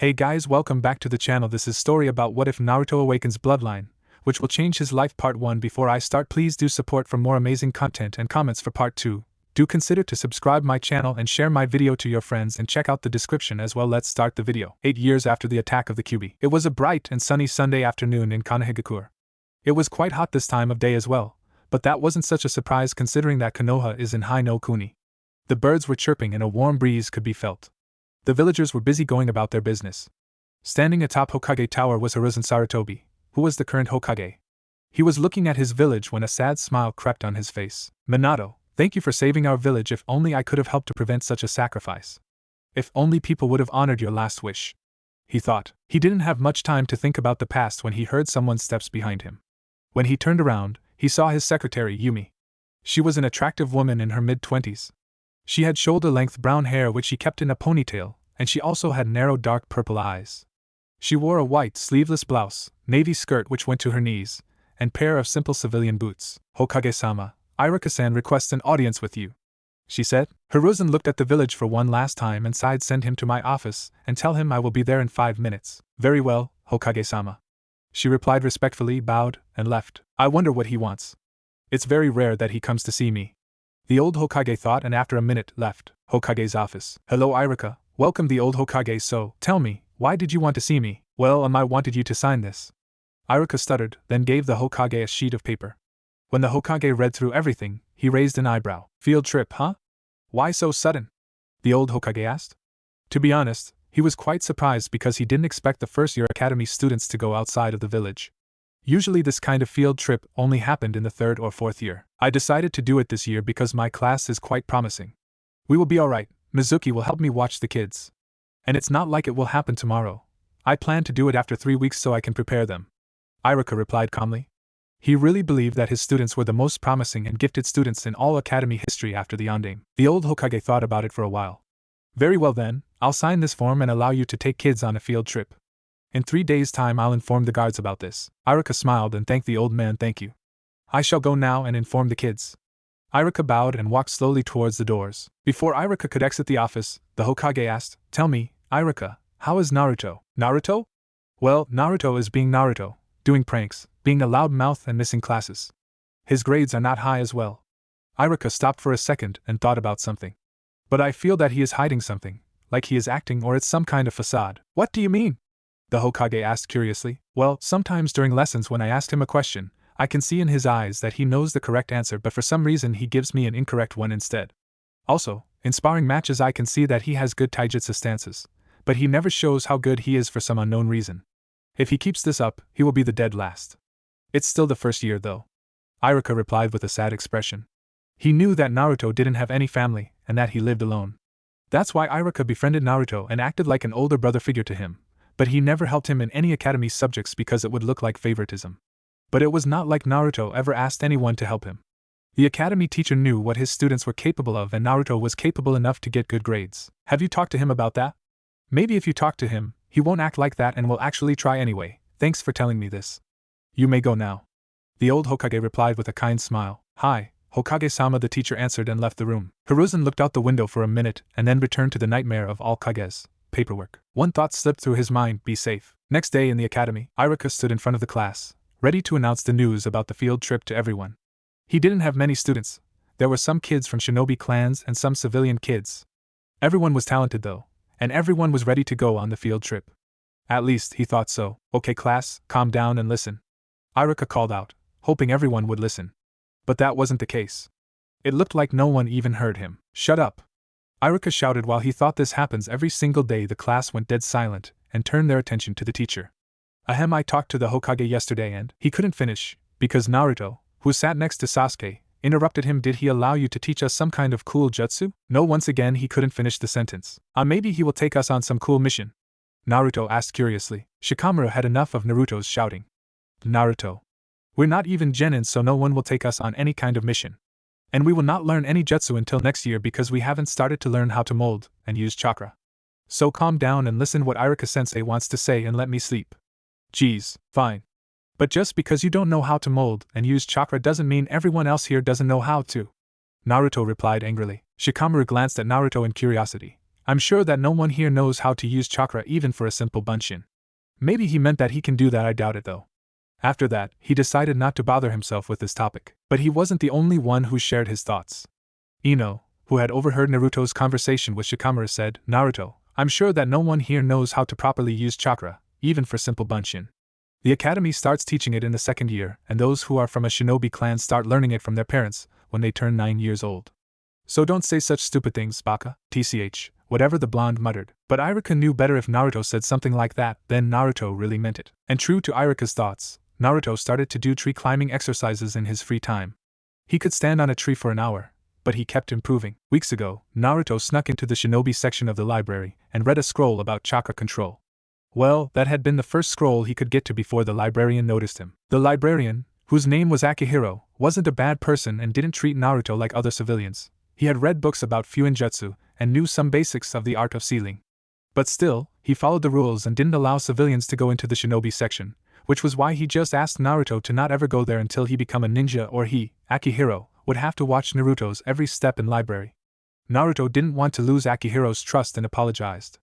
Hey guys, welcome back to the channel. This is story about what if Naruto Awakens Bloodline, which will change his life part 1. Before I start, please do support for more amazing content and comments for part 2. Do consider to subscribe my channel and share my video to your friends and check out the description as well. Let's start the video. 8 years after the attack of the Kyuubi. It was a bright and sunny Sunday afternoon in Konohagakure. It was quite hot this time of day as well, but that wasn't such a surprise considering that Konoha is in High no Kuni. The birds were chirping and a warm breeze could be felt. The villagers were busy going about their business. Standing atop Hokage Tower was Hiruzen Sarutobi, who was the current Hokage. He was looking at his village when a sad smile crept on his face. Minato, thank you for saving our village. If only I could have helped to prevent such a sacrifice. If only people would have honored your last wish. He thought. He didn't have much time to think about the past when he heard someone's steps behind him. When he turned around, he saw his secretary, Yumi. She was an attractive woman in her mid-20s. She had shoulder-length brown hair which she kept in a ponytail, and she also had narrow dark purple eyes. She wore a white sleeveless blouse, navy skirt which went to her knees, and pair of simple civilian boots. Hokage-sama, Iruka-san requests an audience with you, she said. Hiruzen looked at the village for one last time and sighed. Send him to my office and tell him I will be there in 5 minutes. Very well, Hokage-sama. She replied respectfully, bowed, and left. I wonder what he wants. It's very rare that he comes to see me. The old Hokage thought and after a minute left Hokage's office. Hello Iruka, welcome the old Hokage. So, tell me, why did you want to see me? Well, I wanted you to sign this. Iruka stuttered, then gave the Hokage a sheet of paper. When the Hokage read through everything, he raised an eyebrow. Field trip, huh? Why so sudden? The old Hokage asked. To be honest, he was quite surprised because he didn't expect the first-year academy students to go outside of the village. Usually this kind of field trip only happened in the 3rd or 4th year. I decided to do it this year because my class is quite promising. We will be alright. Mizuki will help me watch the kids. And it's not like it will happen tomorrow. I plan to do it after 3 weeks so I can prepare them. Iruka replied calmly. He really believed that his students were the most promising and gifted students in all academy history after the Ondame. The old Hokage thought about it for a while. Very well then, I'll sign this form and allow you to take kids on a field trip. In 3 days' time I'll inform the guards about this. Iruka smiled and thanked the old man. Thank you. I shall go now and inform the kids. Iruka bowed and walked slowly towards the doors. Before Iruka could exit the office, the Hokage asked, Tell me, Iruka, how is Naruto? Naruto? Well, Naruto is being Naruto, doing pranks, being a loud mouth and missing classes. His grades are not high as well. Iruka stopped for a second and thought about something. But I feel that he is hiding something, like he is acting or it's some kind of facade. What do you mean? The Hokage asked curiously. Well, sometimes during lessons when I ask him a question, I can see in his eyes that he knows the correct answer but for some reason he gives me an incorrect one instead. Also, in sparring matches I can see that he has good taijutsu stances, but he never shows how good he is for some unknown reason. If he keeps this up, he will be the dead last. It's still the first year though. Iruka replied with a sad expression. He knew that Naruto didn't have any family and that he lived alone. That's why Iruka befriended Naruto and acted like an older brother figure to him. But he never helped him in any academy subjects because it would look like favoritism. But it was not like Naruto ever asked anyone to help him. The academy teacher knew what his students were capable of and Naruto was capable enough to get good grades. Have you talked to him about that? Maybe if you talk to him, he won't act like that and will actually try anyway. Thanks for telling me this. You may go now. The old Hokage replied with a kind smile. Hi, Hokage-sama, the teacher answered and left the room. Hiruzen looked out the window for a minute and then returned to the nightmare of all Kages. Paperwork. One thought slipped through his mind, be safe. Next day in the academy, Iruka stood in front of the class, ready to announce the news about the field trip to everyone. He didn't have many students. There were some kids from shinobi clans and some civilian kids. Everyone was talented though, and everyone was ready to go on the field trip. At least, he thought so. Okay class, calm down and listen. Iruka called out, hoping everyone would listen. But that wasn't the case. It looked like no one even heard him. Shut up! Iruka shouted while he thought this happens every single day. The class went dead silent and turned their attention to the teacher. Ahem, I talked to the Hokage yesterday and he couldn't finish, because Naruto, who sat next to Sasuke, interrupted him. Did he allow you to teach us some kind of cool jutsu? No, once again he couldn't finish the sentence. Maybe he will take us on some cool mission? Naruto asked curiously. Shikamaru had enough of Naruto's shouting. Naruto. We're not even genin so no one will take us on any kind of mission. And we will not learn any jutsu until next year because we haven't started to learn how to mold and use chakra. So calm down and listen what Iruka-sensei wants to say and let me sleep. Geez, fine. But just because you don't know how to mold and use chakra doesn't mean everyone else here doesn't know how to. Naruto replied angrily. Shikamaru glanced at Naruto in curiosity. I'm sure that no one here knows how to use chakra even for a simple bunshin. Maybe he meant that he can do that, I doubt it though. After that, he decided not to bother himself with this topic. But he wasn't the only one who shared his thoughts. Ino, who had overheard Naruto's conversation with Shikamaru, said, Naruto, I'm sure that no one here knows how to properly use chakra, even for simple bunshin. The academy starts teaching it in the second year, and those who are from a shinobi clan start learning it from their parents when they turn 9 years old. So don't say such stupid things, Baka, tch, whatever the blonde muttered. But Iruka knew better. If Naruto said something like that, then Naruto really meant it. And true to Iruka's thoughts, Naruto started to do tree climbing exercises in his free time. He could stand on a tree for an hour, but he kept improving. Weeks ago, Naruto snuck into the shinobi section of the library and read a scroll about chakra control. Well, that had been the first scroll he could get to before the librarian noticed him. The librarian, whose name was Akihiro, wasn't a bad person and didn't treat Naruto like other civilians. He had read books about Fuinjutsu and knew some basics of the art of sealing. But still, he followed the rules and didn't allow civilians to go into the shinobi section, which was why he just asked Naruto to not ever go there until he become a ninja, or he, Akihiro, would have to watch Naruto's every step in library. Naruto didn't want to lose Akihiro's trust and apologized.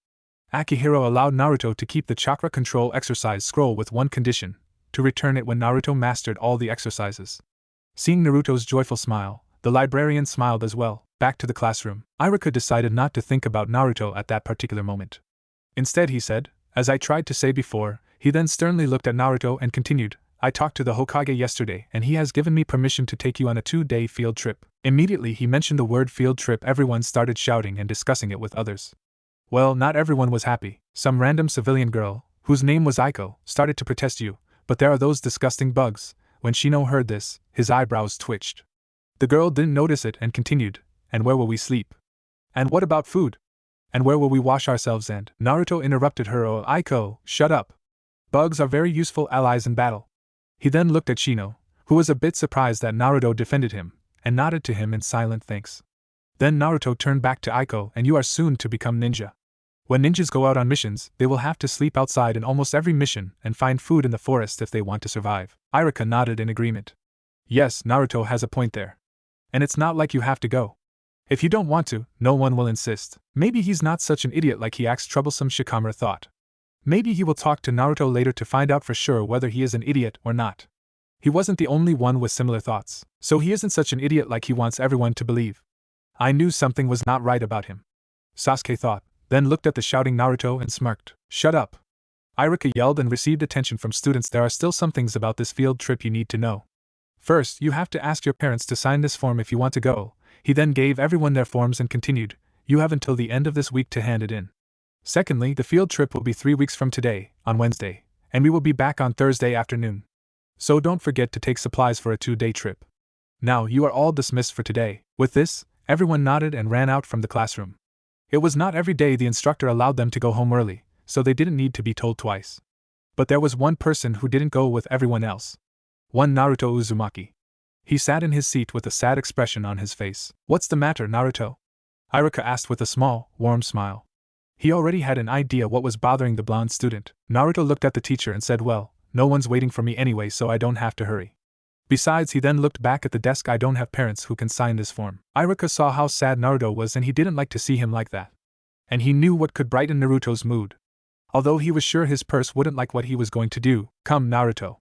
Akihiro allowed Naruto to keep the chakra control exercise scroll with one condition: to return it when Naruto mastered all the exercises. Seeing Naruto's joyful smile, the librarian smiled as well. Back to the classroom, Iruka decided not to think about Naruto at that particular moment. Instead, he said, as I tried to say before. He then sternly looked at Naruto and continued, I talked to the Hokage yesterday and he has given me permission to take you on a 2-day field trip. Immediately he mentioned the word field trip. Everyone started shouting and discussing it with others. Well, not everyone was happy. Some random civilian girl, whose name was Aiko, started to protest you, but there are those disgusting bugs. When Shino heard this, his eyebrows twitched. The girl didn't notice it and continued, and where will we sleep? And what about food? And where will we wash ourselves? And Naruto interrupted her. Oh, Aiko, shut up. Bugs are very useful allies in battle. He then looked at Shino, who was a bit surprised that Naruto defended him, and nodded to him in silent thanks. Then Naruto turned back to Aiko, and you are soon to become ninja. When ninjas go out on missions, they will have to sleep outside in almost every mission and find food in the forest if they want to survive. Iruka nodded in agreement. Yes, Naruto has a point there. And it's not like you have to go. If you don't want to, no one will insist. Maybe he's not such an idiot like he acts. Troublesome, Shikamaru thought. Maybe he will talk to Naruto later to find out for sure whether he is an idiot or not. He wasn't the only one with similar thoughts, so he isn't such an idiot like he wants everyone to believe. I knew something was not right about him, Sasuke thought, then looked at the shouting Naruto and smirked. Shut up! Iruka yelled and received attention from students. There are still some things about this field trip you need to know. First, you have to ask your parents to sign this form if you want to go. He then gave everyone their forms and continued, you have until the end of this week to hand it in. Secondly, the field trip will be 3 weeks from today, on Wednesday, and we will be back on Thursday afternoon. So don't forget to take supplies for a 2-day trip. Now you are all dismissed for today. With this, everyone nodded and ran out from the classroom. It was not every day the instructor allowed them to go home early, so they didn't need to be told twice. But there was one person who didn't go with everyone else. One Naruto Uzumaki. He sat in his seat with a sad expression on his face. What's the matter, Naruto? Iruka asked with a small, warm smile. He already had an idea what was bothering the blonde student. Naruto looked at the teacher and said, well, no one's waiting for me anyway, so I don't have to hurry. Besides, he then looked back at the desk. I don't have parents who can sign this form. Iruka saw how sad Naruto was and he didn't like to see him like that. And he knew what could brighten Naruto's mood. Although he was sure his purse wouldn't like what he was going to do. Come, Naruto.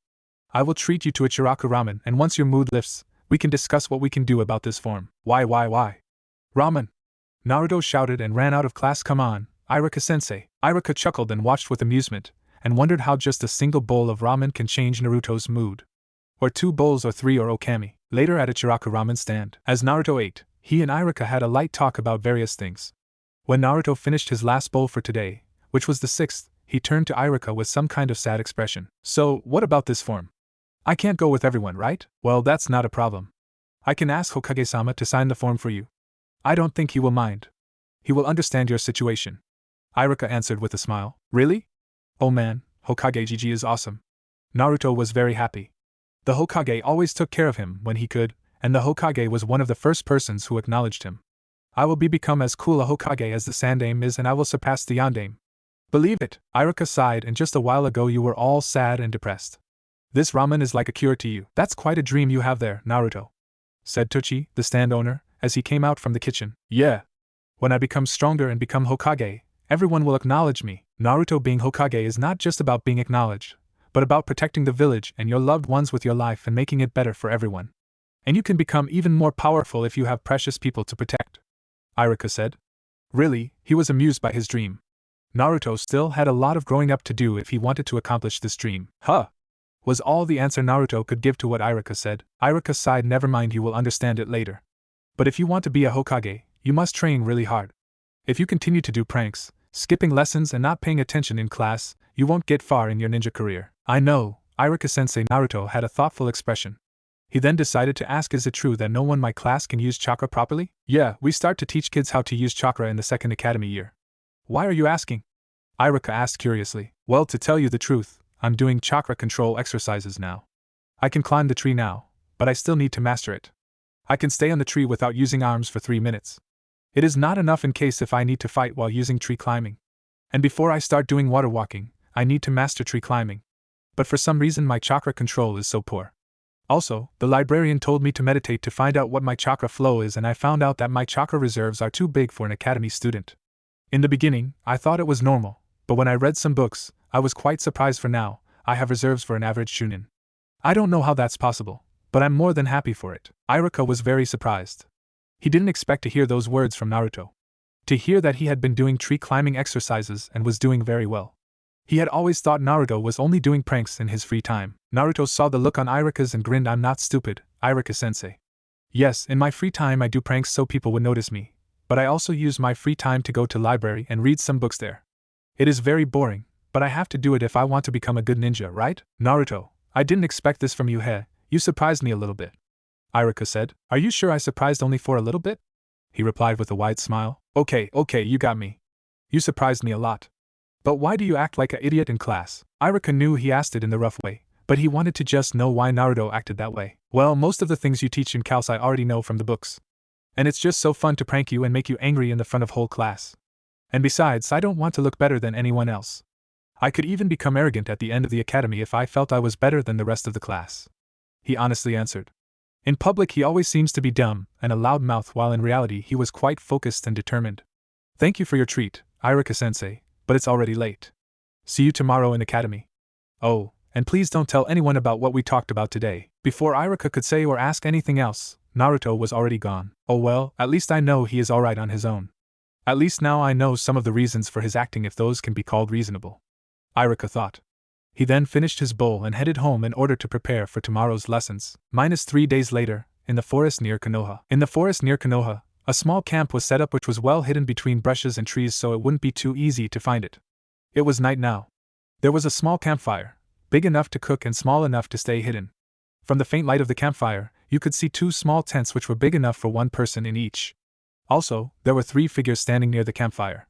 I will treat you to a Chiraku ramen, and once your mood lifts, we can discuss what we can do about this form. Why? Ramen! Naruto shouted and ran out of class. Come on, Iruka-sensei. Iruka chuckled and watched with amusement, and wondered how just a single bowl of ramen can change Naruto's mood. Or 2 bowls or 3 or okami. Later at a Chiraku ramen stand. As Naruto ate, he and Iruka had a light talk about various things. When Naruto finished his last bowl for today, which was the 6th, he turned to Iruka with some kind of sad expression. So, what about this form? I can't go with everyone, right? Well, that's not a problem. I can ask Hokage-sama to sign the form for you. I don't think he will mind. He will understand your situation. Iruka answered with a smile. Really? Oh man, Hokage Gigi is awesome. Naruto was very happy. The Hokage always took care of him when he could, and the Hokage was one of the first persons who acknowledged him. I will become as cool a Hokage as the Sandaime is, and I will surpass the Yondaime. Believe it, Iruka sighed, and just a while ago you were all sad and depressed. This ramen is like a cure to you. That's quite a dream you have there, Naruto, said Tochi, the stand owner, as he came out from the kitchen. Yeah. When I become stronger and become Hokage, everyone will acknowledge me. Naruto being Hokage is not just about being acknowledged, but about protecting the village and your loved ones with your life and making it better for everyone. And you can become even more powerful if you have precious people to protect. Iruka said. Really, he was amused by his dream. Naruto still had a lot of growing up to do if he wanted to accomplish this dream. Huh! Was all the answer Naruto could give to what Iruka said. Iruka sighed, never mind, you will understand it later. But if you want to be a Hokage, you must train really hard. If you continue to do pranks, skipping lessons and not paying attention in class, you won't get far in your ninja career. I know, Iruka-sensei. Naruto had a thoughtful expression. He then decided to ask, is it true that no one in my class can use chakra properly? Yeah, we start to teach kids how to use chakra in the second academy year. Why are you asking? Iruka asked curiously. Well, to tell you the truth, I'm doing chakra control exercises now. I can climb the tree now, but I still need to master it. I can stay on the tree without using arms for 3 minutes. It is not enough in case if I need to fight while using tree climbing. And before I start doing water walking, I need to master tree climbing. But for some reason my chakra control is so poor. Also, the librarian told me to meditate to find out what my chakra flow is, and I found out that my chakra reserves are too big for an academy student. In the beginning, I thought it was normal, but when I read some books, I was quite surprised. For now, I have reserves for an average chunin. I don't know how that's possible, but I'm more than happy for it. Iruka was very surprised. He didn't expect to hear those words from Naruto. To hear that he had been doing tree climbing exercises and was doing very well. He had always thought Naruto was only doing pranks in his free time. Naruto saw the look on Iruka's and grinned. I'm not stupid, Iruka-sensei. Yes, in my free time I do pranks so people would notice me, but I also use my free time to go to library and read some books there. It is very boring, but I have to do it if I want to become a good ninja, right? Naruto, I didn't expect this from you. You surprised me a little bit. Iruka said. Are you sure I surprised only for a little bit? He replied with a wide smile. Okay, you got me. You surprised me a lot. But why do you act like an idiot in class? Iruka knew he asked it in the rough way, but he wanted to just know why Naruto acted that way. Well, most of the things you teach in class I already know from the books. And it's just so fun to prank you and make you angry in the front of whole class. And besides, I don't want to look better than anyone else. I could even become arrogant at the end of the academy if I felt I was better than the rest of the class. He honestly answered. In public he always seems to be dumb and a loudmouth, while in reality he was quite focused and determined. Thank you for your treat, Iruka-sensei, but it's already late. See you tomorrow in academy. Oh, and please don't tell anyone about what we talked about today. Before Iruka could say or ask anything else, Naruto was already gone. Oh well, at least I know he is alright on his own. At least now I know some of the reasons for his acting, if those can be called reasonable. Iruka thought. He then finished his bowl and headed home in order to prepare for tomorrow's lessons. 3 days later, in the forest near Konoha. In the forest near Konoha, a small camp was set up which was well hidden between bushes and trees, so it wouldn't be too easy to find it. It was night now. There was a small campfire, big enough to cook and small enough to stay hidden. From the faint light of the campfire, you could see 2 small tents which were big enough for 1 person in each. Also, there were 3 figures standing near the campfire.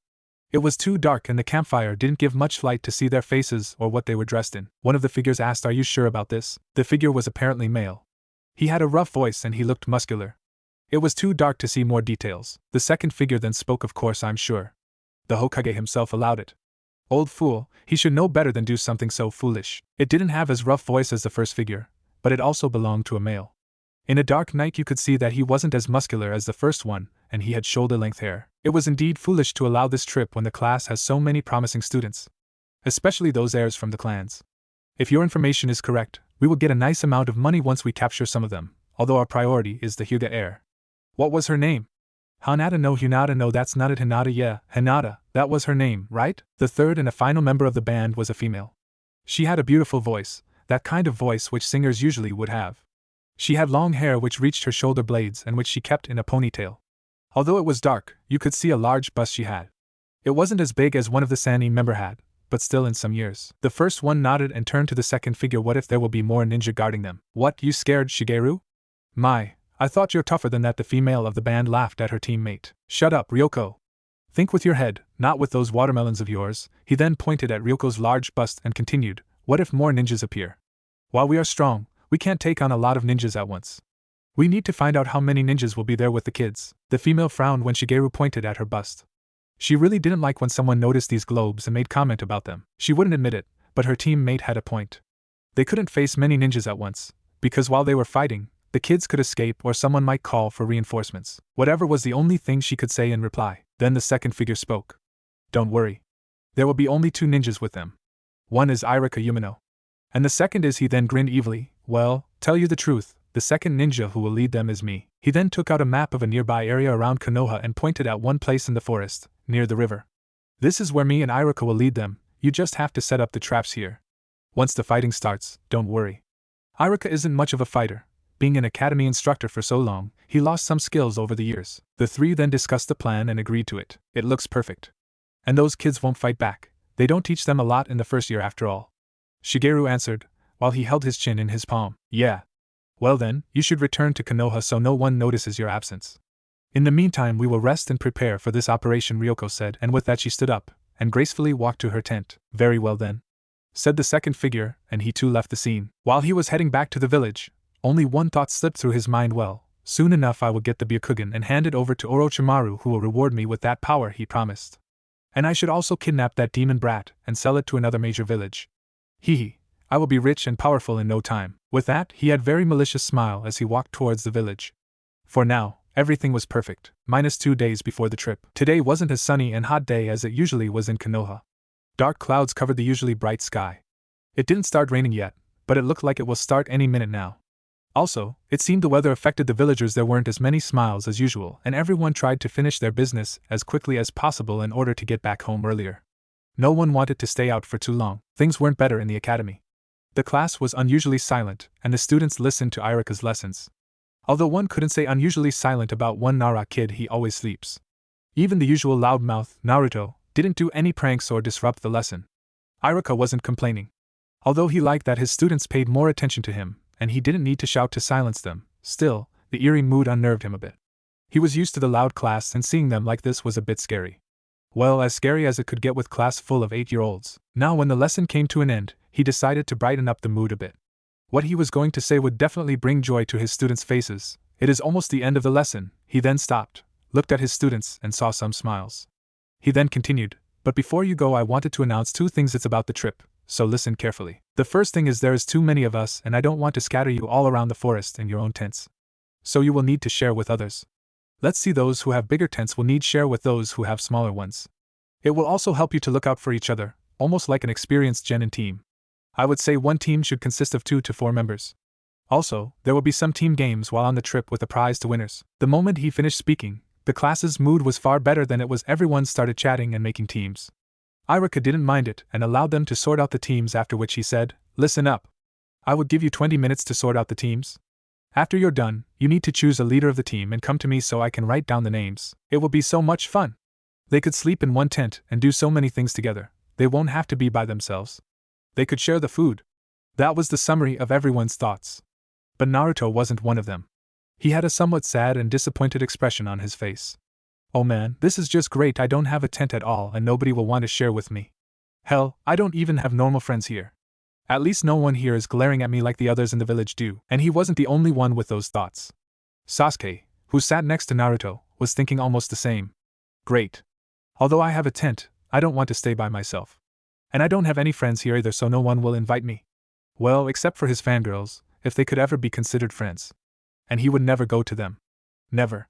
It was too dark and the campfire didn't give much light to see their faces or what they were dressed in. One of the figures asked, "Are you sure about this?" The figure was apparently male. He had a rough voice and he looked muscular. It was too dark to see more details. The second figure then spoke, "Of course, I'm sure." The Hokage himself allowed it. Old fool, he should know better than do something so foolish. It didn't have as rough voice as the first figure, but it also belonged to a male. In a dark night you could see that he wasn't as muscular as the first one, and he had shoulder-length hair. It was indeed foolish to allow this trip when the class has so many promising students. Especially those heirs from the clans. If your information is correct, we will get a nice amount of money once we capture some of them, although our priority is the Hyuga heir. What was her name? Hinata? No, Hinata, no, that's not it. Hinata, yeah, Hinata, that was her name, right? The third and a final member of the band was a female. She had a beautiful voice, that kind of voice which singers usually would have. She had long hair which reached her shoulder blades and which she kept in a ponytail. Although it was dark, you could see a large bust she had. It wasn't as big as one of the Sannin member had, but still in some years. The first one nodded and turned to the second figure. What if there will be more ninja guarding them? What, you scared, Shigeru? My, I thought you're tougher than that. The female of the band laughed at her teammate. Shut up, Ryoko. Think with your head, not with those watermelons of yours. He then pointed at Ryoko's large bust and continued, what if more ninjas appear? While we are strong, we can't take on a lot of ninjas at once. We need to find out how many ninjas will be there with the kids. The female frowned when Shigeru pointed at her bust. She really didn't like when someone noticed these globes and made comment about them. She wouldn't admit it, but her teammate had a point. They couldn't face many ninjas at once, because while they were fighting, the kids could escape or someone might call for reinforcements. Whatever was the only thing she could say in reply. Then the second figure spoke. Don't worry. There will be only 2 ninjas with them. One is Irika Yumino. And the second is, he then grinned evilly, well, tell you the truth, the second ninja who will lead them is me. He then took out a map of a nearby area around Konoha and pointed at one place in the forest, near the river. This is where me and Irika will lead them, you just have to set up the traps here. Once the fighting starts, don't worry. Irika isn't much of a fighter. Being an academy instructor for so long, he lost some skills over the years. The 3 then discussed the plan and agreed to it. It looks perfect. And those kids won't fight back. They don't teach them a lot in the first year after all. Shigeru answered, while he held his chin in his palm. Yeah. Well then, you should return to Konoha so no one notices your absence. In the meantime we will rest and prepare for this operation, Ryoko said, and with that she stood up, and gracefully walked to her tent. Very well then, said the second figure, and he too left the scene. While he was heading back to the village, only one thought slipped through his mind. Well, soon enough I will get the Byakugan and hand it over to Orochimaru, who will reward me with that power he promised. And I should also kidnap that demon brat and sell it to another major village. Hee. I will be rich and powerful in no time. With that, he had very malicious smile as he walked towards the village. For now, everything was perfect, minus 2 days before the trip. Today wasn't as sunny and hot day as it usually was in Konoha. Dark clouds covered the usually bright sky. It didn't start raining yet, but it looked like it will start any minute now. Also, it seemed the weather affected the villagers. There weren't as many smiles as usual, and everyone tried to finish their business as quickly as possible in order to get back home earlier. No one wanted to stay out for too long. Things weren't better in the academy. The class was unusually silent, and the students listened to Irika's lessons. Although one couldn't say unusually silent about one Nara kid, he always sleeps. Even the usual loudmouth, Naruto, didn't do any pranks or disrupt the lesson. Irika wasn't complaining. Although he liked that his students paid more attention to him, and he didn't need to shout to silence them, still, the eerie mood unnerved him a bit. He was used to the loud class, and seeing them like this was a bit scary. Well, as scary as it could get with class full of 8-year-olds. Now when the lesson came to an end, he decided to brighten up the mood a bit. What he was going to say would definitely bring joy to his students' faces. It is almost the end of the lesson. He then stopped, looked at his students, and saw some smiles. He then continued, but before you go I wanted to announce 2 things. It's about the trip, so listen carefully. The first thing is there is too many of us and I don't want to scatter you all around the forest in your own tents. So you will need to share with others. Let's see, those who have bigger tents will need share with those who have smaller ones. It will also help you to look out for each other, almost like an experienced genin team. I would say one team should consist of 2 to 4 members. Also, there will be some team games while on the trip with a prize to winners. The moment he finished speaking, the class's mood was far better than it was. Everyone started chatting and making teams. Irika didn't mind it and allowed them to sort out the teams, after which he said, listen up. I would give you 20 minutes to sort out the teams. After you're done, you need to choose a leader of the team and come to me so I can write down the names. It will be so much fun. They could sleep in one tent and do so many things together. They won't have to be by themselves. They could share the food. That was the summary of everyone's thoughts. But Naruto wasn't one of them. He had a somewhat sad and disappointed expression on his face. Oh man, this is just great. I don't have a tent at all and nobody will want to share with me. Hell, I don't even have normal friends here. At least no one here is glaring at me like the others in the village do. And he wasn't the only one with those thoughts. Sasuke, who sat next to Naruto, was thinking almost the same. Great. Although I have a tent, I don't want to stay by myself. And I don't have any friends here either, so no one will invite me. Well, except for his fangirls, if they could ever be considered friends. And he would never go to them. Never.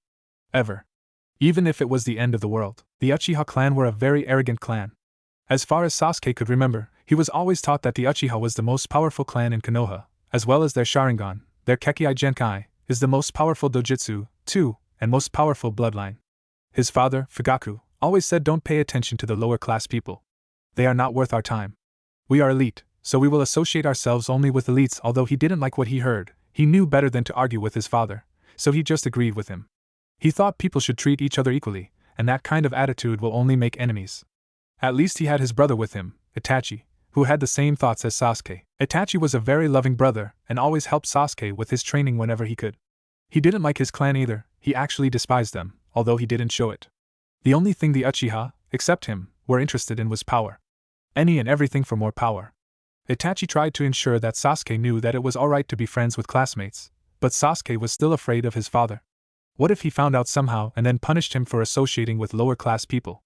Ever. Even if it was the end of the world. The Uchiha clan were a very arrogant clan. As far as Sasuke could remember, he was always taught that the Uchiha was the most powerful clan in Konoha, as well as their Sharingan, their Kekkai Genkai, is the most powerful dojutsu, too, and most powerful bloodline. His father, Fugaku, always said don't pay attention to the lower class people. They are not worth our time. We are elite, so we will associate ourselves only with elites. Although he didn't like what he heard, he knew better than to argue with his father, so he just agreed with him. He thought people should treat each other equally, and that kind of attitude will only make enemies. At least he had his brother with him, Itachi, who had the same thoughts as Sasuke. Itachi was a very loving brother, and always helped Sasuke with his training whenever he could. He didn't like his clan either, he actually despised them, although he didn't show it. The only thing the Uchiha, except him, were interested in was power. Any and everything for more power. Itachi tried to ensure that Sasuke knew that it was alright to be friends with classmates, but Sasuke was still afraid of his father. What if he found out somehow and then punished him for associating with lower class people?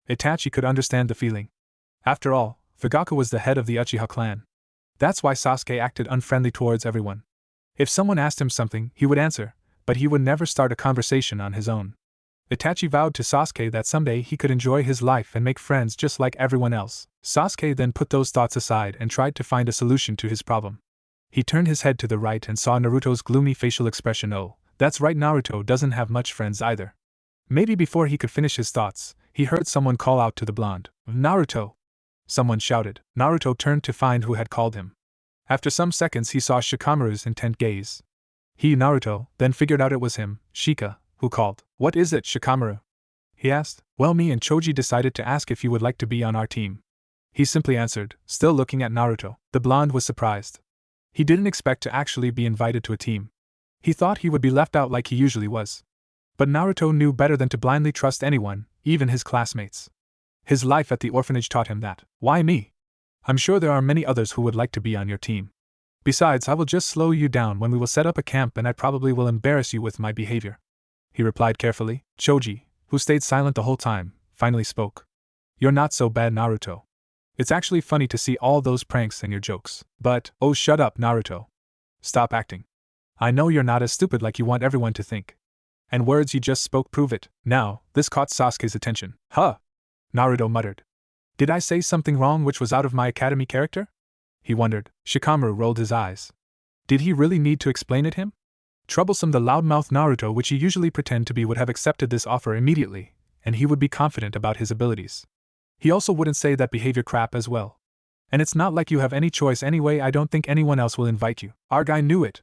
Itachi could understand the feeling. After all, Fugaku was the head of the Uchiha clan. That's why Sasuke acted unfriendly towards everyone. If someone asked him something, he would answer, but he would never start a conversation on his own. Itachi vowed to Sasuke that someday he could enjoy his life and make friends just like everyone else. Sasuke then put those thoughts aside and tried to find a solution to his problem. He turned his head to the right and saw Naruto's gloomy facial expression. Oh, that's right, Naruto doesn't have much friends either. Maybe before he could finish his thoughts, he heard someone call out to the blonde. Naruto! Someone shouted. Naruto turned to find who had called him. After some seconds he saw Shikamaru's intent gaze. He, Naruto, then figured out it was him, Shika, who called. What is it, Shikamaru? He asked. Well, me and Choji decided to ask if you would like to be on our team. He simply answered, still looking at Naruto. The blonde was surprised. He didn't expect to actually be invited to a team. He thought he would be left out like he usually was. But Naruto knew better than to blindly trust anyone, even his classmates. His life at the orphanage taught him that. Why me? I'm sure there are many others who would like to be on your team. Besides, I will just slow you down when we will set up a camp, and I probably will embarrass you with my behavior. He replied carefully. Choji, who stayed silent the whole time, finally spoke. You're not so bad, Naruto. It's actually funny to see all those pranks and your jokes. But, oh, shut up, Naruto. Stop acting. I know you're not as stupid like you want everyone to think. And words you just spoke prove it. Now, this caught Sasuke's attention. Huh? Naruto muttered. Did I say something wrong which was out of my academy character? He wondered. Shikamaru rolled his eyes. Did he really need to explain it him? Troublesome, the loudmouth Naruto, which he usually pretend to be, would have accepted this offer immediately, and he would be confident about his abilities. He also wouldn't say that behavior crap as well. And it's not like you have any choice anyway. I don't think anyone else will invite you. Our guy knew it.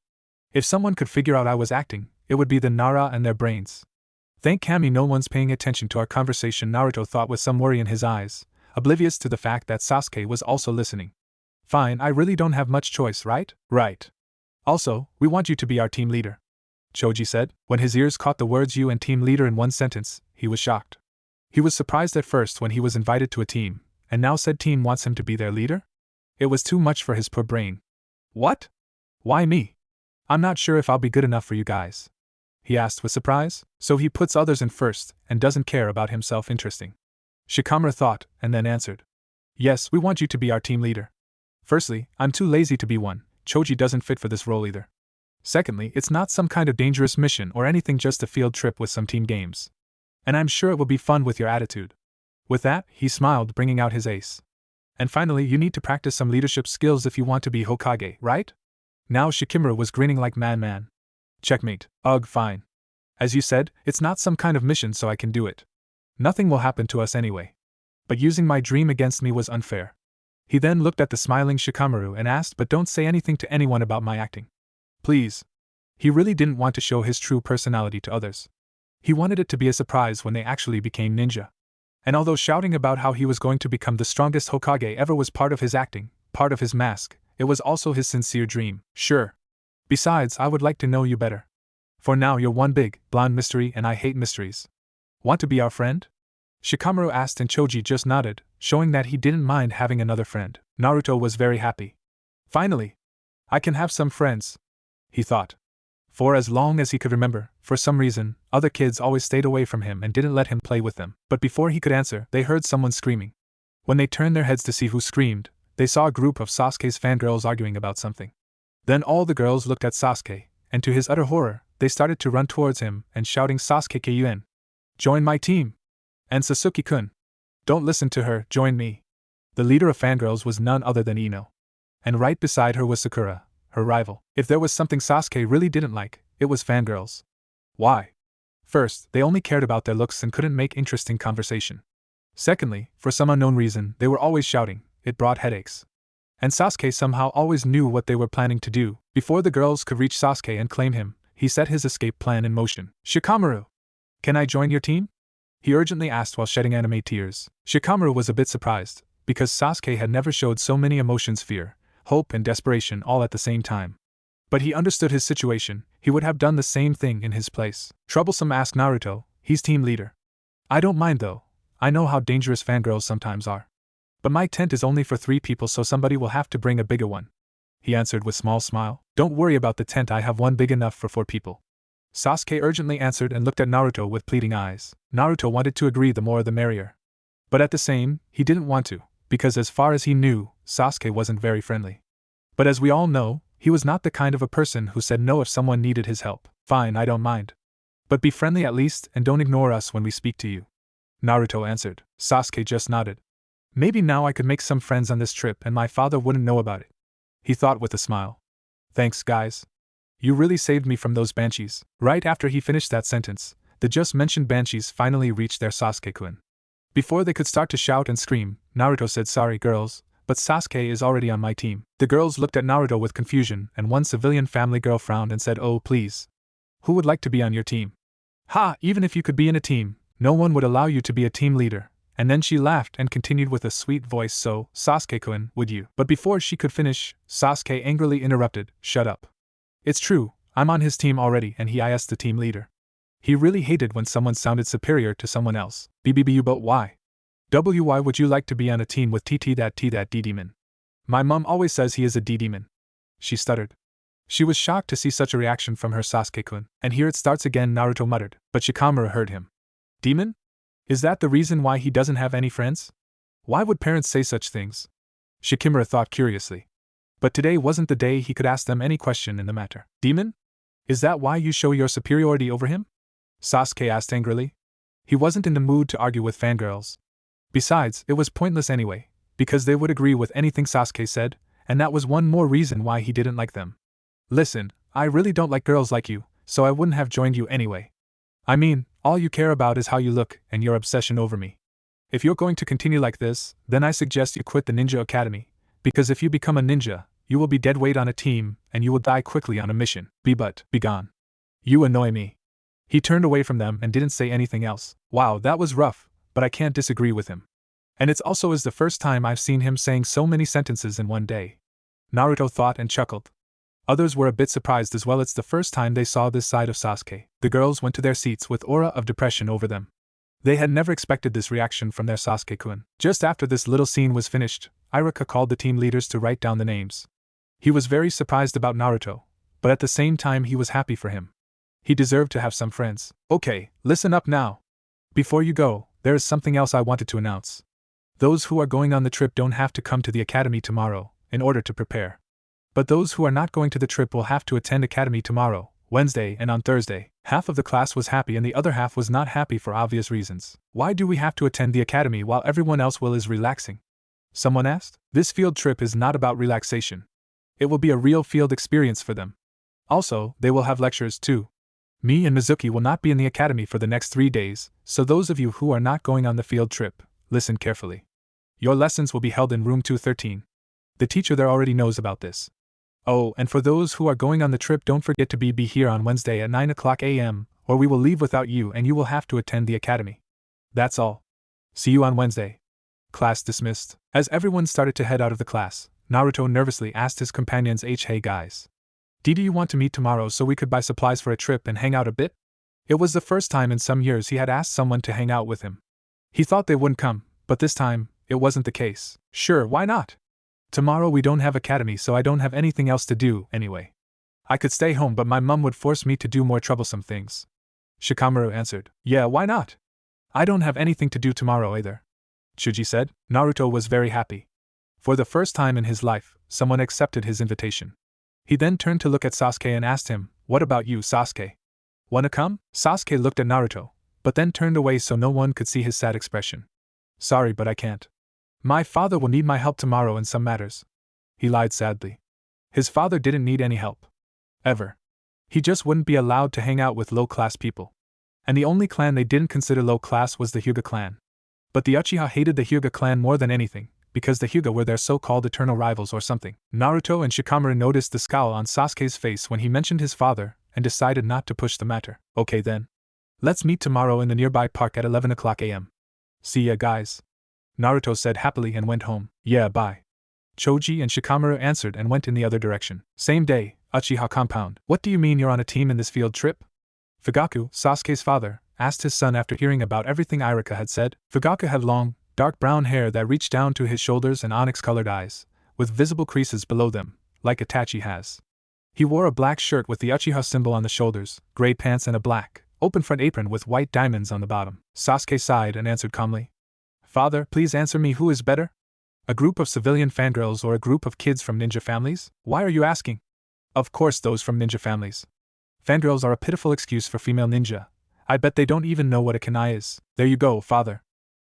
If someone could figure out I was acting, it would be the Nara and their brains. Thank Kami no one's paying attention to our conversation, Naruto thought with some worry in his eyes, oblivious to the fact that Sasuke was also listening. Fine, I really don't have much choice, right? Right. Also, we want you to be our team leader. Choji said. When his ears caught the words you and team leader in one sentence, he was shocked. He was surprised at first when he was invited to a team, and now said team wants him to be their leader? It was too much for his poor brain. What? Why me? I'm not sure if I'll be good enough for you guys. He asked with surprise. So he puts others in first, and doesn't care about himself. Interesting. Shikamaru thought, and then answered. Yes, we want you to be our team leader. Firstly, I'm too lazy to be one. Choji doesn't fit for this role either. Secondly, it's not some kind of dangerous mission or anything, just a field trip with some team games. And I'm sure it will be fun with your attitude. With that, he smiled, bringing out his ace. And finally, you need to practice some leadership skills if you want to be Hokage, right? Now Shikamaru was grinning like man. Checkmate. Ugh, fine. As you said, it's not some kind of mission, so I can do it. Nothing will happen to us anyway. But using my dream against me was unfair. He then looked at the smiling Shikamaru and asked, but don't say anything to anyone about my acting. Please. He really didn't want to show his true personality to others. He wanted it to be a surprise when they actually became ninja. And although shouting about how he was going to become the strongest Hokage ever was part of his acting, part of his mask, it was also his sincere dream. Sure. Besides, I would like to know you better. For now you're one big, blonde mystery and I hate mysteries. Want to be our friend? Shikamaru asked and Choji just nodded, showing that he didn't mind having another friend. Naruto was very happy. Finally! I can have some friends, he thought. For as long as he could remember, for some reason, other kids always stayed away from him and didn't let him play with them. But before he could answer, they heard someone screaming. When they turned their heads to see who screamed, they saw a group of Sasuke's fangirls arguing about something. Then all the girls looked at Sasuke, and to his utter horror, they started to run towards him and shouting, Sasuke Kyun! Join my team! And Sasuke-kun! Don't listen to her, join me! The leader of fangirls was none other than Ino. And right beside her was Sakura, her rival. If there was something Sasuke really didn't like, it was fangirls. Why? First, they only cared about their looks and couldn't make interesting conversation. Secondly, for some unknown reason, they were always shouting. It brought headaches. And Sasuke somehow always knew what they were planning to do. Before the girls could reach Sasuke and claim him, he set his escape plan in motion. Shikamaru! Can I join your team? He urgently asked while shedding anime tears. Shikamaru was a bit surprised, because Sasuke had never showed so many emotions: fear, hope and desperation all at the same time. But he understood his situation. He would have done the same thing in his place. Troublesome asked Naruto, he's team leader. I don't mind though. I know how dangerous fangirls sometimes are. But my tent is only for 3 people, so somebody will have to bring a bigger one. He answered with small smile. Don't worry about the tent, I have one big enough for 4 people. Sasuke urgently answered and looked at Naruto with pleading eyes. Naruto wanted to agree, the more the merrier. But at the same, he didn't want to, because as far as he knew, Sasuke wasn't very friendly. But as we all know, he was not the kind of a person who said no if someone needed his help. Fine, I don't mind. But be friendly at least and don't ignore us when we speak to you. Naruto answered. Sasuke just nodded. Maybe now I could make some friends on this trip and my father wouldn't know about it. He thought with a smile. Thanks, guys. You really saved me from those banshees. Right after he finished that sentence, the just mentioned banshees finally reached their Sasuke-kun. Before they could start to shout and scream, Naruto said, sorry girls, but Sasuke is already on my team. The girls looked at Naruto with confusion and one civilian family girl frowned and said, oh please. Who would like to be on your team? Ha, even if you could be in a team, no one would allow you to be a team leader. And then she laughed and continued with a sweet voice, so, Sasuke-kun, would you? But before she could finish, Sasuke angrily interrupted, shut up. It's true, I'm on his team already and he is the team leader. He really hated when someone sounded superior to someone else. BBBU, but why? Why would you like to be on a team with that D-demon? My mom always says he is a D-demon. She stuttered. She was shocked to see such a reaction from her Sasuke-kun. And here it starts again, Naruto muttered, but Shikamaru heard him. Demon? Is that the reason why he doesn't have any friends? Why would parents say such things? Shikamaru thought curiously. But today wasn't the day he could ask them any question in the matter. Demon? Is that why you show your superiority over him? Sasuke asked angrily. He wasn't in the mood to argue with fangirls. Besides, it was pointless anyway, because they would agree with anything Sasuke said, and that was one more reason why he didn't like them. Listen, I really don't like girls like you, so I wouldn't have joined you anyway. I mean, all you care about is how you look and your obsession over me. If you're going to continue like this, then I suggest you quit the Ninja Academy, because if you become a ninja, you will be dead weight on a team and you will die quickly on a mission. Be gone. You annoy me. He turned away from them and didn't say anything else. Wow, that was rough, but I can't disagree with him. And it's also is the first time I've seen him saying so many sentences in one day. Naruto thought and chuckled. Others were a bit surprised as well. It's the first time they saw this side of Sasuke. The girls went to their seats with aura of depression over them. They had never expected this reaction from their Sasuke-kun. Just after this little scene was finished, Iruka called the team leaders to write down the names. He was very surprised about Naruto, but at the same time he was happy for him. He deserved to have some friends. Okay, listen up now. Before you go, there is something else I wanted to announce. Those who are going on the trip don't have to come to the academy tomorrow, in order to prepare. But those who are not going to the trip will have to attend academy tomorrow, Wednesday and on Thursday. Half of the class was happy and the other half was not happy for obvious reasons. Why do we have to attend the academy while everyone else is relaxing? Someone asked. This field trip is not about relaxation. It will be a real field experience for them. Also, they will have lectures too. Me and Mizuki will not be in the academy for the next 3 days, so those of you who are not going on the field trip, listen carefully. Your lessons will be held in room 213. The teacher there already knows about this. Oh, and for those who are going on the trip, don't forget to be here on Wednesday at 9 o'clock a.m., or we will leave without you and you will have to attend the academy. That's all. See you on Wednesday. Class dismissed. As everyone started to head out of the class, Naruto nervously asked his companions, hey guys. Do you want to meet tomorrow so we could buy supplies for a trip and hang out a bit? It was the first time in some years he had asked someone to hang out with him. He thought they wouldn't come, but this time, it wasn't the case. Sure, why not? Tomorrow we don't have academy, so I don't have anything else to do anyway. I could stay home, but my mum would force me to do more troublesome things. Shikamaru answered. Yeah, why not? I don't have anything to do tomorrow either. Chuji said. Naruto was very happy. For the first time in his life, someone accepted his invitation. He then turned to look at Sasuke and asked him, what about you, Sasuke? Wanna come? Sasuke looked at Naruto, but then turned away so no one could see his sad expression. Sorry, but I can't. My father will need my help tomorrow in some matters. He lied sadly. His father didn't need any help. Ever. He just wouldn't be allowed to hang out with low-class people. And the only clan they didn't consider low-class was the Hyuga clan. But the Uchiha hated the Hyuga clan more than anything, because the Hyuga were their so-called eternal rivals or something. Naruto and Shikamaru noticed the scowl on Sasuke's face when he mentioned his father, and decided not to push the matter. Okay then. Let's meet tomorrow in the nearby park at 11 o'clock a.m. See ya, guys. Naruto said happily and went home. Yeah, bye. Choji and Shikamaru answered and went in the other direction. Same day, Uchiha compound. What do you mean you're on a team in this field trip? Fugaku, Sasuke's father, asked his son after hearing about everything Iruka had said. Fugaku had long, dark brown hair that reached down to his shoulders and onyx-colored eyes, with visible creases below them, like Itachi has. He wore a black shirt with the Uchiha symbol on the shoulders, gray pants and a black, open front apron with white diamonds on the bottom. Sasuke sighed and answered calmly. Father, please answer me, who is better? A group of civilian fangirls or a group of kids from ninja families? Why are you asking? Of course those from ninja families. Fangirls are a pitiful excuse for female ninja, I bet they don't even know what a kunai is. There you go, father.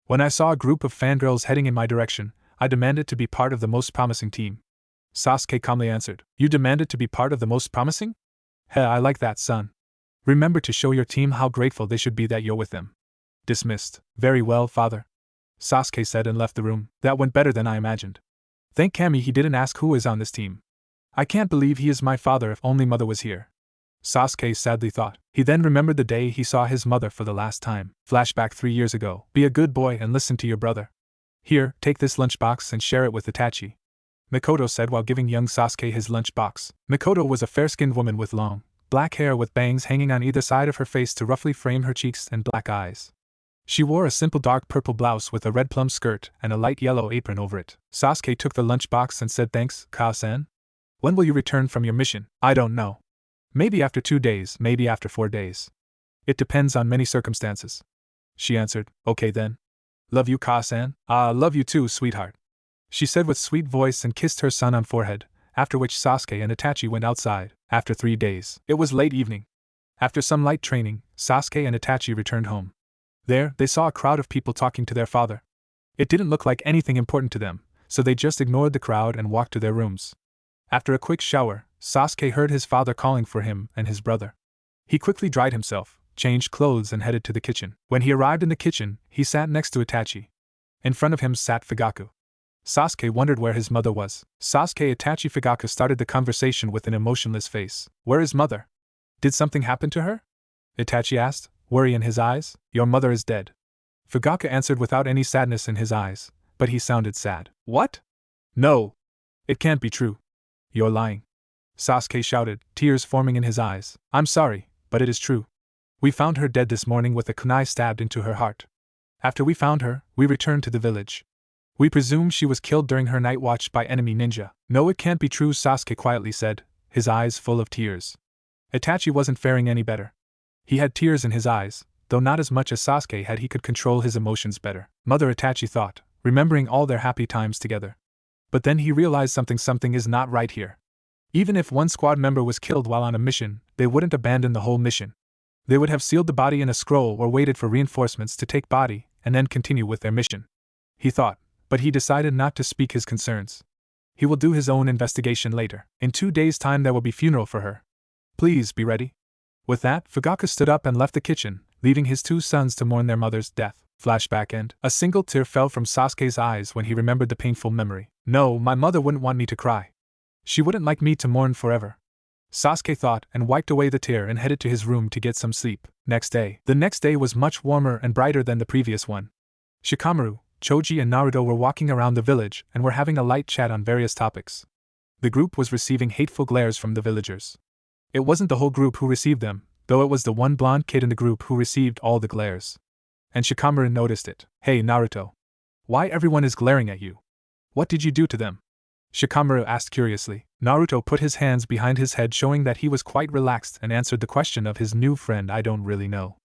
When I saw a group of fangirls heading in my direction, I demanded to be part of the most promising team. Sasuke calmly answered. You demanded to be part of the most promising? Heh, I like that, son. Remember to show your team how grateful they should be that you're with them. Dismissed. Very well, father. Sasuke said and left the room. That went better than I imagined. Thank Kami he didn't ask who is on this team. I can't believe he is my father if only mother was here. Sasuke sadly thought. He then remembered the day he saw his mother for the last time. Flashback 3 years ago. Be a good boy and listen to your brother. Here, take this lunchbox and share it with Itachi. Mikoto said while giving young Sasuke his lunchbox. Mikoto was a fair-skinned woman with long, black hair with bangs hanging on either side of her face to roughly frame her cheeks and black eyes. She wore a simple dark purple blouse with a red plum skirt and a light yellow apron over it. Sasuke took the lunchbox and said thanks, Kao-san. When will you return from your mission? I don't know. Maybe after 2 days, maybe after 4 days. It depends on many circumstances. She answered. Okay then. Love you, Kao-san. Love you too, sweetheart. She said with sweet voice and kissed her son on forehead, after which Sasuke and Itachi went outside. After 3 days. It was late evening. After some light training, Sasuke and Itachi returned home. There, they saw a crowd of people talking to their father. It didn't look like anything important to them, so they just ignored the crowd and walked to their rooms. After a quick shower, Sasuke heard his father calling for him and his brother. He quickly dried himself, changed clothes and headed to the kitchen. When he arrived in the kitchen, he sat next to Itachi. In front of him sat Fugaku. Sasuke wondered where his mother was. Sasuke Itachi Fugaku started the conversation with an emotionless face. Where is mother? Did something happen to her? Itachi asked, worry in his eyes. Your mother is dead. Fugaku answered without any sadness in his eyes, but he sounded sad. What? No. It can't be true. You're lying. Sasuke shouted, tears forming in his eyes. I'm sorry, but it is true. We found her dead this morning with a kunai stabbed into her heart. After we found her, we returned to the village. We presume she was killed during her night watch by enemy ninja. No, it can't be true, Sasuke quietly said, his eyes full of tears. Itachi wasn't faring any better. He had tears in his eyes, though not as much as Sasuke had. He could control his emotions better. Mother, Itachi thought, remembering all their happy times together. But then he realized something is not right here. Even if one squad member was killed while on a mission, they wouldn't abandon the whole mission. They would have sealed the body in a scroll or waited for reinforcements to take body, and then continue with their mission. He thought, but he decided not to speak his concerns. He will do his own investigation later. In 2 days' time there will be funeral for her. Please be ready. With that, Fugaku stood up and left the kitchen, leaving his 2 sons to mourn their mother's death. Flashback end. A single tear fell from Sasuke's eyes when he remembered the painful memory. No, my mother wouldn't want me to cry. She wouldn't like me to mourn forever. Sasuke thought and wiped away the tear and headed to his room to get some sleep. Next day. The next day was much warmer and brighter than the previous one. Shikamaru, Choji and Naruto were walking around the village and were having a light chat on various topics. The group was receiving hateful glares from the villagers. It wasn't the whole group who received them, though it was the one blonde kid in the group who received all the glares. And Shikamaru noticed it. Hey Naruto. Why everyone is glaring at you? What did you do to them? Shikamaru asked curiously. Naruto put his hands behind his head, showing that he was quite relaxed, and answered the question of his new friend. I don't really know.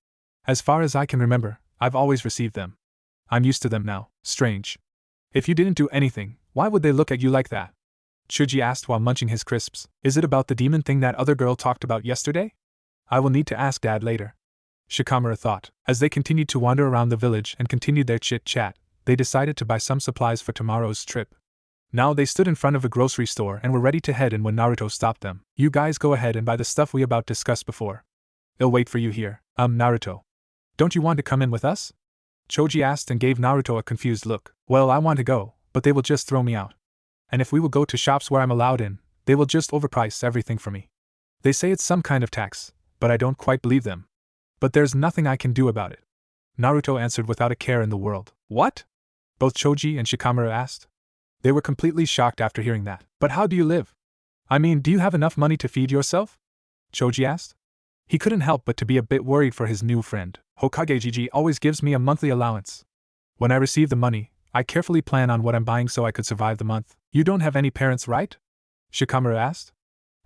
As far as I can remember, I've always received them. I'm used to them now. Strange. If you didn't do anything, why would they look at you like that? Chuji asked while munching his crisps. Is it about the demon thing that other girl talked about yesterday? I will need to ask Dad later. Shikamaru thought. As they continued to wander around the village and continued their chit-chat, they decided to buy some supplies for tomorrow's trip. Now they stood in front of a grocery store and were ready to head in when Naruto stopped them. You guys go ahead and buy the stuff we about discussed before. I'll wait for you here. Naruto. Don't you want to come in with us? Choji asked and gave Naruto a confused look. Well, I want to go, but they will just throw me out. And if we will go to shops where I'm allowed in, they will just overprice everything for me. They say it's some kind of tax, but I don't quite believe them. But there's nothing I can do about it. Naruto answered without a care in the world. What? Both Choji and Shikamaru asked. They were completely shocked after hearing that. But how do you live? I mean, do you have enough money to feed yourself? Choji asked. He couldn't help but to be a bit worried for his new friend. Hokage Gigi always gives me a monthly allowance. When I receive the money, I carefully plan on what I'm buying so I could survive the month. You don't have any parents, right? Shikamaru asked.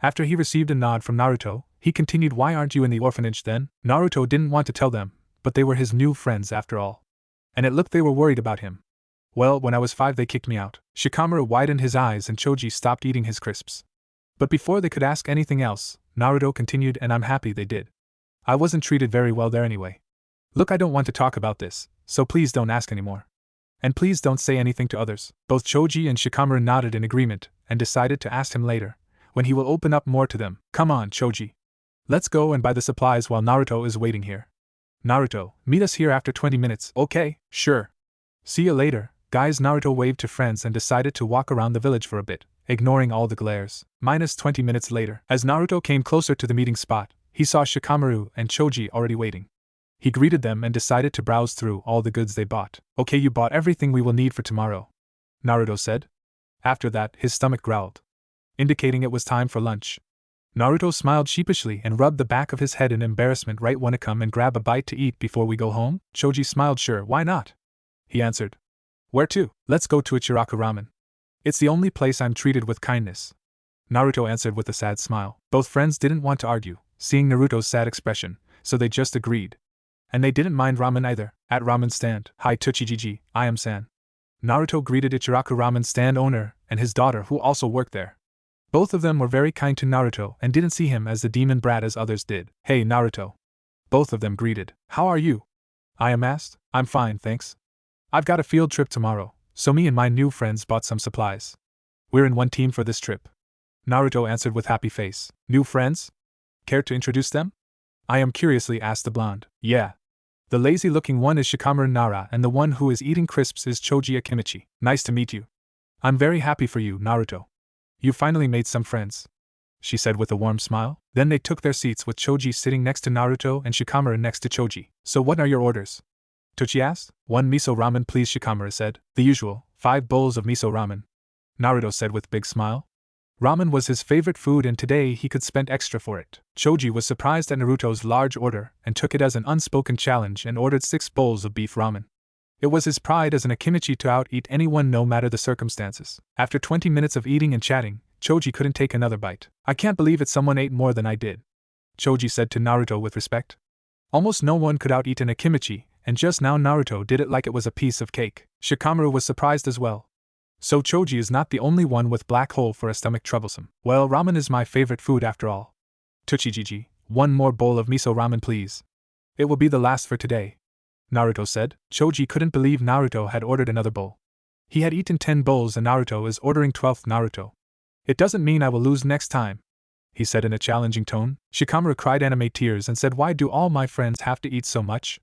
After he received a nod from Naruto, he continued, why aren't you in the orphanage then? Naruto didn't want to tell them, but they were his new friends after all. And it looked they were worried about him. Well, when I was 5 they kicked me out. Shikamaru widened his eyes and Choji stopped eating his crisps. But before they could ask anything else, Naruto continued, and I'm happy they did. I wasn't treated very well there anyway. Look, I don't want to talk about this, so please don't ask anymore. And please don't say anything to others. Both Choji and Shikamaru nodded in agreement, and decided to ask him later, when he will open up more to them. Come on, Choji. Let's go and buy the supplies while Naruto is waiting here. Naruto, meet us here after 20 minutes. Okay, sure. See you later, guys. Naruto waved to friends and decided to walk around the village for a bit, ignoring all the glares. Minus 20 minutes later, as Naruto came closer to the meeting spot, he saw Shikamaru and Choji already waiting. He greeted them and decided to browse through all the goods they bought. Okay, you bought everything we will need for tomorrow, Naruto said. After that, his stomach growled, indicating it was time for lunch. Naruto smiled sheepishly and rubbed the back of his head in embarrassment. Right, wanna come and grab a bite to eat before we go home? Choji smiled. Sure, why not? He answered. Where to? Let's go to Ichiraku Ramen. It's the only place I'm treated with kindness, Naruto answered with a sad smile. Both friends didn't want to argue, seeing Naruto's sad expression, so they just agreed. And they didn't mind ramen either. At ramen stand. Hi Tochijiji, I am San. Naruto greeted Ichiraku Ramen stand owner and his daughter who also worked there. Both of them were very kind to Naruto and didn't see him as the demon brat as others did. Hey Naruto. Both of them greeted. How are you? I am asked. I'm fine, thanks. I've got a field trip tomorrow, so me and my new friends bought some supplies. We're in one team for this trip, Naruto answered with happy face. New friends? Care to introduce them? I am curiously asked the blonde. Yeah. The lazy-looking one is Shikamaru Nara and the one who is eating crisps is Choji Akimichi. Nice to meet you. I'm very happy for you, Naruto. You finally made some friends, she said with a warm smile. Then they took their seats with Choji sitting next to Naruto and Shikamaru next to Choji. So what are your orders? Tochi asked. 1 miso ramen please, Shikamaru said. The usual, 5 bowls of miso ramen, Naruto said with big smile. Ramen was his favorite food and today he could spend extra for it. Choji was surprised at Naruto's large order and took it as an unspoken challenge and ordered 6 bowls of beef ramen. It was his pride as an Akimichi to out-eat anyone no matter the circumstances. After 20 minutes of eating and chatting, Choji couldn't take another bite. I can't believe it, someone ate more than I did, Choji said to Naruto with respect. Almost no one could out-eat an Akimichi, and just now Naruto did it like it was a piece of cake. Shikamaru was surprised as well. So Choji is not the only one with black hole for a stomach troublesome. Well, ramen is my favorite food after all. Tochijiji, 1 more bowl of miso ramen please. It will be the last for today, Naruto said. Choji couldn't believe Naruto had ordered another bowl. He had eaten 10 bowls and Naruto is ordering 12th. Naruto. It doesn't mean I will lose next time, he said in a challenging tone. Shikamaru cried anime tears and said, why do all my friends have to eat so much?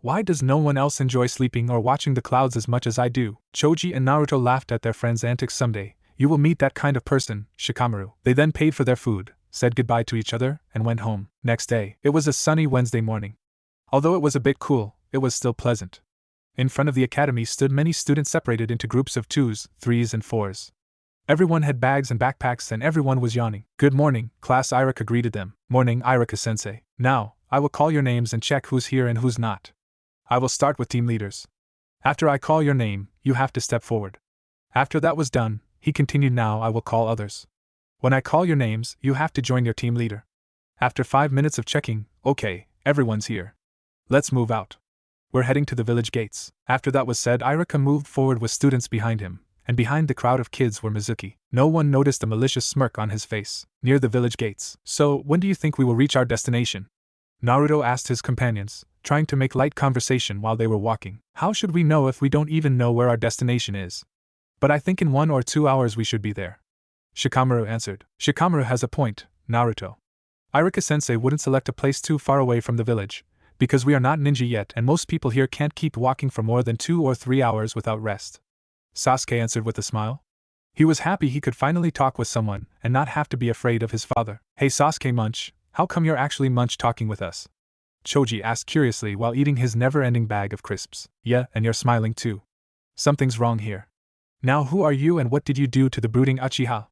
Why does no one else enjoy sleeping or watching the clouds as much as I do? Choji and Naruto laughed at their friends' antics. Someday, you will meet that kind of person, Shikamaru. They then paid for their food, said goodbye to each other, and went home. Next day, it was a sunny Wednesday morning. Although it was a bit cool, it was still pleasant. In front of the academy stood many students separated into groups of 2s, 3s, and 4s. Everyone had bags and backpacks and everyone was yawning. Good morning, class, Irika greeted them. Morning, Irika-sensei. Now, I will call your names and check who's here and who's not. I will start with team leaders. After I call your name, you have to step forward. After that was done, he continued, now I will call others. When I call your names, you have to join your team leader. After 5 minutes of checking, okay, everyone's here. Let's move out. We're heading to the village gates. After that was said, Irika moved forward with students behind him, and behind the crowd of kids were Mizuki. No one noticed a malicious smirk on his face. Near the village gates. So, when do you think we will reach our destination? Naruto asked his companions, trying to make light conversation while they were walking. How should we know if we don't even know where our destination is? But I think in 1 or 2 hours we should be there, Shikamaru answered. Shikamaru has a point, Naruto. Irika-sensei wouldn't select a place too far away from the village, because we are not ninja yet and most people here can't keep walking for more than 2 or 3 hours without rest. Sasuke answered with a smile. He was happy he could finally talk with someone and not have to be afraid of his father. Hey Sasuke Munch, how come you're actually Munch talking with us? Choji asked curiously while eating his never-ending bag of crisps. Yeah, and you're smiling too. Something's wrong here. Now who are you and what did you do to the brooding Uchiha?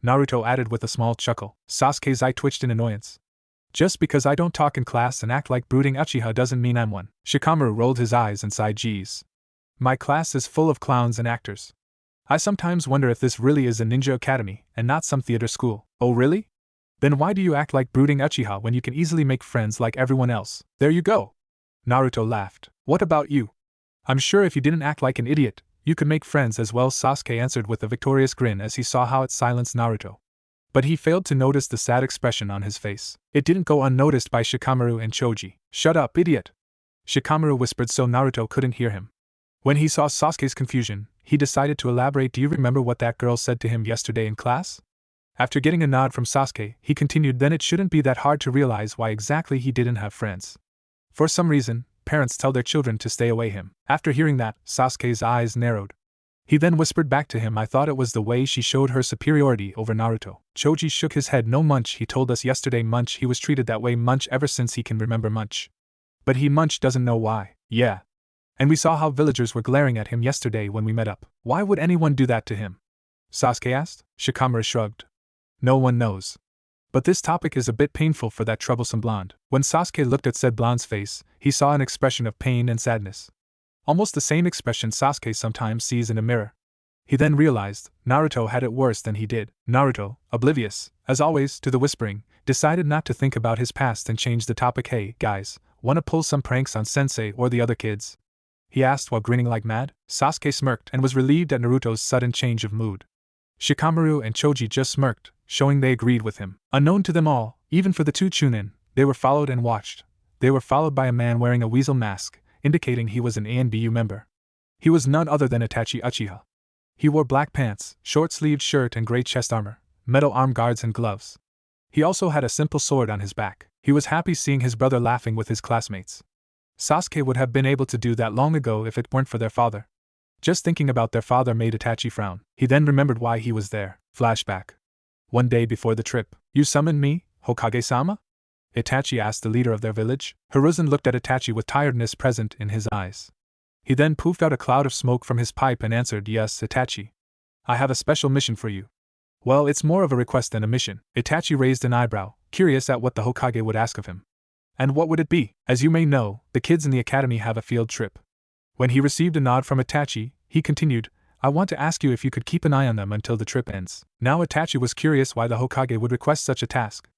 Naruto added with a small chuckle. Sasuke's eye twitched in annoyance. Just because I don't talk in class and act like brooding Uchiha doesn't mean I'm one. Shikamaru rolled his eyes and sighed. Geez. My class is full of clowns and actors. I sometimes wonder if this really is a ninja academy and not some theater school. Oh really? Then why do you act like brooding Uchiha when you can easily make friends like everyone else? There you go. Naruto laughed. What about you? I'm sure if you didn't act like an idiot, you could make friends as well, Sasuke answered with a victorious grin as he saw how it silenced Naruto. But he failed to notice the sad expression on his face. It didn't go unnoticed by Shikamaru and Choji. "Shut up, idiot!" Shikamaru whispered so Naruto couldn't hear him. When he saw Sasuke's confusion, he decided to elaborate. "Do you remember what that girl said to him yesterday in class?" After getting a nod from Sasuke, he continued, "Then it shouldn't be that hard to realize why exactly he didn't have friends. For some reason, parents tell their children to stay away him." After hearing that, Sasuke's eyes narrowed. He then whispered back to him, "I thought it was the way she showed her superiority over Naruto." Choji shook his head. "No, Munch, he told us yesterday, Munch, he was treated that way, Munch, ever since he can remember, Munch. But he, Munch, doesn't know why." "Yeah. And we saw how villagers were glaring at him yesterday when we met up. Why would anyone do that to him?" Sasuke asked. Shikamaru shrugged. "No one knows. But this topic is a bit painful for that troublesome blonde." When Sasuke looked at said blonde's face, he saw an expression of pain and sadness. Almost the same expression Sasuke sometimes sees in a mirror. He then realized Naruto had it worse than he did. Naruto, oblivious, as always, to the whispering, decided not to think about his past and changed the topic. "Hey, guys, wanna pull some pranks on Sensei or the other kids?" he asked while grinning like mad. Sasuke smirked and was relieved at Naruto's sudden change of mood. Shikamaru and Choji just smirked, showing they agreed with him. Unknown to them all, even for the two Chunin, they were followed and watched. They were followed by a man wearing a weasel mask, indicating he was an ANBU member. He was none other than Itachi Uchiha. He wore black pants, short-sleeved shirt and gray chest armor, metal arm guards and gloves. He also had a simple sword on his back. He was happy seeing his brother laughing with his classmates. Sasuke would have been able to do that long ago if it weren't for their father. Just thinking about their father made Itachi frown. He then remembered why he was there. Flashback. One day before the trip. "You summoned me, Hokage-sama?" Itachi asked the leader of their village. Hiruzen looked at Itachi with tiredness present in his eyes. He then poofed out a cloud of smoke from his pipe and answered, "Yes, Itachi. I have a special mission for you." "Well, it's more of a request than a mission." Itachi raised an eyebrow, curious at what the Hokage would ask of him. "And what would it be?" "As you may know, the kids in the academy have a field trip." When he received a nod from Itachi, he continued, "I want to ask you if you could keep an eye on them until the trip ends." Now Itachi was curious why the Hokage would request such a task.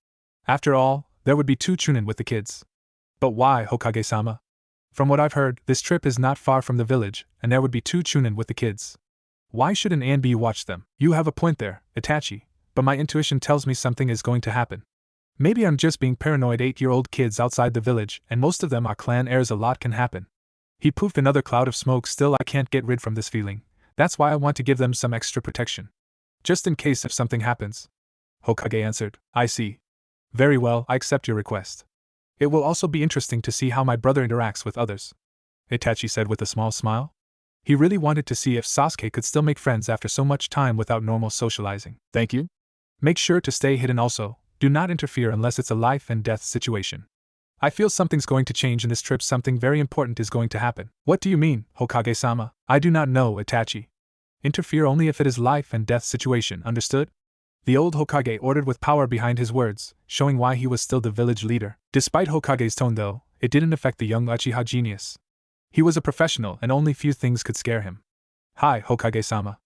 After all, there would be two Chunin with the kids. "But why, Hokage-sama?" "From what I've heard, this trip is not far from the village, and there would be two Chunin with the kids. Why should an ANB watch them?" "You have a point there, Itachi, but my intuition tells me something is going to happen. Maybe I'm just being paranoid. 8-year-old kids outside the village, and most of them are clan heirs. A lot can happen." He poofed another cloud of smoke. "Still, I can't get rid from this feeling. That's why I want to give them some extra protection. Just in case if something happens." Hokage answered. "I see. Very well, I accept your request. It will also be interesting to see how my brother interacts with others," Itachi said with a small smile. He really wanted to see if Sasuke could still make friends after so much time without normal socializing. "Thank you. Make sure to stay hidden also. Do not interfere unless it's a life and death situation. I feel something's going to change in this trip. Something very important is going to happen." "What do you mean, Hokage-sama?" "I do not know, Itachi. Interfere only if it is life and death situation, understood?" The old Hokage ordered with power behind his words, showing why he was still the village leader. Despite Hokage's tone though, it didn't affect the young Uchiha genius. He was a professional and only few things could scare him. "Hi, Hokage-sama.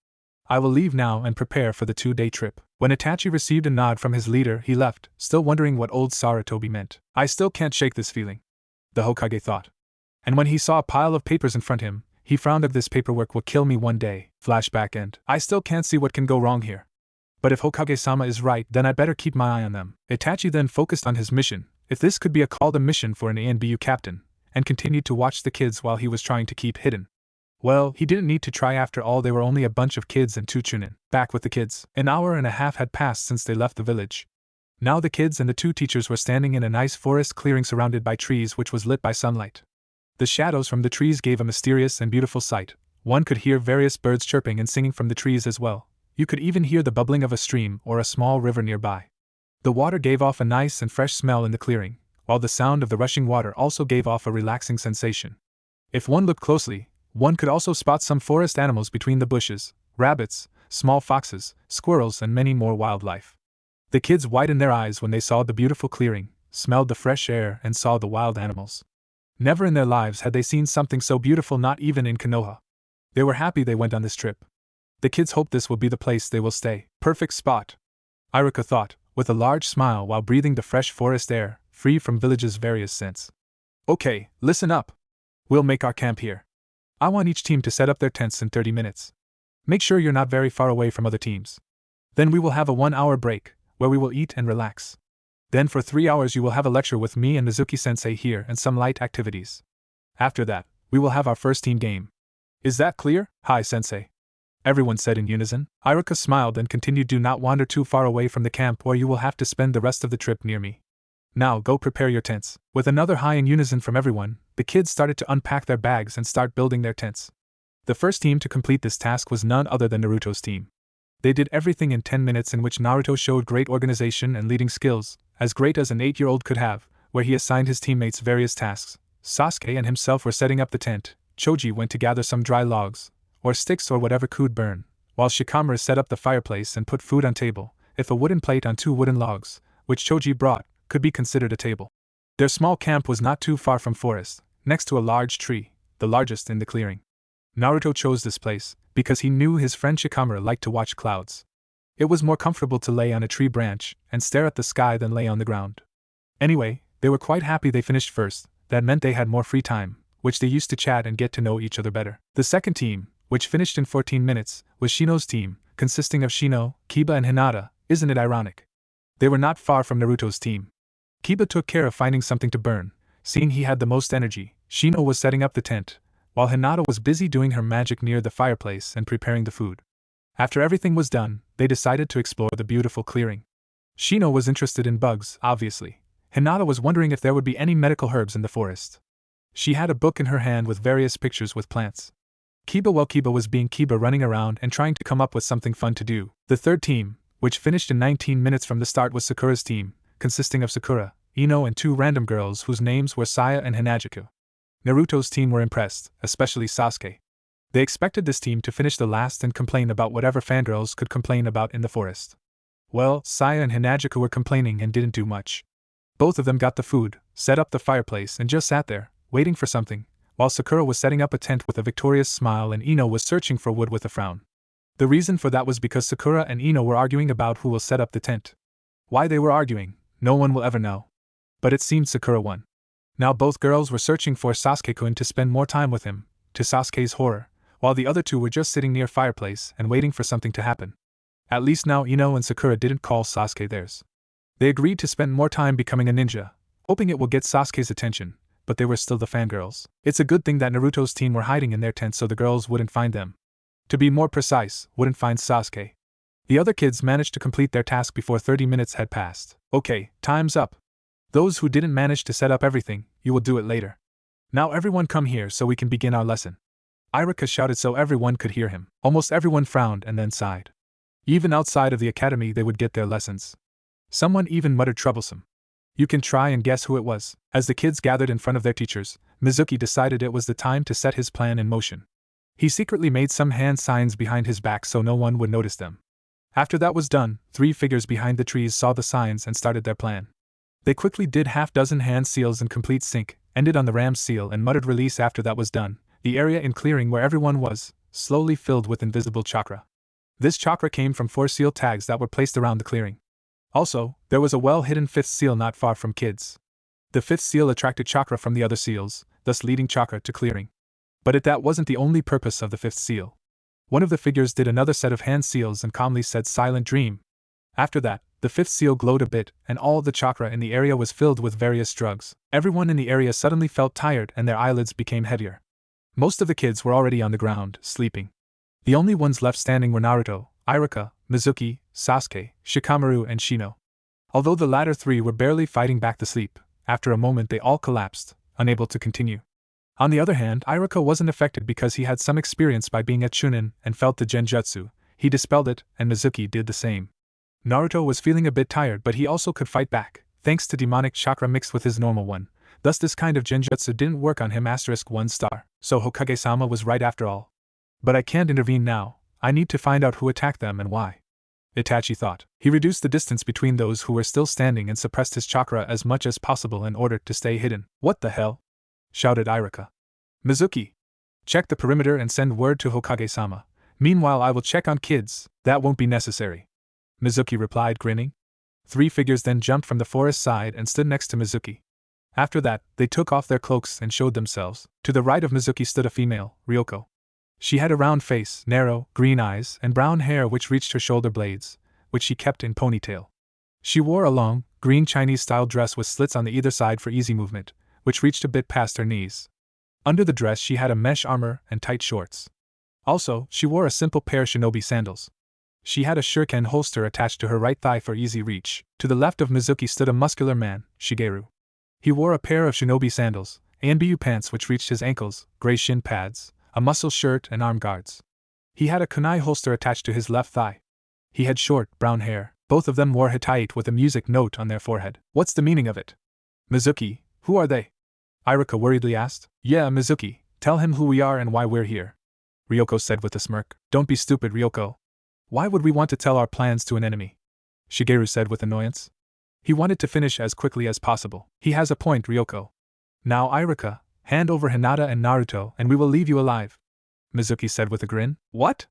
I will leave now and prepare for the 2-day trip." When Itachi received a nod from his leader, he left, still wondering what old Sarutobi meant. "I still can't shake this feeling," the Hokage thought. And when he saw a pile of papers in front of him, he frowned. "This paperwork will kill me one day." Flashback end. "I still can't see what can go wrong here. But if Hokage-sama is right, then I better keep my eye on them." Itachi then focused on his mission, if this could be called a mission for an ANBU captain, and continued to watch the kids while he was trying to keep hidden. Well, he didn't need to try. After all, they were only a bunch of kids and two Chunin. Back with the kids. An hour and a half had passed since they left the village. Now the kids and the two teachers were standing in a nice forest clearing surrounded by trees which was lit by sunlight. The shadows from the trees gave a mysterious and beautiful sight. One could hear various birds chirping and singing from the trees as well. You could even hear the bubbling of a stream or a small river nearby. The water gave off a nice and fresh smell in the clearing, while the sound of the rushing water also gave off a relaxing sensation. If one looked closely, one could also spot some forest animals between the bushes: rabbits, small foxes, squirrels, and many more wildlife. The kids widened their eyes when they saw the beautiful clearing, smelled the fresh air, and saw the wild animals. Never in their lives had they seen something so beautiful, not even in Konoha. They were happy they went on this trip. The kids hope this will be the place they will stay. Perfect spot, Iruka thought, with a large smile while breathing the fresh forest air, free from village's various scents. "Okay, listen up. We'll make our camp here. I want each team to set up their tents in 30 minutes. Make sure you're not very far away from other teams. Then we will have a 1-hour break. where we will eat and relax. Then for 3 hours you will have a lecture with me and Mizuki-sensei here and some light activities. After that, we will have our first team game. Is that clear? Hi, sensei. Everyone said in unison. Iruka smiled and continued, do not wander too far away from the camp or you will have to spend the rest of the trip near me. Now go prepare your tents. With another hi in unison from everyone, the kids started to unpack their bags and start building their tents. The first team to complete this task was none other than Naruto's team. They did everything in 10 minutes, in which Naruto showed great organization and leading skills, as great as an 8-year-old could have, where he assigned his teammates various tasks. Sasuke and himself were setting up the tent, Choji went to gather some dry logs, or sticks or whatever could burn, while Shikamaru set up the fireplace and put food on table, if a wooden plate on 2 wooden logs, which Choji brought, could be considered a table. Their small camp was not too far from forest, next to a large tree, the largest in the clearing. Naruto chose this place because he knew his friend Shikamaru liked to watch clouds. It was more comfortable to lay on a tree branch and stare at the sky than lay on the ground. Anyway, they were quite happy they finished first. That meant they had more free time, which they used to chat and get to know each other better. The second team, which finished in 14 minutes, was Shino's team, consisting of Shino, Kiba and Hinata. Isn't it ironic? They were not far from Naruto's team. Kiba took care of finding something to burn, seeing he had the most energy. Shino was setting up the tent, while Hinata was busy doing her magic near the fireplace and preparing the food. After everything was done, they decided to explore the beautiful clearing. Shino was interested in bugs, obviously. Hinata was wondering if there would be any medical herbs in the forest. She had a book in her hand with various pictures with plants. Kiba was being Kiba, running around and trying to come up with something fun to do. The third team, which finished in 19 minutes from the start, was Sakura's team, consisting of Sakura, Ino and 2 random girls whose names were Saya and Hinajuku. Naruto's team were impressed, especially Sasuke. They expected this team to finish the last and complain about whatever fangirls could complain about in the forest. Well, Saya and Hinajuku were complaining and didn't do much. Both of them got the food, set up the fireplace and just sat there, waiting for something, while Sakura was setting up a tent with a victorious smile and Ino was searching for wood with a frown. The reason for that was because Sakura and Ino were arguing about who will set up the tent. Why they were arguing, no one will ever know. But it seemed Sakura won. Now both girls were searching for Sasuke-kun to spend more time with him, to Sasuke's horror, while the other 2 were just sitting near fireplace and waiting for something to happen. At least now Ino and Sakura didn't call Sasuke theirs. They agreed to spend more time becoming a ninja, hoping it will get Sasuke's attention, but they were still the fangirls. It's a good thing that Naruto's team were hiding in their tent so the girls wouldn't find them. To be more precise, wouldn't find Sasuke. The other kids managed to complete their task before 30 minutes had passed. Okay, time's up. Those who didn't manage to set up everything, you will do it later. Now everyone come here so we can begin our lesson. Iruka shouted so everyone could hear him. Almost everyone frowned and then sighed. Even outside of the academy they would get their lessons. Someone even muttered troublesome. You can try and guess who it was. As the kids gathered in front of their teachers, Mizuki decided it was the time to set his plan in motion. He secretly made some hand signs behind his back so no one would notice them. After that was done, 3 figures behind the trees saw the signs and started their plan. They quickly did half-dozen hand seals in complete sync, ended on the ram's seal and muttered release. After that was done, the area in clearing where everyone was, slowly filled with invisible chakra. This chakra came from 4 seal tags that were placed around the clearing. Also, there was a well-hidden 5th seal not far from kids. The 5th seal attracted chakra from the other seals, thus leading chakra to clearing. But that wasn't the only purpose of the 5th seal. One of the figures did another set of hand seals and calmly said silent dream. After that, the 5th seal glowed a bit and all the chakra in the area was filled with various drugs. Everyone in the area suddenly felt tired and their eyelids became heavier. Most of the kids were already on the ground, sleeping. The only ones left standing were Naruto, Iruka, Mizuki, Sasuke, Shikamaru and Shino. Although the latter 3 were barely fighting back the sleep, after a moment they all collapsed, unable to continue. On the other hand, Iruka wasn't affected because he had some experience by being a chunin and felt the genjutsu. He dispelled it, and Mizuki did the same. Naruto was feeling a bit tired but he also could fight back, thanks to demonic chakra mixed with his normal one. Thus this kind of genjutsu didn't work on him. *1 star. So Hokage-sama was right after all. But I can't intervene now, I need to find out who attacked them and why. Itachi thought. He reduced the distance between those who were still standing and suppressed his chakra as much as possible in order to stay hidden. What the hell? Shouted Iruka. Mizuki! Check the perimeter and send word to Hokage-sama. Meanwhile I will check on kids. That won't be necessary. Mizuki replied, grinning. 3 figures then jumped from the forest side and stood next to Mizuki. After that, they took off their cloaks and showed themselves. To the right of Mizuki stood a female, Ryoko. She had a round face, narrow, green eyes, and brown hair which reached her shoulder blades, which she kept in ponytail. She wore a long, green Chinese-style dress with slits on the either side for easy movement, which reached a bit past her knees. Under the dress she had a mesh armor and tight shorts. Also, she wore a simple pair of shinobi sandals. She had a shuriken holster attached to her right thigh for easy reach. To the left of Mizuki stood a muscular man, Shigeru. He wore a pair of shinobi sandals, ANBU pants which reached his ankles, gray shin pads, a muscle shirt and arm guards. He had a kunai holster attached to his left thigh. He had short, brown hair. Both of them wore hitaite with a music note on their forehead. What's the meaning of it? Mizuki, who are they? Irika worriedly asked. Yeah, Mizuki, tell him who we are and why we're here. Ryoko said with a smirk. Don't be stupid, Ryoko. Why would we want to tell our plans to an enemy? Shigeru said with annoyance. He wanted to finish as quickly as possible. He has a point, Ryoko. Now, Irika, hand over Hinata and Naruto and we will leave you alive. Mizuki said with a grin. What?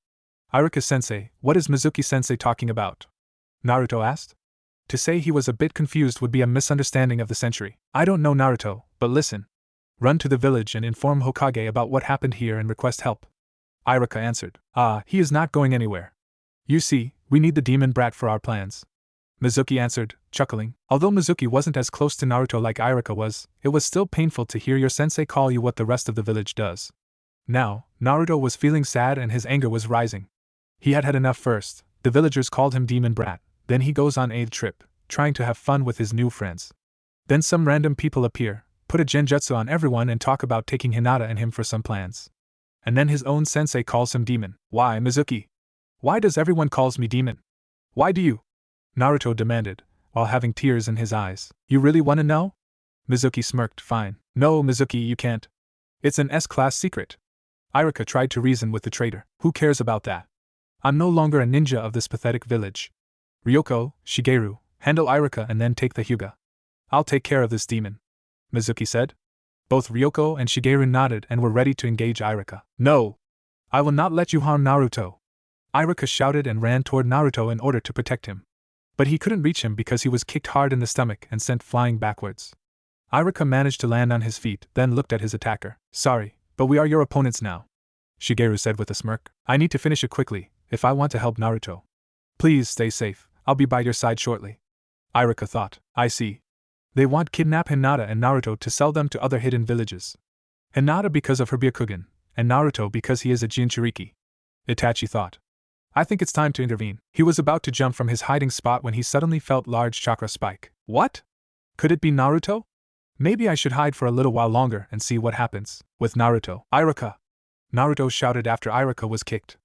Irika-sensei, what is Mizuki-sensei talking about? Naruto asked. To say he was a bit confused would be a misunderstanding of the century. I don't know, Naruto, but listen. Run to the village and inform Hokage about what happened here and request help. Irika answered. He is not going anywhere. You see, we need the demon brat for our plans. Mizuki answered, chuckling. Although Mizuki wasn't as close to Naruto like Irika was, it was still painful to hear your sensei call you what the rest of the village does. Now, Naruto was feeling sad and his anger was rising. He had had enough first. The villagers called him demon brat. Then he goes on a trip, trying to have fun with his new friends. Then some random people appear, put a genjutsu on everyone and talk about taking Hinata and him for some plans. And then his own sensei calls him demon. Why, Mizuki? Why does everyone calls me demon? Why do you? Naruto demanded, while having tears in his eyes. You really want to know? Mizuki smirked. Fine. No, Mizuki, you can't. It's an S-class secret. Irika tried to reason with the traitor. Who cares about that? I'm no longer a ninja of this pathetic village. Ryoko, Shigeru, handle Irika and then take the Hyuga. I'll take care of this demon. Mizuki said. Both Ryoko and Shigeru nodded and were ready to engage Irika. No! I will not let you harm Naruto. Irika shouted and ran toward Naruto in order to protect him. But he couldn't reach him because he was kicked hard in the stomach and sent flying backwards. Irika managed to land on his feet, then looked at his attacker. Sorry, but we are your opponents now. Shigeru said with a smirk. I need to finish it quickly, if I want to help Naruto. Please stay safe, I'll be by your side shortly. Irika thought. I see. They want kidnap Hinata and Naruto to sell them to other hidden villages. Hinata because of her Byakugan, and Naruto because he is a Jinchuriki. Itachi thought. I think it's time to intervene. He was about to jump from his hiding spot when he suddenly felt large chakra spike. What? Could it be Naruto? Maybe I should hide for a little while longer and see what happens. With Naruto. Irika! Naruto shouted after Irika was kicked.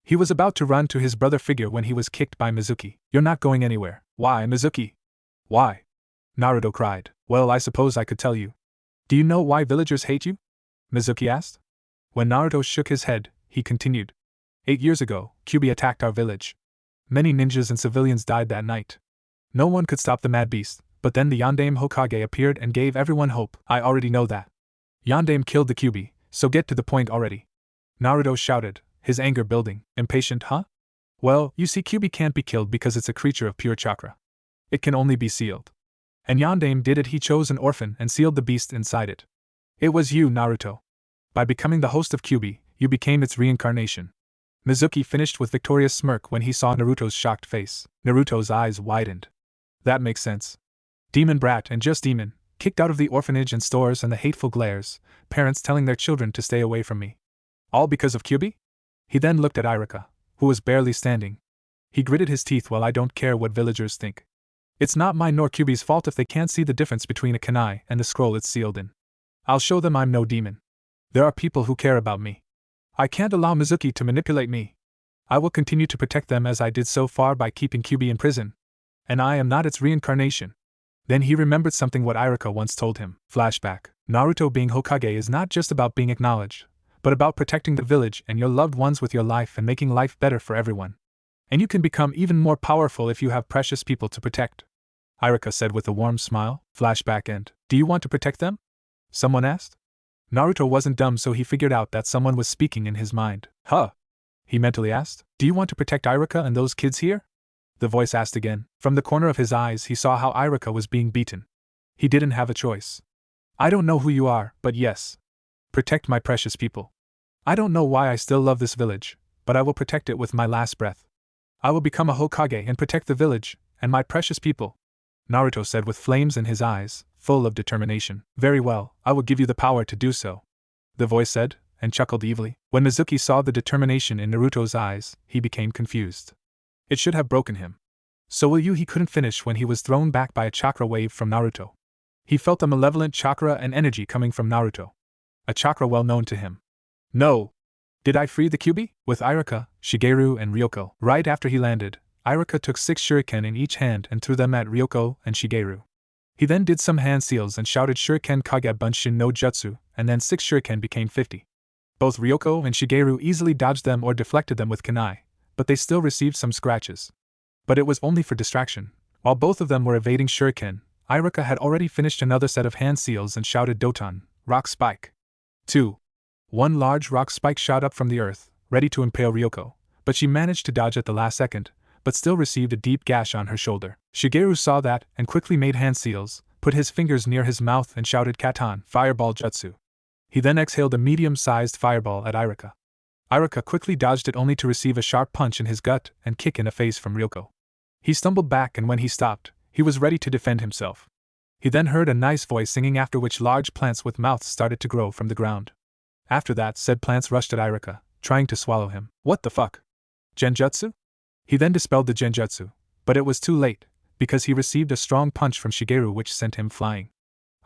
He was about to run to his brother figure when he was kicked by Mizuki. You're not going anywhere. Why, Mizuki? Why? Naruto cried. Well, I suppose I could tell you. Do you know why villagers hate you? Mizuki asked. When Naruto shook his head, he continued. 8 years ago, Kyuubi attacked our village. Many ninjas and civilians died that night. No one could stop the mad beast, but then the Yondaime Hokage appeared and gave everyone hope. I already know that. Yondaime killed the Kyuubi, so get to the point already. Naruto shouted, his anger building. Impatient, huh? Well, you see, Kyuubi can't be killed because it's a creature of pure chakra. It can only be sealed. And Yondaime did it. He chose an orphan and sealed the beast inside it. It was you, Naruto. By becoming the host of Kyuubi, you became its reincarnation. Mizuki finished with victorious smirk when he saw Naruto's shocked face. Naruto's eyes widened. That makes sense. Demon brat and just demon, kicked out of the orphanage and stores and the hateful glares, parents telling their children to stay away from me. All because of Kyuubi? He then looked at Irika, who was barely standing. He gritted his teeth. Well, I don't care what villagers think. It's not mine nor Kyuubi's fault if they can't see the difference between a kunai and the scroll it's sealed in. I'll show them I'm no demon. There are people who care about me. I can't allow Mizuki to manipulate me. I will continue to protect them as I did so far by keeping Kyuubi in prison. And I am not its reincarnation. Then he remembered something what Irika once told him. Flashback. Naruto being Hokage is not just about being acknowledged, but about protecting the village and your loved ones with your life and making life better for everyone. And you can become even more powerful if you have precious people to protect. Irika said with a warm smile. Flashback end. Do you want to protect them? Someone asked. Naruto wasn't dumb, so he figured out that someone was speaking in his mind. Huh? He mentally asked. Do you want to protect Irika and those kids here? The voice asked again. From the corner of his eyes he saw how Irika was being beaten. He didn't have a choice. I don't know who you are, but yes. Protect my precious people. I don't know why I still love this village, but I will protect it with my last breath. I will become a Hokage and protect the village, and my precious people. Naruto said with flames in his eyes, full of determination. Very well, I will give you the power to do so, the voice said, and chuckled evilly. When Mizuki saw the determination in Naruto's eyes, he became confused. It should have broken him. So will you? He couldn't finish when he was thrown back by a chakra wave from Naruto. He felt a malevolent chakra and energy coming from Naruto. A chakra well known to him. No! Did I free the Kyuubi? With Iruka, Shigeru, and Ryoko. Right after he landed, Iruka took 6 shuriken in each hand and threw them at Ryoko and Shigeru. He then did some hand seals and shouted Shuriken Kage Bunshin no Jutsu, and then 6 shuriken became 50. Both Ryoko and Shigeru easily dodged them or deflected them with kunai, but they still received some scratches. But it was only for distraction. While both of them were evading shuriken, Iruka had already finished another set of hand seals and shouted Doton, Rock Spike. 2. One large rock spike shot up from the earth, ready to impale Ryoko, but she managed to dodge at the last second, but still received a deep gash on her shoulder. Shigeru saw that and quickly made hand seals, put his fingers near his mouth and shouted Katan, Fireball Jutsu. He then exhaled a medium-sized fireball at Iruka. Iruka quickly dodged it only to receive a sharp punch in his gut and kick in the face from Ryoko. He stumbled back, and when he stopped, he was ready to defend himself. He then heard a nice voice singing, after which large plants with mouths started to grow from the ground. After that, said plants rushed at Iruka, trying to swallow him. What the fuck? Genjutsu? He then dispelled the genjutsu, but it was too late, because he received a strong punch from Shigeru which sent him flying.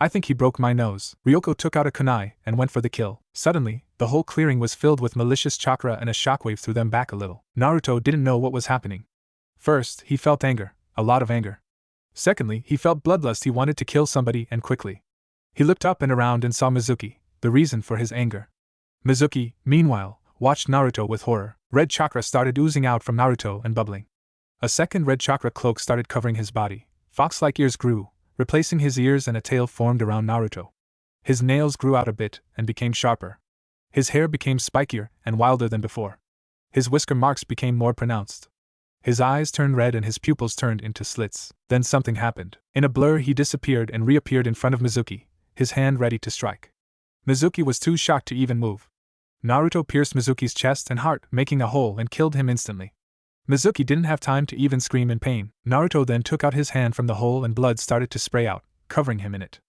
I think he broke my nose. Ryoko took out a kunai and went for the kill. Suddenly, the whole clearing was filled with malicious chakra and a shockwave threw them back a little. Naruto didn't know what was happening. First, he felt anger, a lot of anger. Secondly, he felt bloodlust. He wanted to kill somebody and quickly. He looked up and around and saw Mizuki, the reason for his anger. Mizuki, meanwhile, watched Naruto with horror. Red chakra started oozing out from Naruto and bubbling. A second red chakra cloak started covering his body. Fox-like ears grew, replacing his ears, and a tail formed around Naruto. His nails grew out a bit and became sharper. His hair became spikier and wilder than before. His whisker marks became more pronounced. His eyes turned red and his pupils turned into slits. Then something happened. In a blur he disappeared and reappeared in front of Mizuki, his hand ready to strike. Mizuki was too shocked to even move. Naruto pierced Mizuki's chest and heart, making a hole, and killed him instantly. Mizuki didn't have time to even scream in pain. Naruto then took out his hand from the hole and blood started to spray out, covering him in it.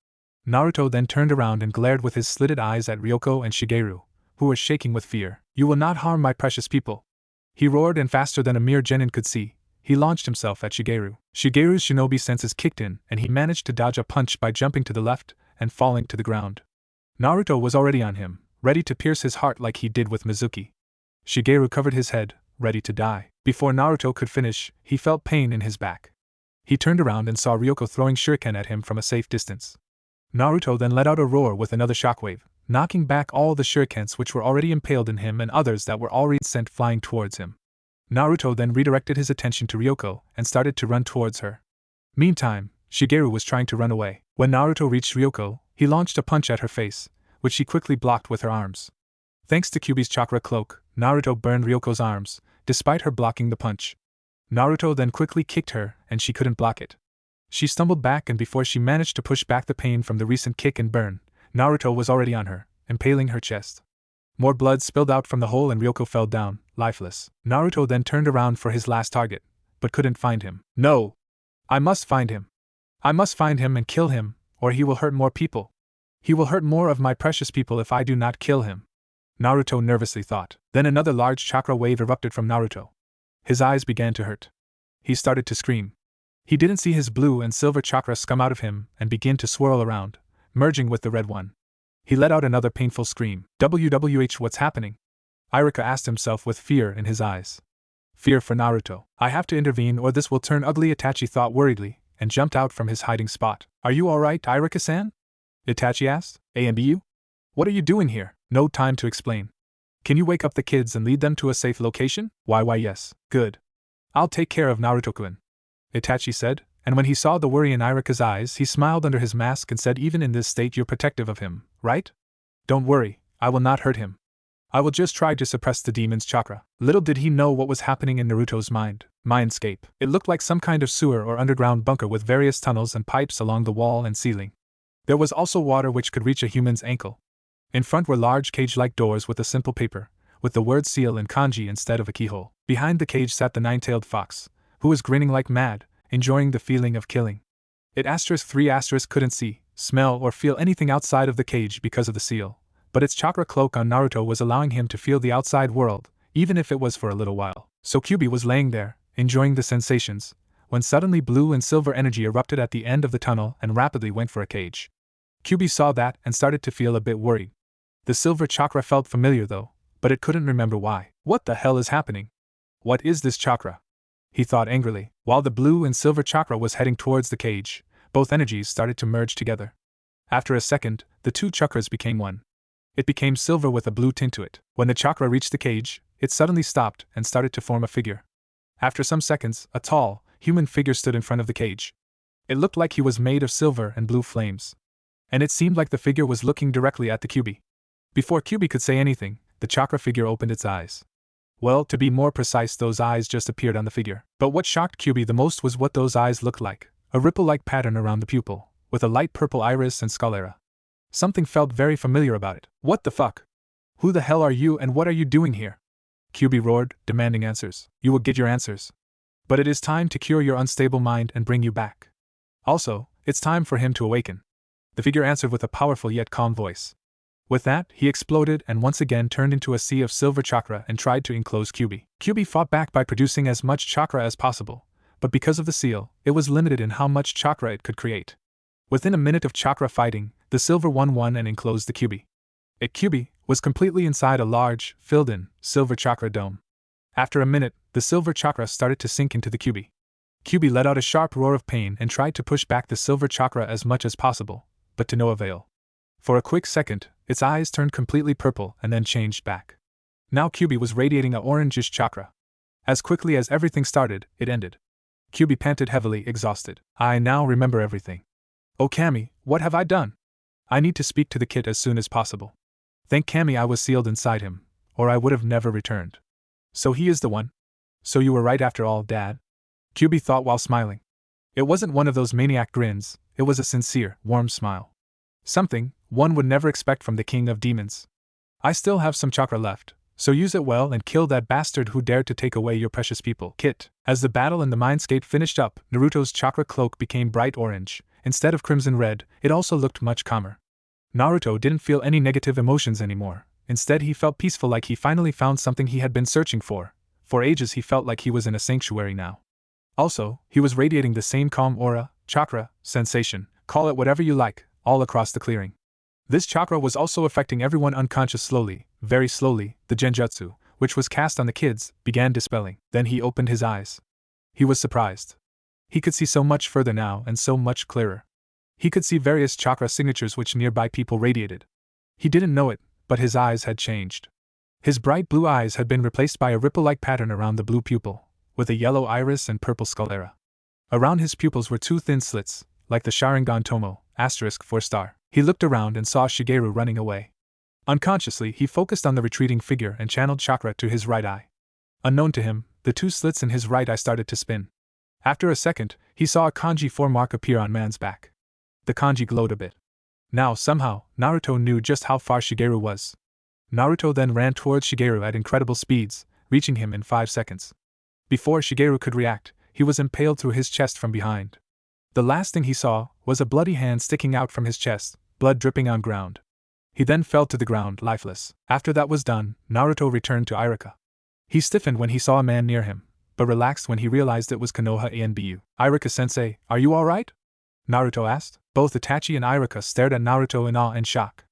Naruto then turned around and glared with his slitted eyes at Ryoko and Shigeru, who were shaking with fear. You will not harm my precious people. He roared, and faster than a mere genin could see, he launched himself at Shigeru. Shigeru's shinobi senses kicked in and he managed to dodge a punch by jumping to the left and falling to the ground. Naruto was already on him, ready to pierce his heart like he did with Mizuki. Shigeru covered his head, ready to die. Before Naruto could finish, he felt pain in his back. He turned around and saw Ryoko throwing shuriken at him from a safe distance. Naruto then let out a roar with another shockwave, knocking back all the shurikens which were already impaled in him and others that were already sent flying towards him. Naruto then redirected his attention to Ryoko and started to run towards her. Meantime, Shigeru was trying to run away. When Naruto reached Ryoko, he launched a punch at her face, which she quickly blocked with her arms. Thanks to Kyuubi's chakra cloak, Naruto burned Ryoko's arms, despite her blocking the punch. Naruto then quickly kicked her, and she couldn't block it. She stumbled back, and before she managed to push back the pain from the recent kick and burn, Naruto was already on her, impaling her chest. More blood spilled out from the hole and Ryoko fell down, lifeless. Naruto then turned around for his last target, but couldn't find him. No! I must find him. I must find him and kill him, or he will hurt more people. He will hurt more of my precious people if I do not kill him. Naruto nervously thought. Then another large chakra wave erupted from Naruto. His eyes began to hurt. He started to scream. He didn't see his blue and silver chakra scum out of him and begin to swirl around, merging with the red one. He let out another painful scream. WWH, what's happening? Iruka asked himself with fear in his eyes. Fear for Naruto. I have to intervene or this will turn ugly, Itachi thought worriedly, and jumped out from his hiding spot. Are you alright, Iruka-san? Itachi asked. AMBU? What are you doing here? No time to explain. Can you wake up the kids and lead them to a safe location? Why yes, good. I'll take care of Naruto-kun, Itachi said, and when he saw the worry in Iruka's eyes he smiled under his mask and said, even in this state you're protective of him, right? Don't worry, I will not hurt him. I will just try to suppress the demon's chakra. Little did he know what was happening in Naruto's mindscape. It looked like some kind of sewer or underground bunker with various tunnels and pipes along the wall and ceiling. There was also water which could reach a human's ankle. In front were large cage-like doors with a simple paper, with the word seal in kanji instead of a keyhole. Behind the cage sat the nine-tailed fox, who was grinning like mad, enjoying the feeling of killing. It *3 couldn't see, smell, or feel anything outside of the cage because of the seal, but its chakra cloak on Naruto was allowing him to feel the outside world, even if it was for a little while. So Kyuubi was laying there, enjoying the sensations, when suddenly blue and silver energy erupted at the end of the tunnel and rapidly went for a cage. Kyuubi saw that and started to feel a bit worried. The silver chakra felt familiar though, but it couldn't remember why. What the hell is happening? What is this chakra? He thought angrily. While the blue and silver chakra was heading towards the cage, both energies started to merge together. After a second, the two chakras became one. It became silver with a blue tint to it. When the chakra reached the cage, it suddenly stopped and started to form a figure. After some seconds, a tall, human figure stood in front of the cage. It looked like he was made of silver and blue flames. And it seemed like the figure was looking directly at the Kyuubi. Before Kyuubi could say anything, the chakra figure opened its eyes. Well, to be more precise, those eyes just appeared on the figure. But what shocked Kyuubi the most was what those eyes looked like. A ripple-like pattern around the pupil, with a light purple iris and sclera. Something felt very familiar about it. What the fuck? Who the hell are you and what are you doing here? Kyuubi roared, demanding answers. You will get your answers. But it is time to cure your unstable mind and bring you back. Also, it's time for him to awaken. The figure answered with a powerful yet calm voice. With that, he exploded and once again turned into a sea of silver chakra and tried to enclose Kyuubi. Kyuubi fought back by producing as much chakra as possible, but because of the seal, it was limited in how much chakra it could create. Within a minute of chakra fighting, the silver one won and enclosed the Kyuubi. Kyuubi was completely inside a large, filled-in, silver chakra dome. After a minute, the silver chakra started to sink into the Kyuubi. Kyuubi let out a sharp roar of pain and tried to push back the silver chakra as much as possible, but to no avail. For a quick second, its eyes turned completely purple and then changed back. Now Kyuubi was radiating a orangish chakra. As quickly as everything started, it ended. Kyuubi panted heavily, exhausted. I now remember everything. Oh Kami, what have I done? I need to speak to the kid as soon as possible. Thank Kami I was sealed inside him, or I would have never returned. So he is the one? So you were right after all, Dad? Kyuubi thought while smiling. It wasn't one of those maniac grins, it was a sincere, warm smile. Something one would never expect from the king of demons. I still have some chakra left, so use it well and kill that bastard who dared to take away your precious people. Kit. As the battle in the mindscape finished up, Naruto's chakra cloak became bright orange. Instead of crimson red, it also looked much calmer. Naruto didn't feel any negative emotions anymore. Instead, he felt peaceful, like he finally found something he had been searching for. For ages he felt like he was in a sanctuary now. Also, he was radiating the same calm aura, chakra, sensation, call it whatever you like, all across the clearing. This chakra was also affecting everyone unconscious. Slowly, very slowly, the genjutsu, which was cast on the kids, began dispelling. Then he opened his eyes. He was surprised. He could see so much further now and so much clearer. He could see various chakra signatures which nearby people radiated. He didn't know it, but his eyes had changed. His bright blue eyes had been replaced by a ripple-like pattern around the blue pupil, with a yellow iris and purple sclera. Around his pupils were two thin slits, like the Sharingan Tomo, *4*. He looked around and saw Shigeru running away. Unconsciously, he focused on the retreating figure and channeled chakra to his right eye. Unknown to him, the two slits in his right eye started to spin. After a second, he saw a kanji 4 mark appear on man's back. The kanji glowed a bit. Now, somehow, Naruto knew just how far Shigeru was. Naruto then ran towards Shigeru at incredible speeds, reaching him in 5 seconds. Before Shigeru could react, he was impaled through his chest from behind. The last thing he saw was a bloody hand sticking out from his chest, blood dripping on ground. He then fell to the ground, lifeless. After that was done, Naruto returned to Irika. He stiffened when he saw a man near him, but relaxed when he realized it was Konoha Anbu. Irika-sensei, are you alright? Naruto asked. Both Itachi and Irika stared at Naruto in awe and shock.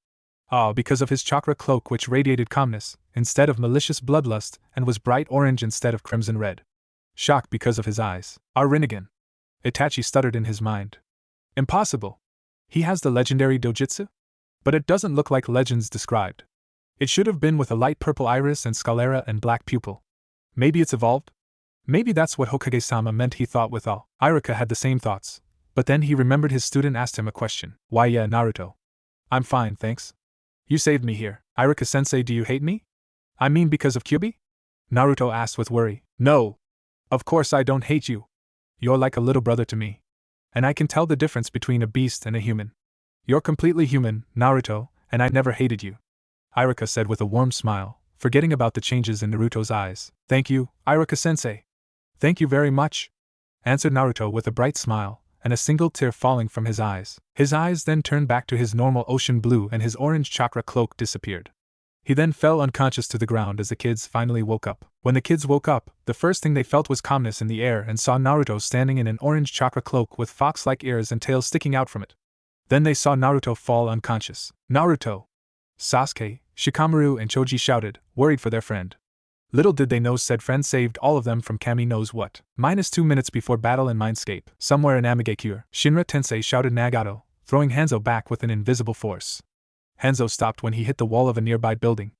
Because of his chakra cloak which radiated calmness, instead of malicious bloodlust, and was bright orange instead of crimson red. Shock because of his eyes. Our Rinnegan. Itachi stuttered in his mind. Impossible. He has the legendary dojutsu? But it doesn't look like legends described. It should have been with a light purple iris and sclera and black pupil. Maybe it's evolved? Maybe that's what Hokage-sama meant, he thought with awe. Irika had the same thoughts, but then he remembered his student asked him a question. Why yeah, Naruto. I'm fine, thanks. You saved me here. Irika-sensei, do you hate me? I mean because of Kyuubi? Naruto asked with worry. No. Of course I don't hate you. You're like a little brother to me. And I can tell the difference between a beast and a human. You're completely human, Naruto, and I never hated you. Irika said with a warm smile, forgetting about the changes in Naruto's eyes. Thank you, Irika-sensei. Thank you very much, answered Naruto with a bright smile, and a single tear falling from his eyes. His eyes then turned back to his normal ocean blue and his orange chakra cloak disappeared. He then fell unconscious to the ground as the kids finally woke up. When the kids woke up, the first thing they felt was calmness in the air and saw Naruto standing in an orange chakra cloak with fox-like ears and tail sticking out from it. Then they saw Naruto fall unconscious. Naruto! Sasuke, Shikamaru and Choji shouted, worried for their friend. Little did they know said friend saved all of them from Kami knows what. -2 minutes before battle in Mindscape, somewhere in Amigakure, Shinra Tensei shouted Nagato, throwing Hanzo back with an invisible force. Hanzo stopped when he hit the wall of a nearby building.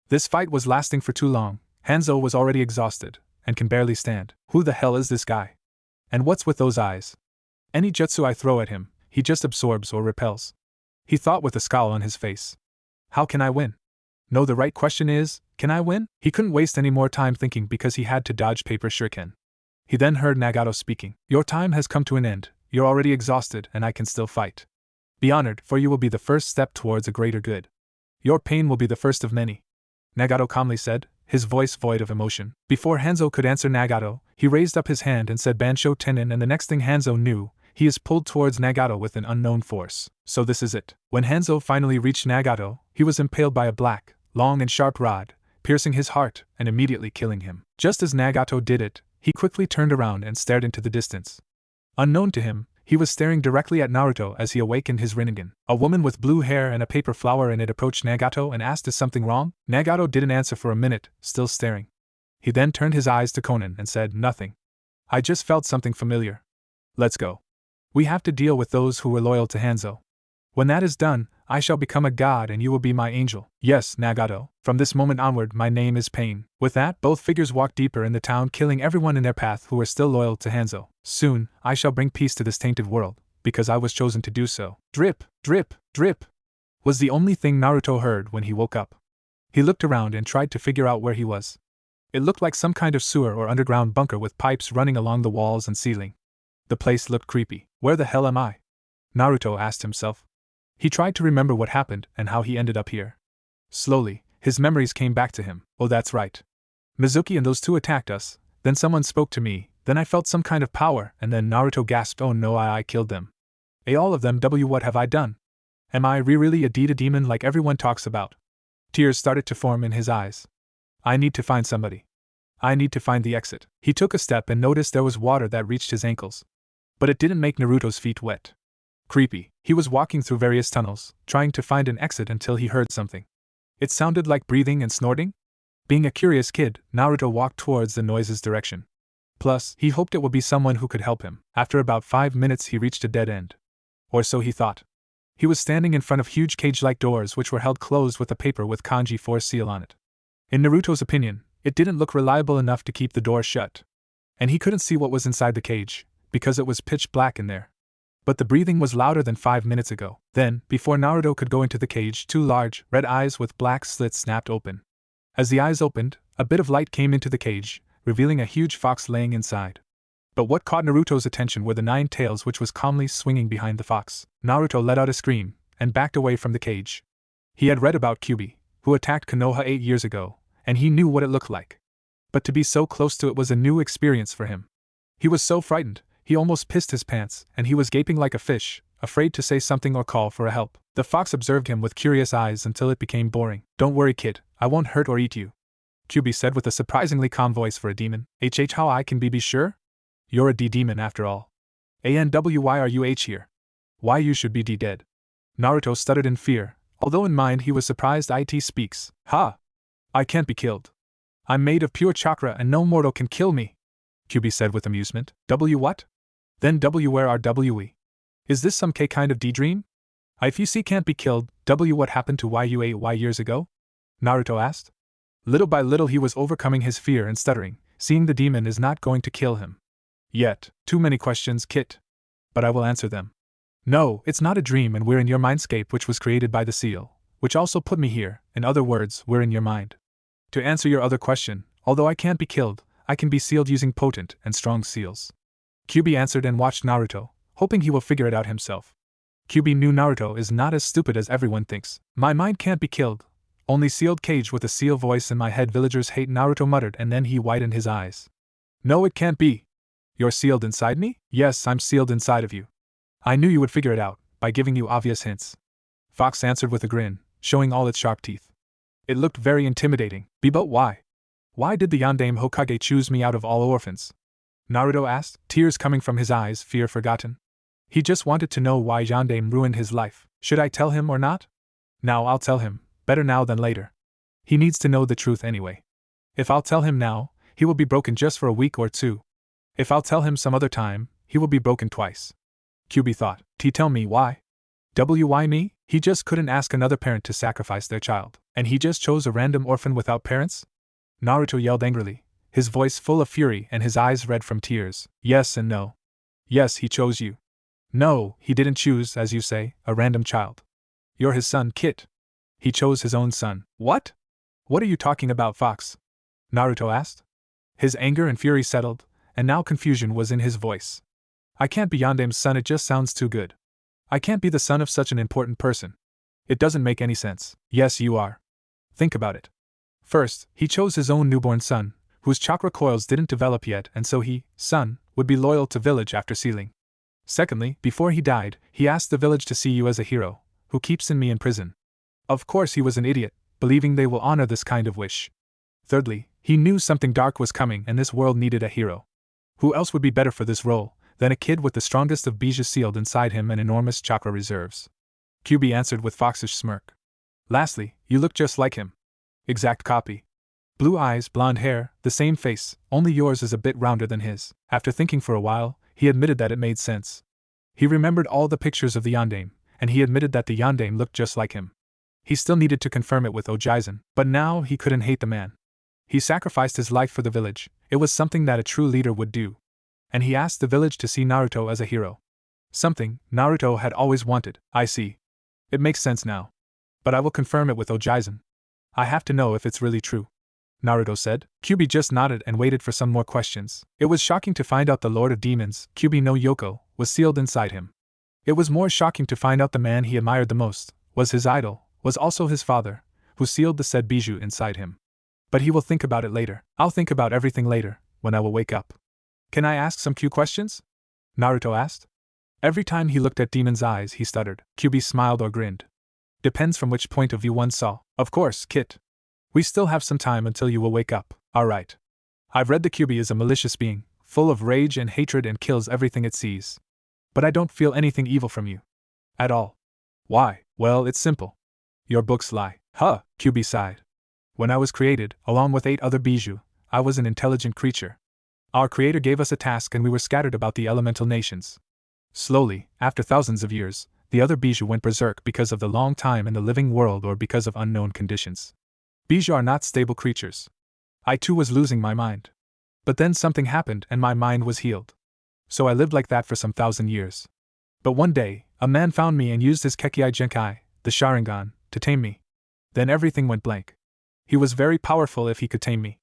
This fight was lasting for too long. Hanzo was already exhausted, and can barely stand. Who the hell is this guy? And what's with those eyes? Any jutsu I throw at him, he just absorbs or repels. He thought with a scowl on his face. How can I win? No, the right question is, can I win? He couldn't waste any more time thinking because he had to dodge paper shuriken. He then heard Nagato speaking. Your time has come to an end, you're already exhausted and I can still fight. Be honored, for you will be the first step towards a greater good. Your pain will be the first of many. Nagato calmly said, his voice void of emotion. Before Hanzo could answer Nagato, he raised up his hand and said Bansho Tenin, and the next thing Hanzo knew, he is pulled towards Nagato with an unknown force. So this is it. When Hanzo finally reached Nagato, he was impaled by a black, long and sharp rod, piercing his heart and immediately killing him. Just as Nagato did it, he quickly turned around and stared into the distance. Unknown to him, he was staring directly at Naruto as he awakened his Rinnegan. A woman with blue hair and a paper flower in it approached Nagato and asked, is something wrong? Nagato didn't answer for a minute, still staring. He then turned his eyes to Konan and said, nothing. I just felt something familiar. Let's go. We have to deal with those who were loyal to Hanzo. When that is done, I shall become a god and you will be my angel. Yes, Nagato, from this moment onward my name is Pain. With that, both figures walked deeper in the town, killing everyone in their path who were still loyal to Hanzo. Soon, I shall bring peace to this tainted world, because I was chosen to do so. Drip, drip, drip, was the only thing Naruto heard when he woke up. He looked around and tried to figure out where he was. It looked like some kind of sewer or underground bunker with pipes running along the walls and ceiling. The place looked creepy. Where the hell am I? Naruto asked himself. He tried to remember what happened and how he ended up here. Slowly, his memories came back to him. Oh, that's right. Mizuki and those two attacked us, then someone spoke to me, then I felt some kind of power, and then Naruto gasped, oh no, I killed them. All of them. What have I done? Am I really a demon like everyone talks about? Tears started to form in his eyes. I need to find somebody. I need to find the exit. He took a step and noticed there was water that reached his ankles. But it didn't make Naruto's feet wet. Creepy. He was walking through various tunnels, trying to find an exit until he heard something. It sounded like breathing and snorting. Being a curious kid, Naruto walked towards the noise's direction. Plus, he hoped it would be someone who could help him. After about 5 minutes he reached a dead end. Or so he thought. He was standing in front of huge cage-like doors which were held closed with a paper with kanji 4 seal on it. In Naruto's opinion, it didn't look reliable enough to keep the door shut. And he couldn't see what was inside the cage, because it was pitch black in there. But the breathing was louder than 5 minutes ago. Then, before Naruto could go into the cage, 2 large, red eyes with black slits snapped open. As the eyes opened, a bit of light came into the cage, revealing a huge fox laying inside. But what caught Naruto's attention were the 9 tails which was calmly swinging behind the fox. Naruto let out a scream, and backed away from the cage. He had read about Kyuubi, who attacked Konoha 8 years ago, and he knew what it looked like. But to be so close to it was a new experience for him. He was so frightened, he almost pissed his pants, and he was gaping like a fish, afraid to say something or call for help. The fox observed him with curious eyes until it became boring. Don't worry, kid, I won't hurt or eat you, Kyuubi said with a surprisingly calm voice for a demon. How I can be sure? You're a demon after all. Why are you here? Why you should be dead. Naruto stuttered in fear, although in mind he was surprised it speaks. Ha! I can't be killed. I'm made of pure chakra and no mortal can kill me, Kyuubi said with amusement. What? Then where are we? Is this some kind of dream? If you see can't be killed, what happened to you 8 years ago? Naruto asked. Little by little he was overcoming his fear and stuttering, seeing the demon is not going to kill him. Yet, too many questions, Kit. But I will answer them. No, it's not a dream and we're in your mindscape which was created by the seal, which also put me here, in other words, we're in your mind. To answer your other question, although I can't be killed, I can be sealed using potent and strong seals. Kyuubi answered and watched Naruto, hoping he will figure it out himself. Kyuubi knew Naruto is not as stupid as everyone thinks. My mind can't be killed. Only sealed cage with a seal voice in my head. Villagers hate Naruto muttered and then he widened his eyes. No, it can't be. You're sealed inside me? Yes, I'm sealed inside of you. I knew you would figure it out, by giving you obvious hints. Fox answered with a grin, showing all its sharp teeth. It looked very intimidating. But why? Why did the Yondaime Hokage choose me out of all orphans? Naruto asked, tears coming from his eyes, fear forgotten. He just wanted to know why Yondaime ruined his life. Should I tell him or not? Now I'll tell him, better now than later. He needs to know the truth anyway. If I'll tell him now, he will be broken just for a week or two. If I'll tell him some other time, he will be broken twice. Kyuubi thought. Tell me why? Why me? He just couldn't ask another parent to sacrifice their child, and he just chose a random orphan without parents? Naruto yelled angrily, his voice full of fury and his eyes red from tears. Yes and no. Yes, he chose you. No, he didn't choose, as you say, a random child. You're his son, Kit. He chose his own son. What? What are you talking about, Fox? Naruto asked. His anger and fury settled, and now confusion was in his voice. I can't be Yondaime's son, it just sounds too good. I can't be the son of such an important person. It doesn't make any sense. Yes, you are. Think about it. First, he chose his own newborn son, whose chakra coils didn't develop yet, and so he, son, would be loyal to village after sealing. Secondly, before he died, he asked the village to see you as a hero, who keeps me in prison. Of course he was an idiot, believing they will honor this kind of wish. Thirdly, he knew something dark was coming and this world needed a hero. Who else would be better for this role than a kid with the strongest of bijou sealed inside him and enormous chakra reserves? Kyuubi answered with foxish smirk. Lastly, you look just like him. Exact copy. Blue eyes, blonde hair, the same face, only yours is a bit rounder than his. After thinking for a while, he admitted that it made sense. He remembered all the pictures of the Yondaime, and he admitted that the Yondaime looked just like him. He still needed to confirm it with Ojaizen, but now he couldn't hate the man. He sacrificed his life for the village. It was something that a true leader would do. And he asked the village to see Naruto as a hero. Something Naruto had always wanted. I see. It makes sense now. But I will confirm it with Ojaizen. I have to know if it's really true. Naruto said. Kyuubi just nodded and waited for some more questions. It was shocking to find out the Lord of Demons, Kyuubi no Yoko, was sealed inside him. It was more shocking to find out the man he admired the most, was his idol, was also his father, who sealed the said bijou inside him. But he will think about it later. I'll think about everything later, when I will wake up. Can I ask some Q questions? Naruto asked. Every time he looked at Demon's eyes he stuttered. Kyuubi smiled or grinned. Depends from which point of view one saw. Of course, Kit. We still have some time until you will wake up. Alright. I've read the Kyuubi is a malicious being, full of rage and hatred and kills everything it sees. But I don't feel anything evil from you. At all. Why? Well, it's simple. Your books lie. Huh, Kyuubi sighed. When I was created, along with 8 other bijou, I was an intelligent creature. Our creator gave us a task and we were scattered about the elemental nations. Slowly, after thousands of years, the other bijou went berserk because of the long time in the living world or because of unknown conditions. Bijou are not stable creatures. I too was losing my mind. But then something happened and my mind was healed. So I lived like that for some 1,000 years. But one day, a man found me and used his Kekkei Genkai, the Sharingan, to tame me. Then everything went blank. He was very powerful if he could tame me.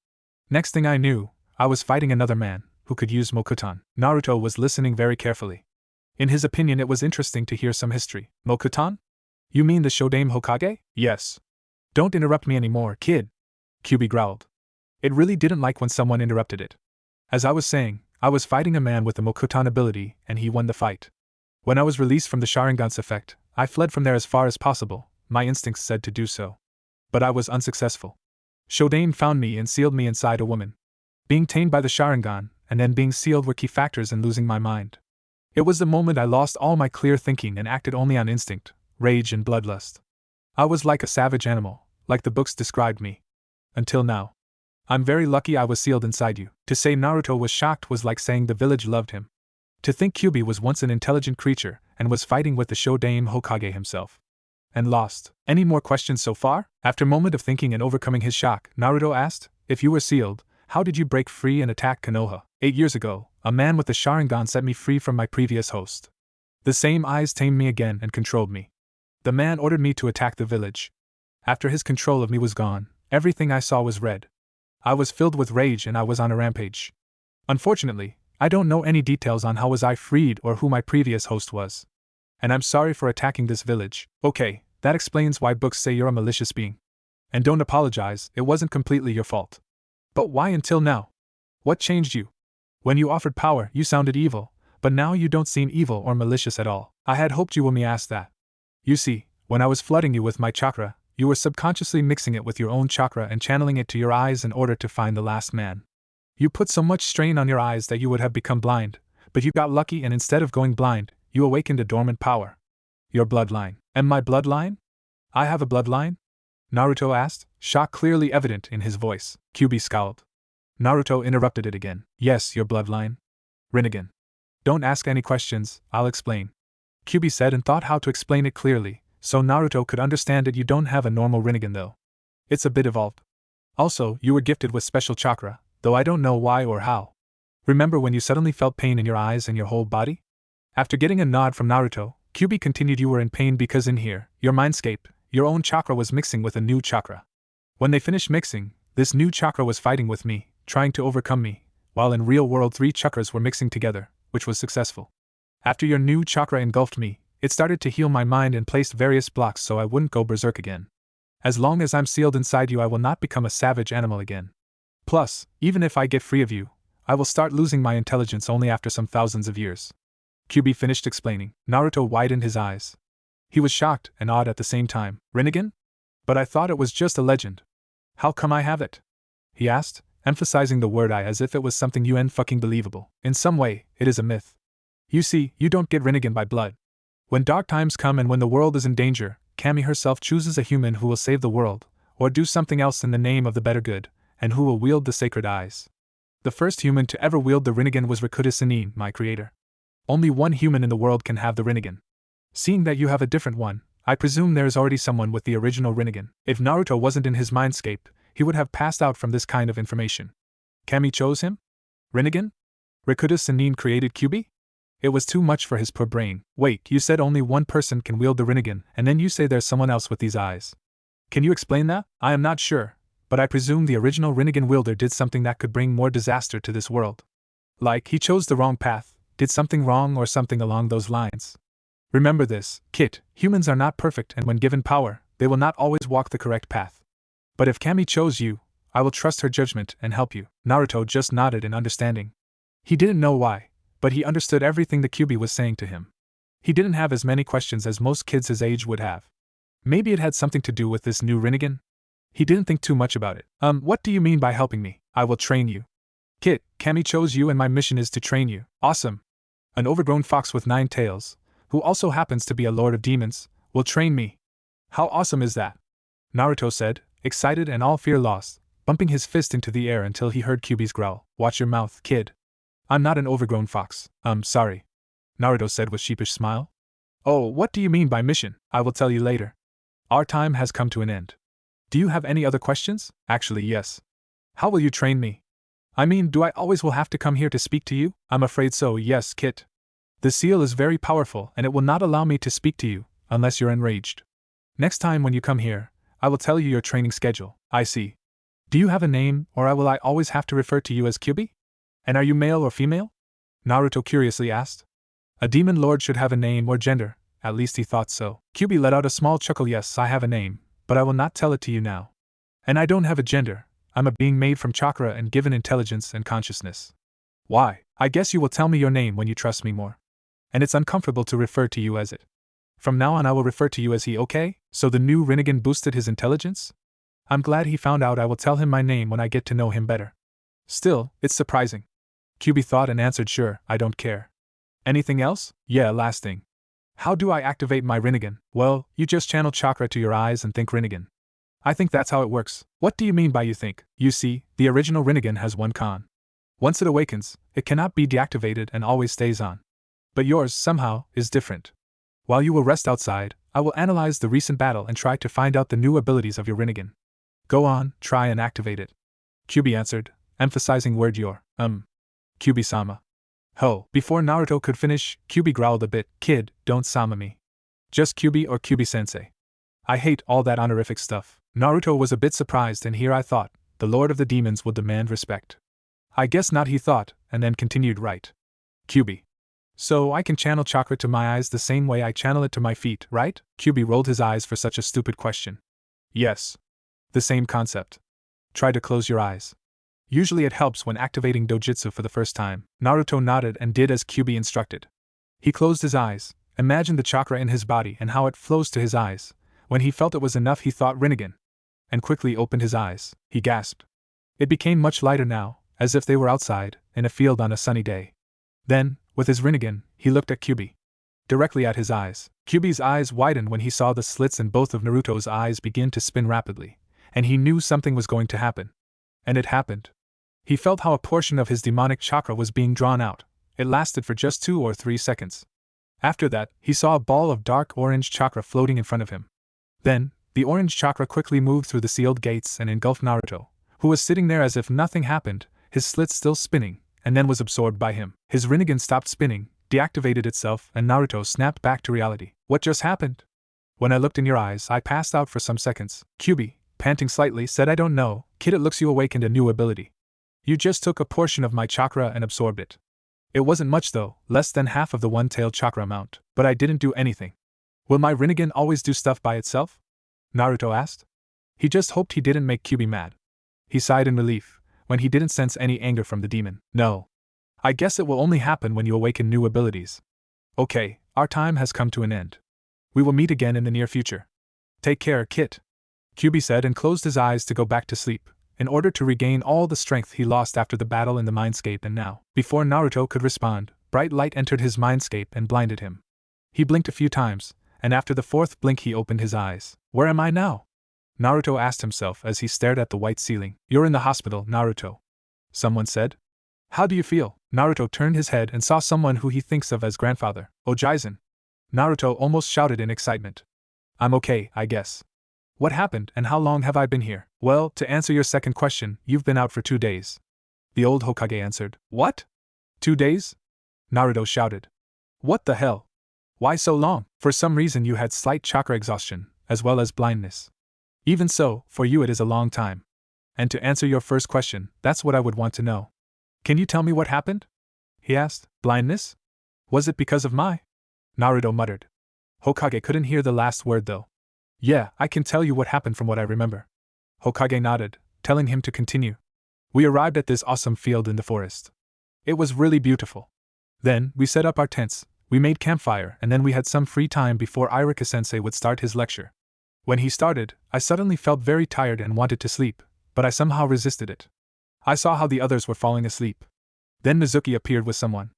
Next thing I knew, I was fighting another man, who could use Mokutan. Naruto was listening very carefully. In his opinion it was interesting to hear some history. Mokutan? You mean the Shodaime Hokage? Yes. Don't interrupt me anymore, kid. Kyuubi growled. It really didn't like when someone interrupted it. As I was saying, I was fighting a man with the Mokutan ability, and he won the fight. When I was released from the Sharingan's effect, I fled from there as far as possible, my instincts said to do so. But I was unsuccessful. Shodaime found me and sealed me inside a woman. Being tamed by the Sharingan, and then being sealed were key factors in losing my mind. It was the moment I lost all my clear thinking and acted only on instinct, rage and bloodlust. I was like a savage animal, like the books described me. Until now. I'm very lucky I was sealed inside you. To say Naruto was shocked was like saying the village loved him. To think Kyuubi was once an intelligent creature, and was fighting with the Shodaime Hokage himself. And lost. Any more questions so far? After a moment of thinking and overcoming his shock, Naruto asked, if you were sealed, how did you break free and attack Konoha? 8 years ago, a man with the Sharingan set me free from my previous host. The same eyes tamed me again and controlled me. The man ordered me to attack the village. After his control of me was gone, everything I saw was red. I was filled with rage and I was on a rampage. Unfortunately, I don't know any details on how was I freed or who my previous host was. And I'm sorry for attacking this village. Okay, that explains why books say you're a malicious being. And don't apologize, it wasn't completely your fault. But why until now? What changed you? When you offered power, you sounded evil, But now you don't seem evil or malicious at all. I had hoped you would me ask that. You see, when I was flooding you with my chakra, you were subconsciously mixing it with your own chakra and channeling it to your eyes in order to find the last man. You put so much strain on your eyes that you would have become blind, but you got lucky and instead of going blind, you awakened a dormant power. Your bloodline. And my bloodline? I have a bloodline? Naruto asked, shock clearly evident in his voice. Kyuubi scowled. Naruto interrupted it again. Yes, your bloodline. Rinnegan. Don't ask any questions, I'll explain. Kyuubi said and thought how to explain it clearly, so Naruto could understand it. You don't have a normal Rinnegan though. It's a bit evolved. Also, you were gifted with special chakra, though I don't know why or how. Remember when you suddenly felt pain in your eyes and your whole body? After getting a nod from Naruto, Kyuubi continued, you were in pain because in here, your mindscape, your own chakra was mixing with a new chakra. When they finished mixing, this new chakra was fighting with me, trying to overcome me, while in real world 3 chakras were mixing together, which was successful. After your new chakra engulfed me, it started to heal my mind and placed various blocks so I wouldn't go berserk again. As long as I'm sealed inside you, I will not become a savage animal again. Plus, even if I get free of you, I will start losing my intelligence only after some thousands of years. Kyuubi finished explaining. Naruto widened his eyes. He was shocked and awed at the same time. Rinnegan? But I thought it was just a legend. How come I have it? He asked, emphasizing the word I as if it was something fucking believable. In some way, it is a myth. You see, you don't get Rinnegan by blood. When dark times come and when the world is in danger, Kami herself chooses a human who will save the world, or do something else in the name of the better good, and who will wield the sacred eyes. The first human to ever wield the Rinnegan was Rikuta Sannin, my creator. Only one human in the world can have the Rinnegan. Seeing that you have a different one, I presume there is already someone with the original Rinnegan. If Naruto wasn't in his mindscape, he would have passed out from this kind of information. Kami chose him? Rinnegan? Rikuta Sannin created Kyuubi? It was too much for his poor brain. Wait, you said only one person can wield the Rinnegan, and then you say there's someone else with these eyes. Can you explain that? I am not sure, but I presume the original Rinnegan wielder did something that could bring more disaster to this world. Like, he chose the wrong path, did something wrong or something along those lines. Remember this, Kit, humans are not perfect and when given power, they will not always walk the correct path. But if Kami chose you, I will trust her judgment and help you. Naruto just nodded in understanding. He didn't know why, but he understood everything the Kyuubi was saying to him. He didn't have as many questions as most kids his age would have. Maybe it had something to do with this new Rinnegan? He didn't think too much about it. What do you mean by helping me? I will train you. Kit, Kami chose you and my mission is to train you. Awesome. An overgrown fox with 9 tails, who also happens to be a lord of demons, will train me. How awesome is that? Naruto said, excited and all fear lost, bumping his fist into the air until he heard Kyuubi's growl. Watch your mouth, kid. I'm not an overgrown fox. Sorry. Naruto said with sheepish smile. Oh, what do you mean by mission? I will tell you later. Our time has come to an end. Do you have any other questions? Actually, yes. How will you train me? I mean, do I always will have to come here to speak to you? I'm afraid so, yes, Kit. The seal is very powerful and it will not allow me to speak to you, unless you're enraged. Next time when you come here, I will tell you your training schedule. I see. Do you have a name, or will I always have to refer to you as Kyuubi? And are you male or female? Naruto curiously asked. A demon lord should have a name or gender, at least he thought so. Kyuubi let out a small chuckle. Yes, I have a name, but I will not tell it to you now. And I don't have a gender, I'm a being made from chakra and given intelligence and consciousness. Why? I guess you will tell me your name when you trust me more. And it's uncomfortable to refer to you as it. From now on I will refer to you as he, okay? So the new Rinnegan boosted his intelligence? I'm glad he found out. I will tell him my name when I get to know him better. Still, it's surprising. Kyuubi thought and answered, sure, I don't care. Anything else? Yeah, last thing. How do I activate my Rinnegan? Well, you just channel chakra to your eyes and think Rinnegan. I think that's how it works. What do you mean by you think? You see, the original Rinnegan has one con. Once it awakens, it cannot be deactivated and always stays on. But yours, somehow, is different. While you will rest outside, I will analyze the recent battle and try to find out the new abilities of your Rinnegan. Go on, try and activate it. Kyuubi answered, emphasizing word your. Kyuubi-sama. Ho. Before Naruto could finish, Kyuubi growled a bit. Kid, don't sama me. Just Kyuubi or Kyuubi-sensei. I hate all that honorific stuff. Naruto was a bit surprised, and here I thought, the Lord of the Demons would demand respect. I guess not, he thought, and then continued, right. Kyuubi. So I can channel chakra to my eyes the same way I channel it to my feet, right? Kyuubi rolled his eyes for such a stupid question. Yes. The same concept. Try to close your eyes. Usually it helps when activating dojutsu for the first time. Naruto nodded and did as Kyuubi instructed. He closed his eyes, imagined the chakra in his body and how it flows to his eyes. When he felt it was enough, he thought Rinnegan, and quickly opened his eyes. He gasped. It became much lighter now, as if they were outside, in a field on a sunny day. Then, with his Rinnegan, he looked at Kyuubi. Directly at his eyes. Kyuubi's eyes widened when he saw the slits in both of Naruto's eyes begin to spin rapidly, and he knew something was going to happen. And it happened. He felt how a portion of his demonic chakra was being drawn out. It lasted for just 2 or 3 seconds. After that, he saw a ball of dark orange chakra floating in front of him. Then, the orange chakra quickly moved through the sealed gates and engulfed Naruto, who was sitting there as if nothing happened, his slits still spinning, and then was absorbed by him. His Rinnegan stopped spinning, deactivated itself, and Naruto snapped back to reality. What just happened? When I looked in your eyes, I passed out for some seconds. Kyuubi, panting slightly, said, I don't know, kid, it looks you awakened a new ability. You just took a portion of my chakra and absorbed it. It wasn't much though, less than half of the one-tailed chakra amount, but I didn't do anything. Will my Rinnegan always do stuff by itself? Naruto asked. He just hoped he didn't make Kyuubi mad. He sighed in relief, when he didn't sense any anger from the demon. No. I guess it will only happen when you awaken new abilities. Okay, our time has come to an end. We will meet again in the near future. Take care, Kit. Kyuubi said and closed his eyes to go back to sleep, in order to regain all the strength he lost after the battle in the mindscape. And now, before Naruto could respond, bright light entered his mindscape and blinded him. He blinked a few times, and after the 4th blink he opened his eyes. Where am I now? Naruto asked himself as he stared at the white ceiling. You're in the hospital, Naruto. Someone said. How do you feel? Naruto turned his head and saw someone who he thinks of as grandfather, Ojaizen. Naruto almost shouted in excitement. I'm okay, I guess. What happened and how long have I been here? Well, to answer your second question, you've been out for 2 days. The old Hokage answered. What? 2 days? Naruto shouted. What the hell? Why so long? For some reason you had slight chakra exhaustion, as well as blindness. Even so, for you it is a long time. And to answer your first question, that's what I would want to know. Can you tell me what happened? He asked. Blindness? Was it because of my? Naruto muttered. Hokage couldn't hear the last word though. Yeah, I can tell you what happened from what I remember. Hokage nodded, telling him to continue. We arrived at this awesome field in the forest. It was really beautiful. Then, we set up our tents, we made campfire, and then we had some free time before Irika-sensei would start his lecture. When he started, I suddenly felt very tired and wanted to sleep, but I somehow resisted it. I saw how the others were falling asleep. Then Mizuki appeared with someone.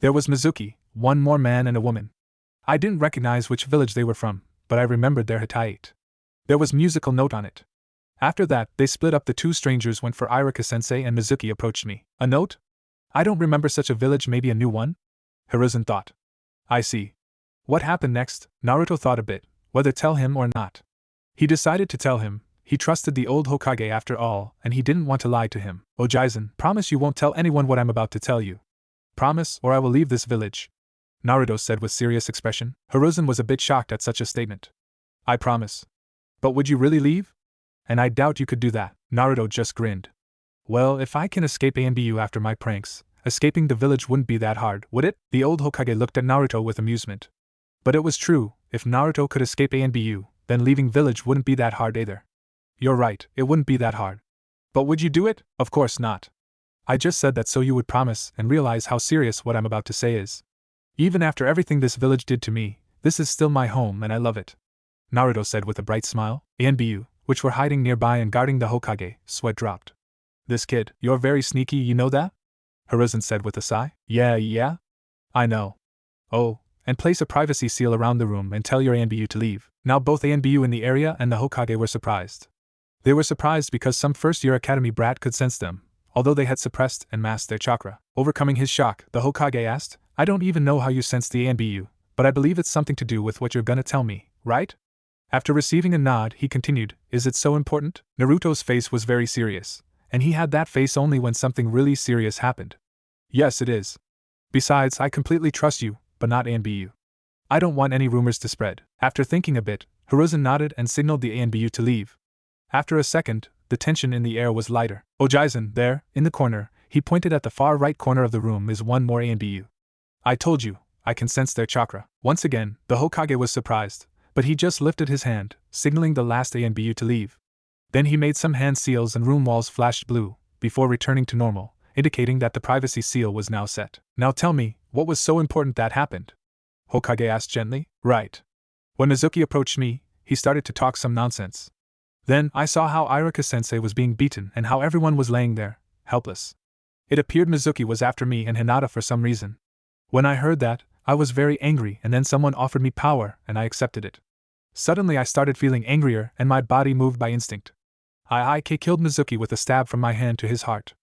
There was Mizuki, one more man and a woman. I didn't recognize which village they were from, but I remembered their Hitayate. There was musical note on it. After that, they split up. The 2 strangers went for Irika-sensei and Mizuki approached me. A note? I don't remember such a village, maybe a new one? Hiruzen thought. I see. What happened next? Naruto thought a bit, whether tell him or not. He decided to tell him. He trusted the old Hokage after all, and he didn't want to lie to him. Ojaizen, promise you won't tell anyone what I'm about to tell you. Promise, or I will leave this village. Naruto said with serious expression. Hiruzen was a bit shocked at such a statement. I promise. But would you really leave? And I doubt you could do that. Naruto just grinned. Well, if I can escape ANBU after my pranks, escaping the village wouldn't be that hard, would it? The old Hokage looked at Naruto with amusement. But it was true, if Naruto could escape ANBU, then leaving village wouldn't be that hard either. You're right, it wouldn't be that hard. But would you do it? Of course not. I just said that so you would promise and realize how serious what I'm about to say is. Even after everything this village did to me, this is still my home and I love it. Naruto said with a bright smile. ANBU, which were hiding nearby and guarding the Hokage, sweat dropped. This kid, you're very sneaky, you know that? Hiruzen said with a sigh. Yeah. I know. Oh, and place a privacy seal around the room and tell your ANBU to leave. Now both ANBU in the area and the Hokage were surprised. They were surprised because some first-year academy brat could sense them, although they had suppressed and masked their chakra. Overcoming his shock, the Hokage asked, I don't even know how you sense the ANBU, but I believe it's something to do with what you're gonna tell me, right? After receiving a nod, he continued, is it so important? Naruto's face was very serious, and he had that face only when something really serious happened. Yes, it is. Besides, I completely trust you, but not ANBU. I don't want any rumors to spread. After thinking a bit, Hiruzen nodded and signaled the ANBU to leave. After a second, the tension in the air was lighter. Ojaizen, there, in the corner, he pointed at the far right corner of the room, is one more ANBU. I told you, I can sense their chakra. Once again, the Hokage was surprised, but he just lifted his hand, signaling the last ANBU to leave. Then he made some hand seals and room walls flashed blue, before returning to normal, indicating that the privacy seal was now set. Now tell me, what was so important that happened? Hokage asked gently. Right. When Mizuki approached me, he started to talk some nonsense. Then I saw how Irika-sensei was being beaten and how everyone was laying there, helpless. It appeared Mizuki was after me and Hinata for some reason. When I heard that, I was very angry, and then someone offered me power and I accepted it. Suddenly I started feeling angrier and my body moved by instinct. I killed Mizuki with a stab from my hand to his heart.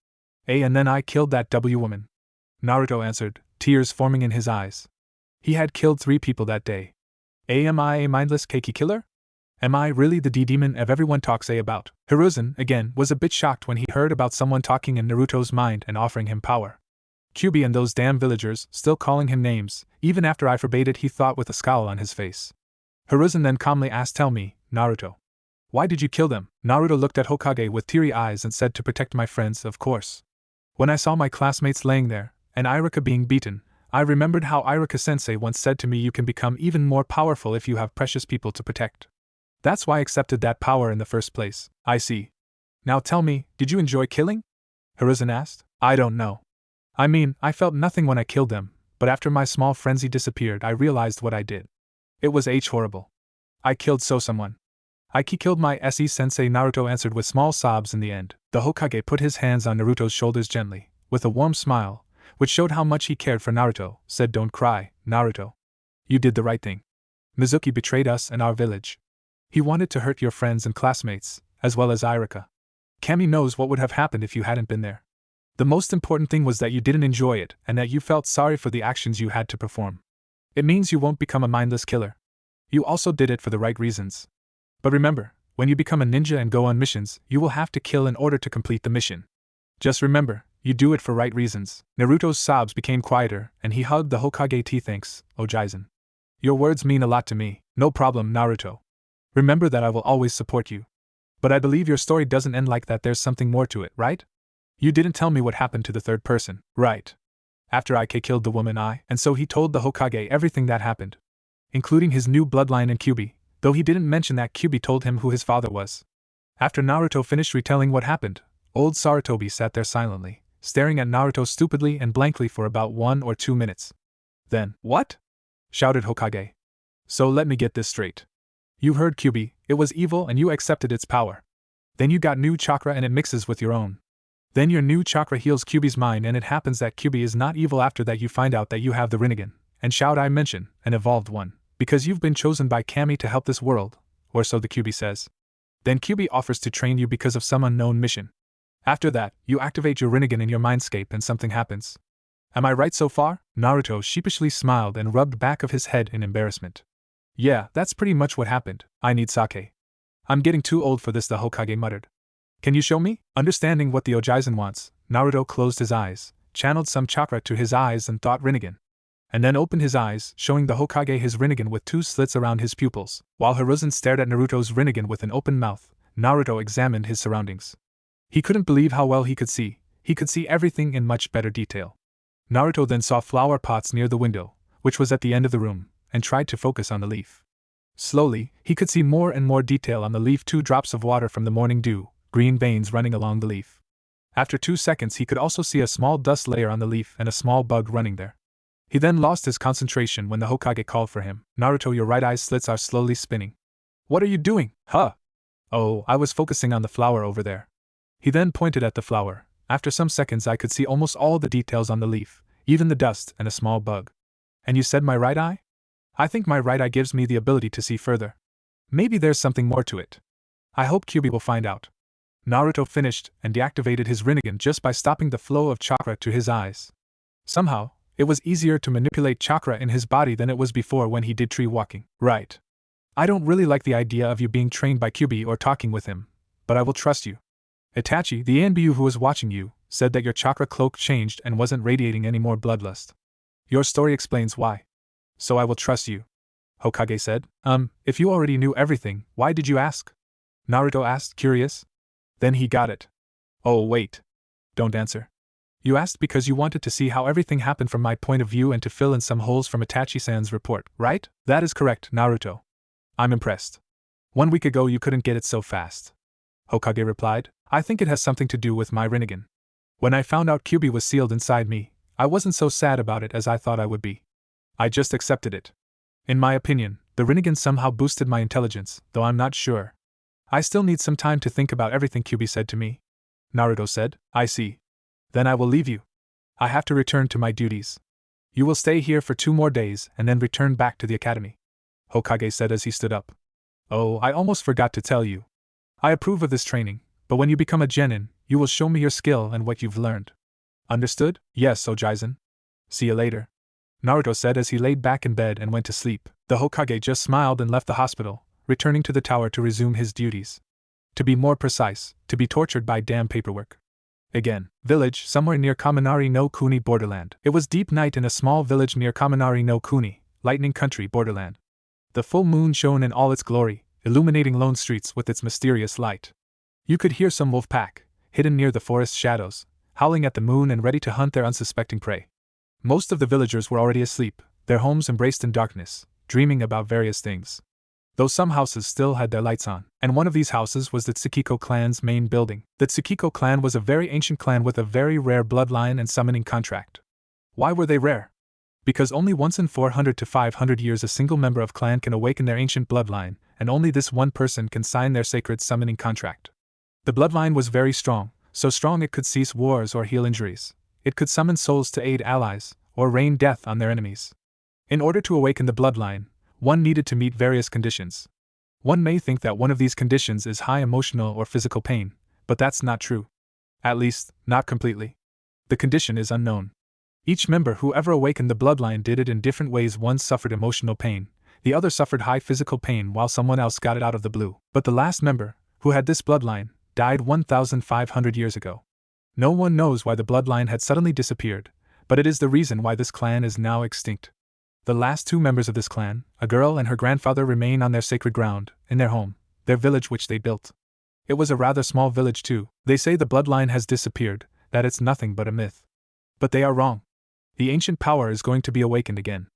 And then I killed that W woman. Naruto answered, tears forming in his eyes. He had killed 3 people that day. Am I a mindless keiki killer? Am I really the D-demon everyone talks about? Hiruzen, again, was a bit shocked when he heard about someone talking in Naruto's mind and offering him power. Kyuubi and those damn villagers still calling him names, even after I forbade it, he thought with a scowl on his face. Hiruzen then calmly asked, tell me, Naruto. Why did you kill them? Naruto looked at Hokage with teary eyes and said, to protect my friends, of course. When I saw my classmates laying there, and Irika being beaten, I remembered how Irika-sensei once said to me, you can become even more powerful if you have precious people to protect. That's why I accepted that power in the first place. I see. Now tell me, did you enjoy killing? Hiruzen asked. I don't know. I mean, I felt nothing when I killed them, but after my small frenzy disappeared I realized what I did. It was horrible. I killed someone. I killed my sensei, Naruto answered with small sobs in the end. The Hokage put his hands on Naruto's shoulders gently, with a warm smile, which showed how much he cared for Naruto, said, don't cry, Naruto. You did the right thing. Mizuki betrayed us and our village. He wanted to hurt your friends and classmates, as well as Irika. Kami knows what would have happened if you hadn't been there. The most important thing was that you didn't enjoy it and that you felt sorry for the actions you had to perform. It means you won't become a mindless killer. You also did it for the right reasons. But remember, when you become a ninja and go on missions, you will have to kill in order to complete the mission. Just remember, you do it for right reasons. Naruto's sobs became quieter, and he hugged the Hokage. Thanks, Ojaizen. Your words mean a lot to me. No problem, Naruto. Remember that I will always support you. But I believe your story doesn't end like that, there's something more to it, right? You didn't tell me what happened to the third person, right? After IK killed the woman and so he told the Hokage everything that happened. Including his new bloodline and Kyuubi, though he didn't mention that Kyuubi told him who his father was. After Naruto finished retelling what happened, old Sarutobi sat there silently, staring at Naruto stupidly and blankly for about 1 or 2 minutes. Then, what? Shouted Hokage. So let me get this straight. You heard Kyuubi, it was evil and you accepted its power. Then you got new chakra and it mixes with your own. Then your new chakra heals Kyuubi's mind and it happens that Kyuubi is not evil. After that you find out that you have the Rinnegan, and shout I mention, an evolved one, because you've been chosen by Kami to help this world, or so the Kyuubi says. Then Kyuubi offers to train you because of some unknown mission. After that, you activate your Rinnegan in your mindscape and something happens. Am I right so far? Naruto sheepishly smiled and rubbed back of his head in embarrassment. Yeah, that's pretty much what happened. I need sake. I'm getting too old for this, the Hokage muttered. Can you show me? Understanding what the Ojaizen wants, Naruto closed his eyes, channeled some chakra to his eyes and thought Rinnegan. And then opened his eyes, showing the Hokage his Rinnegan with 2 slits around his pupils. While Hiruzen stared at Naruto's Rinnegan with an open mouth, Naruto examined his surroundings. He couldn't believe how well he could see everything in much better detail. Naruto then saw flower pots near the window, which was at the end of the room, and tried to focus on the leaf. Slowly, he could see more and more detail on the leaf, 2 drops of water from the morning dew, green veins running along the leaf. After 2 seconds he could also see a small dust layer on the leaf and a small bug running there. He then lost his concentration when the Hokage called for him. Naruto, your right eye slits are slowly spinning. What are you doing? Huh? Oh, I was focusing on the flower over there. He then pointed at the flower. After some seconds I could see almost all the details on the leaf, even the dust and a small bug. And you said my right eye? I think my right eye gives me the ability to see further. Maybe there's something more to it. I hope Kyuubi will find out. Naruto finished and deactivated his Rinnegan just by stopping the flow of chakra to his eyes. Somehow, it was easier to manipulate chakra in his body than it was before when he did tree walking. Right. I don't really like the idea of you being trained by Kyuubi or talking with him, but I will trust you. Itachi, the Anbu who was watching you, said that your chakra cloak changed and wasn't radiating any more bloodlust. Your story explains why. So I will trust you. Hokage said. If you already knew everything, why did you ask? Naruto asked, curious. Then he got it. Oh wait. Don't answer. You asked because you wanted to see how everything happened from my point of view and to fill in some holes from Itachi-san's report, right? That is correct, Naruto. I'm impressed. 1 week ago you couldn't get it so fast. Hokage replied. I think it has something to do with my Rinnegan. When I found out Kyuubi was sealed inside me, I wasn't so sad about it as I thought I would be. I just accepted it. In my opinion, the Rinnegan somehow boosted my intelligence, though I'm not sure. I still need some time to think about everything Kyuubi said to me. Naruto said. I see. Then I will leave you. I have to return to my duties. You will stay here for 2 more days and then return back to the academy. Hokage said as he stood up. Oh, I almost forgot to tell you. I approve of this training, but when you become a genin, you will show me your skill and what you've learned. Understood? Yes, Ojaizen. See you later. Naruto said as he laid back in bed and went to sleep. The Hokage just smiled and left the hospital, returning to the tower to resume his duties. To be more precise, to be tortured by damn paperwork. Again, village somewhere near Kaminari no Kuni borderland. It was deep night in a small village near Kaminari no Kuni, lightning country borderland. The full moon shone in all its glory, illuminating lone streets with its mysterious light. You could hear some wolf pack, hidden near the forest shadows, howling at the moon and ready to hunt their unsuspecting prey. Most of the villagers were already asleep, their homes embraced in darkness, dreaming about various things. Though some houses still had their lights on, and one of these houses was the Tsukiko clan's main building. The Tsukiko clan was a very ancient clan with a very rare bloodline and summoning contract. Why were they rare? Because only once in 400 to 500 years a single member of clan can awaken their ancient bloodline, and only this one person can sign their sacred summoning contract. The bloodline was very strong, so strong it could cease wars or heal injuries. It could summon souls to aid allies, or rain death on their enemies. In order to awaken the bloodline, one needed to meet various conditions. One may think that one of these conditions is high emotional or physical pain, but that's not true. At least, not completely. The condition is unknown. Each member who ever awakened the bloodline did it in different ways. One suffered emotional pain, the other suffered high physical pain while someone else got it out of the blue. But the last member, who had this bloodline, died 1,500 years ago. No one knows why the bloodline had suddenly disappeared, but it is the reason why this clan is now extinct. The last 2 members of this clan, a girl and her grandfather, remain on their sacred ground, in their home, their village which they built. It was a rather small village too. They say the bloodline has disappeared, that it's nothing but a myth. But they are wrong. The ancient power is going to be awakened again.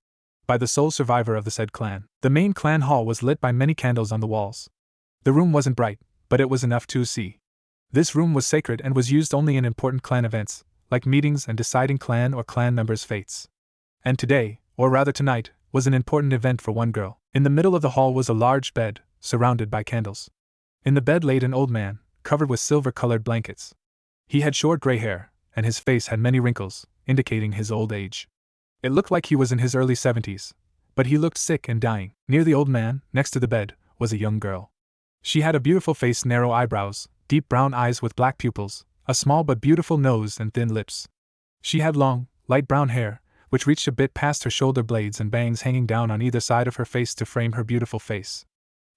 By the sole survivor of the said clan. The main clan hall was lit by many candles on the walls. The room wasn't bright, but it was enough to see. This room was sacred and was used only in important clan events, like meetings and deciding clan or clan members' fates. And today, or rather tonight, was an important event for one girl. In the middle of the hall was a large bed, surrounded by candles. In the bed laid an old man, covered with silver-colored blankets. He had short gray hair, and his face had many wrinkles, indicating his old age. It looked like he was in his early 70s, but he looked sick and dying. Near the old man, next to the bed, was a young girl. She had a beautiful face, narrow eyebrows, deep brown eyes with black pupils, a small but beautiful nose and thin lips. She had long, light brown hair, which reached a bit past her shoulder blades and bangs hanging down on either side of her face to frame her beautiful face.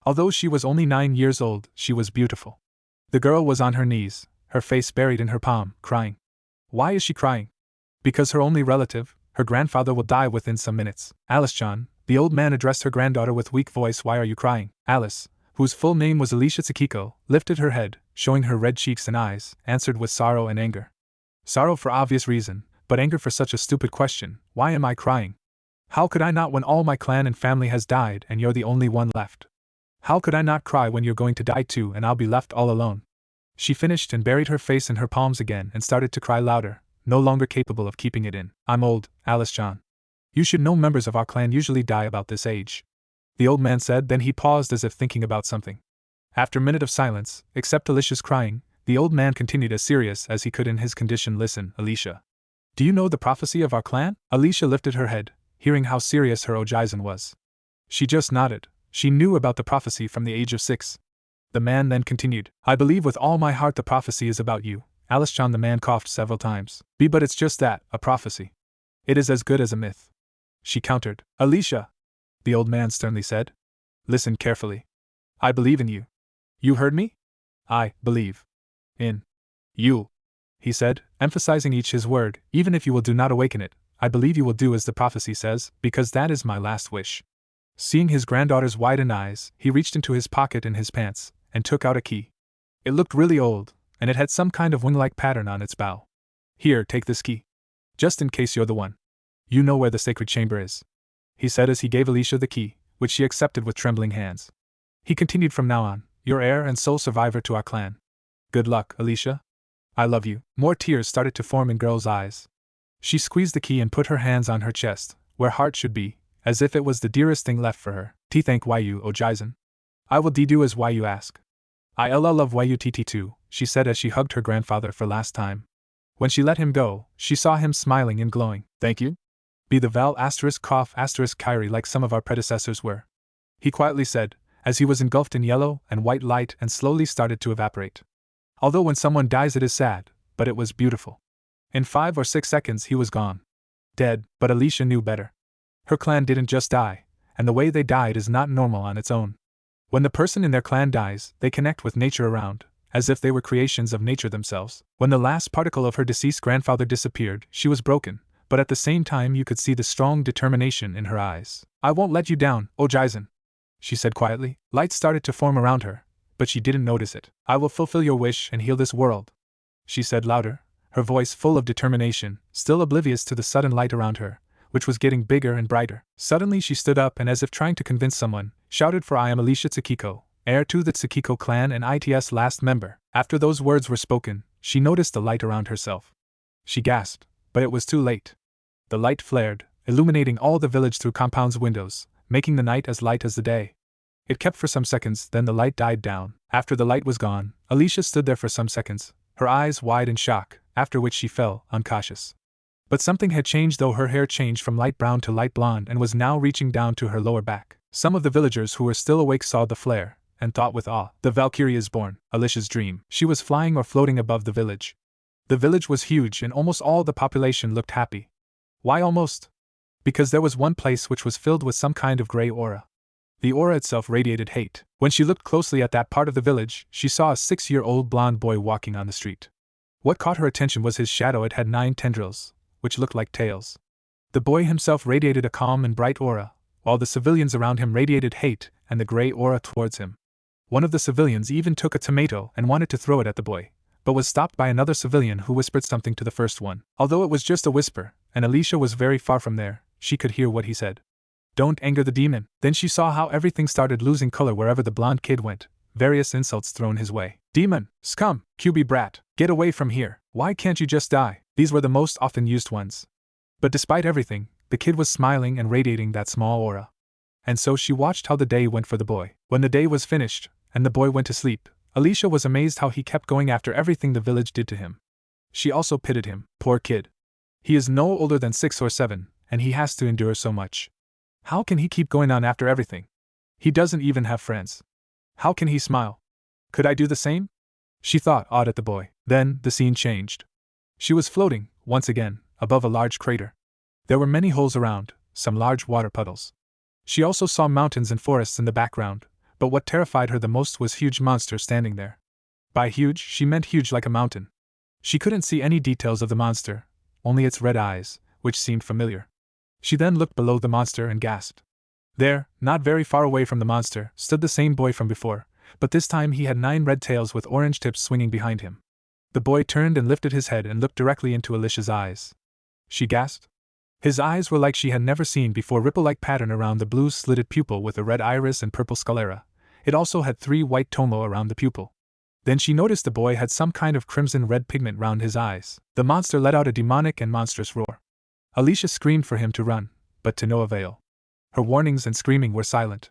Although she was only 9 years old, she was beautiful. The girl was on her knees, her face buried in her palm, crying. Why is she crying? Because her only relative, her grandfather, will die within some minutes. Alice-chan, the old man addressed her granddaughter with weak voice. Why are you crying? Alice, whose full name was Alicia Tsukiko, lifted her head, showing her red cheeks and eyes, answered with sorrow and anger. Sorrow for obvious reason, but anger for such a stupid question. Why am I crying? How could I not when all my clan and family has died and you're the only one left? How could I not cry when you're going to die too and I'll be left all alone? She finished and buried her face in her palms again and started to cry louder, no longer capable of keeping it in. I'm old, Alice-chan. You should know members of our clan usually die about this age. The old man said, then he paused as if thinking about something. After a minute of silence, except Alicia's crying, the old man continued as serious as he could in his condition. Listen, Alicia. Do you know the prophecy of our clan? Alicia lifted her head, hearing how serious her Ojaizen was. She just nodded. She knew about the prophecy from the age of 6. The man then continued, I believe with all my heart the prophecy is about you. Alice-chan, the man coughed several times. But it's just that, a prophecy. It is as good as a myth. She countered. Alicia, the old man sternly said. Listen carefully. I believe in you. You heard me? I believe in you, he said, emphasizing each his word. Even if you will do not awaken it, I believe you will do as the prophecy says, because that is my last wish. Seeing his granddaughter's widened eyes, he reached into his pocket in his pants and took out a key. It looked really old, and it had some kind of wing-like pattern on its bow. Here, take this key. Just in case you're the one. You know where the sacred chamber is, he said as he gave Alicia the key, which she accepted with trembling hands. He continued, from now on, you're heir and sole survivor to our clan. Good luck, Alicia. I love you. More tears started to form in girl's eyes. She squeezed the key and put her hands on her chest, where heart should be, as if it was the dearest thing left for her. Thank you, O Jason. I will do as you ask. I love you too, she said as she hugged her grandfather for last time. When she let him go, she saw him smiling and glowing. Thank you? Be the Val ** Kyrie like some of our predecessors were. He quietly said, as he was engulfed in yellow and white light and slowly started to evaporate. Although when someone dies it is sad, but it was beautiful. In 5 or 6 seconds he was gone. Dead, but Alicia knew better. Her clan didn't just die, and the way they died is not normal on its own. When the person in their clan dies, they connect with nature around, as if they were creations of nature themselves. When the last particle of her deceased grandfather disappeared, she was broken, but at the same time you could see the strong determination in her eyes. I won't let you down, O Jason, she said quietly. Light started to form around her, but she didn't notice it. I will fulfill your wish and heal this world, she said louder, her voice full of determination, still oblivious to the sudden light around her, which was getting bigger and brighter. Suddenly she stood up and, as if trying to convince someone, shouted, for I am Alicia Tsukiko, heir to the Tsukiko clan and IT's last member. After those words were spoken, she noticed the light around herself. She gasped, but it was too late. The light flared, illuminating all the village through compound's windows, making the night as light as the day. It kept for some seconds, then the light died down. After the light was gone, Alicia stood there for some seconds, her eyes wide in shock, after which she fell unconscious. But something had changed, though her hair changed from light brown to light blonde and was now reaching down to her lower back. Some of the villagers who were still awake saw the flare, and thought with awe, the Valkyrie is born, Alicia's dream. She was flying or floating above the village. The village was huge and almost all the population looked happy. Why almost? Because there was one place which was filled with some kind of gray aura. The aura itself radiated hate. When she looked closely at that part of the village, she saw a 6-year-old blonde boy walking on the street. What caught her attention was his shadow. It had 9 tendrils, which looked like tails. The boy himself radiated a calm and bright aura, while the civilians around him radiated hate and the gray aura towards him. One of the civilians even took a tomato and wanted to throw it at the boy, but was stopped by another civilian who whispered something to the first one. Although it was just a whisper, and Alicia was very far from there, she could hear what he said. Don't anger the demon. Then she saw how everything started losing color wherever the blonde kid went, various insults thrown his way. Demon, scum, QB brat, get away from here. Why can't you just die? These were the most often used ones. But despite everything, the kid was smiling and radiating that small aura. And so she watched how the day went for the boy. When the day was finished, and the boy went to sleep, Alicia was amazed how he kept going after everything the village did to him. She also pitied him. Poor kid. He is no older than 6 or 7, and he has to endure so much. How can he keep going on after everything? He doesn't even have friends. How can he smile? Could I do the same? She thought, awed at the boy. Then, the scene changed. She was floating, once again, above a large crater. There were many holes around, some large water puddles. She also saw mountains and forests in the background, but what terrified her the most was a huge monster standing there. By huge, she meant huge like a mountain. She couldn't see any details of the monster, only its red eyes, which seemed familiar. She then looked below the monster and gasped. There, not very far away from the monster, stood the same boy from before, but this time he had 9 red tails with orange tips swinging behind him. The boy turned and lifted his head and looked directly into Alicia's eyes. She gasped. His eyes were like she had never seen before, ripple-like pattern around the blue slitted pupil with a red iris and purple sclera. It also had 3 white tomo around the pupil. Then she noticed the boy had some kind of crimson-red pigment round his eyes. The monster let out a demonic and monstrous roar. Alicia screamed for him to run, but to no avail. Her warnings and screaming were silent.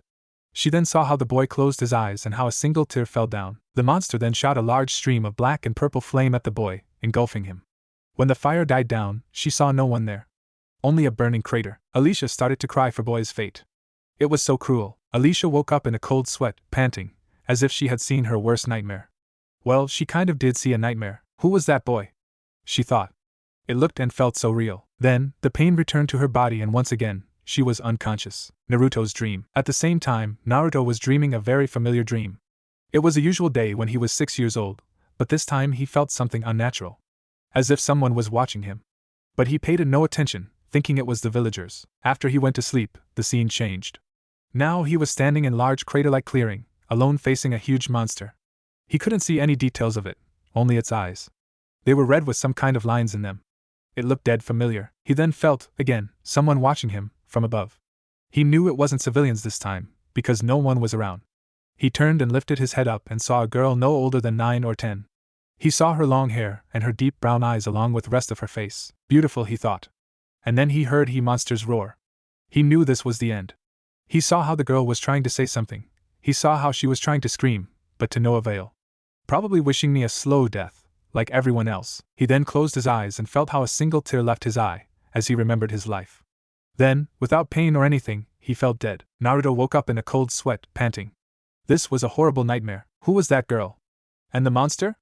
She then saw how the boy closed his eyes and how a single tear fell down. The monster then shot a large stream of black and purple flame at the boy, engulfing him. When the fire died down, she saw no one there. Only a burning crater. Alicia started to cry for boy's fate. It was so cruel. Alicia woke up in a cold sweat, panting, as if she had seen her worst nightmare. Well, she kind of did see a nightmare. Who was that boy? She thought. It looked and felt so real. Then, the pain returned to her body and once again, she was unconscious. Naruto's dream. At the same time, Naruto was dreaming a very familiar dream. It was a usual day when he was 6 years old, but this time he felt something unnatural. As if someone was watching him. But he paid no attention, thinking it was the villagers. After he went to sleep, the scene changed. Now he was standing in a large crater-like clearing, alone facing a huge monster. He couldn't see any details of it, only its eyes. They were red with some kind of lines in them. It looked dead familiar. He then felt, again, someone watching him, from above. He knew it wasn't civilians this time, because no one was around. He turned and lifted his head up and saw a girl no older than 9 or 10. He saw her long hair and her deep brown eyes along with the rest of her face. Beautiful, he thought. And then he heard monsters roar. He knew this was the end. He saw how the girl was trying to say something. He saw how she was trying to scream, but to no avail. Probably wishing me a slow death, like everyone else. He then closed his eyes and felt how a single tear left his eye, as he remembered his life. Then, without pain or anything, he felt dead. Naruto woke up in a cold sweat, panting. This was a horrible nightmare. Who was that girl? And the monster?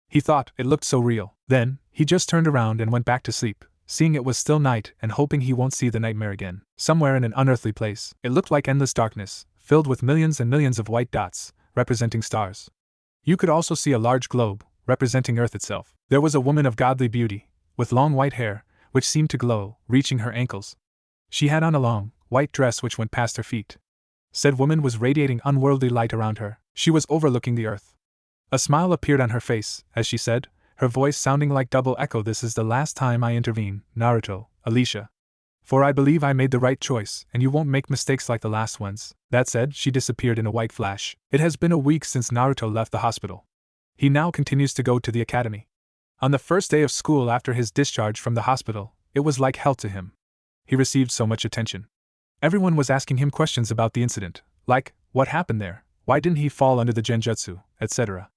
He thought, it looked so real. Then, he just turned around and went back to sleep, seeing it was still night and hoping he won't see the nightmare again. Somewhere in an unearthly place, it looked like endless darkness, filled with millions and millions of white dots, representing stars. You could also see a large globe, representing Earth itself. There was a woman of godly beauty, with long white hair, which seemed to glow, reaching her ankles. She had on a long, white dress which went past her feet. Said woman was radiating unworldly light around her. She was overlooking the earth. A smile appeared on her face, as she said, her voice sounding like double echo, "This is the last time I intervene, Naruto, Alicia. For I believe I made the right choice, and you won't make mistakes like the last ones." That said, she disappeared in a white flash. It has been a week since Naruto left the hospital. He now continues to go to the academy. On the first day of school after his discharge from the hospital, it was like hell to him. He received so much attention. Everyone was asking him questions about the incident, like, what happened there, why didn't he fall under the genjutsu, etc.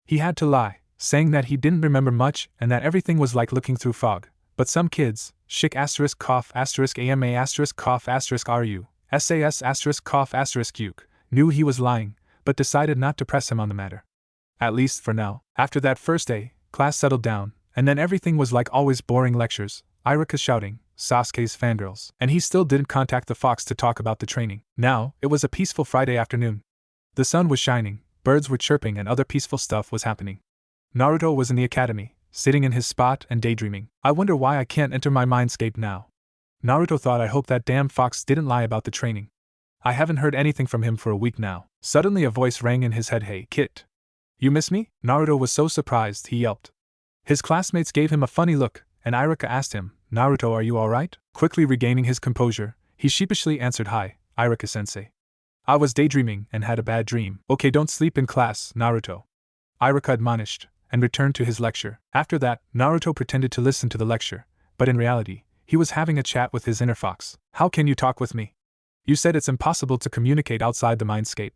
He had to lie, saying that he didn't remember much and that everything was like looking through fog. But some kids, Shik asterisk cough asterisk AMA asterisk cough asterisk RU, SAS asterisk cough asterisk Uke, knew he was lying, but decided not to press him on the matter. At least for now. After that first day, class settled down, and then everything was like always: boring lectures, Irika's shouting, Sasuke's fangirls, and he still didn't contact the fox to talk about the training. Now, it was a peaceful Friday afternoon. The sun was shining, birds were chirping, and other peaceful stuff was happening. Naruto was in the academy, sitting in his spot and daydreaming. I wonder why I can't enter my mindscape now. Naruto thought, I hope that damn fox didn't lie about the training. I haven't heard anything from him for a week now. Suddenly a voice rang in his head, "Hey, kid. You miss me?" Naruto was so surprised he yelped. His classmates gave him a funny look, and Irika asked him, "Naruto, are you alright?" Quickly regaining his composure, he sheepishly answered, "Hi, Irika-sensei. I was daydreaming and had a bad dream." "Okay, don't sleep in class, Naruto," Irika admonished, and returned to his lecture. After that, Naruto pretended to listen to the lecture, but in reality, he was having a chat with his inner fox. "How can you talk with me? You said it's impossible to communicate outside the mindscape,"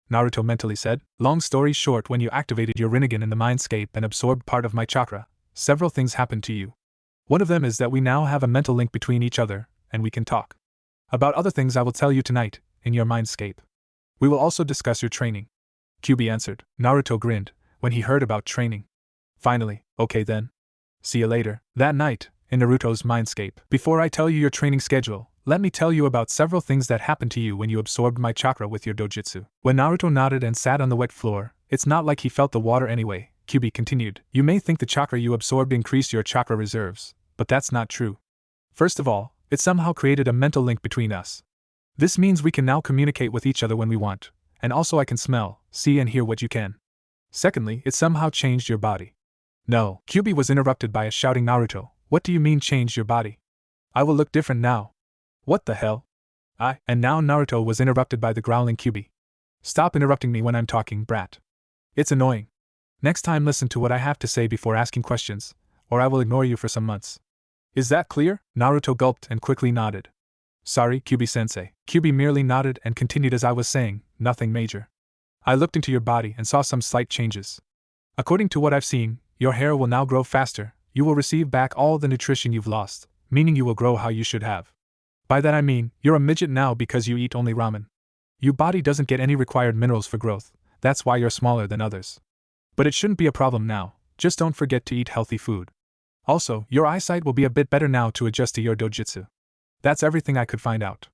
Naruto mentally said. "Long story short, when you activated your Rinnegan in the mindscape and absorbed part of my chakra, several things happened to you. One of them is that we now have a mental link between each other, and we can talk. About other things I will tell you tonight, in your mindscape. We will also discuss your training," Kyuubi answered. Naruto grinned when he heard about training. Finally, "Okay then. See you later." That night, in Naruto's mindscape. "Before I tell you your training schedule, let me tell you about several things that happened to you when you absorbed my chakra with your dojutsu." When Naruto nodded and sat on the wet floor, it's not like he felt the water anyway, Kyuubi continued. "You may think the chakra you absorbed increased your chakra reserves, but that's not true. First of all, it somehow created a mental link between us. This means we can now communicate with each other when we want, and also I can smell, see and hear what you can. Secondly, it somehow changed your body." "No," Kyuubi was interrupted by a shouting Naruto. "What do you mean changed your body? I will look different now." "What the hell?" And now Naruto was interrupted by the growling Kyuubi. "Stop interrupting me when I'm talking, brat. It's annoying. Next time listen to what I have to say before asking questions, or I will ignore you for some months. Is that clear?" Naruto gulped and quickly nodded. "Sorry, Kyuubi-sensei." Kyuubi merely nodded and continued, "As I was saying, nothing major. I looked into your body and saw some slight changes. According to what I've seen, your hair will now grow faster, you will receive back all the nutrition you've lost, meaning you will grow how you should have. By that I mean, you're a midget now because you eat only ramen. Your body doesn't get any required minerals for growth, that's why you're smaller than others. But it shouldn't be a problem now, just don't forget to eat healthy food. Also, your eyesight will be a bit better now to adjust to your dojutsu. That's everything I could find out.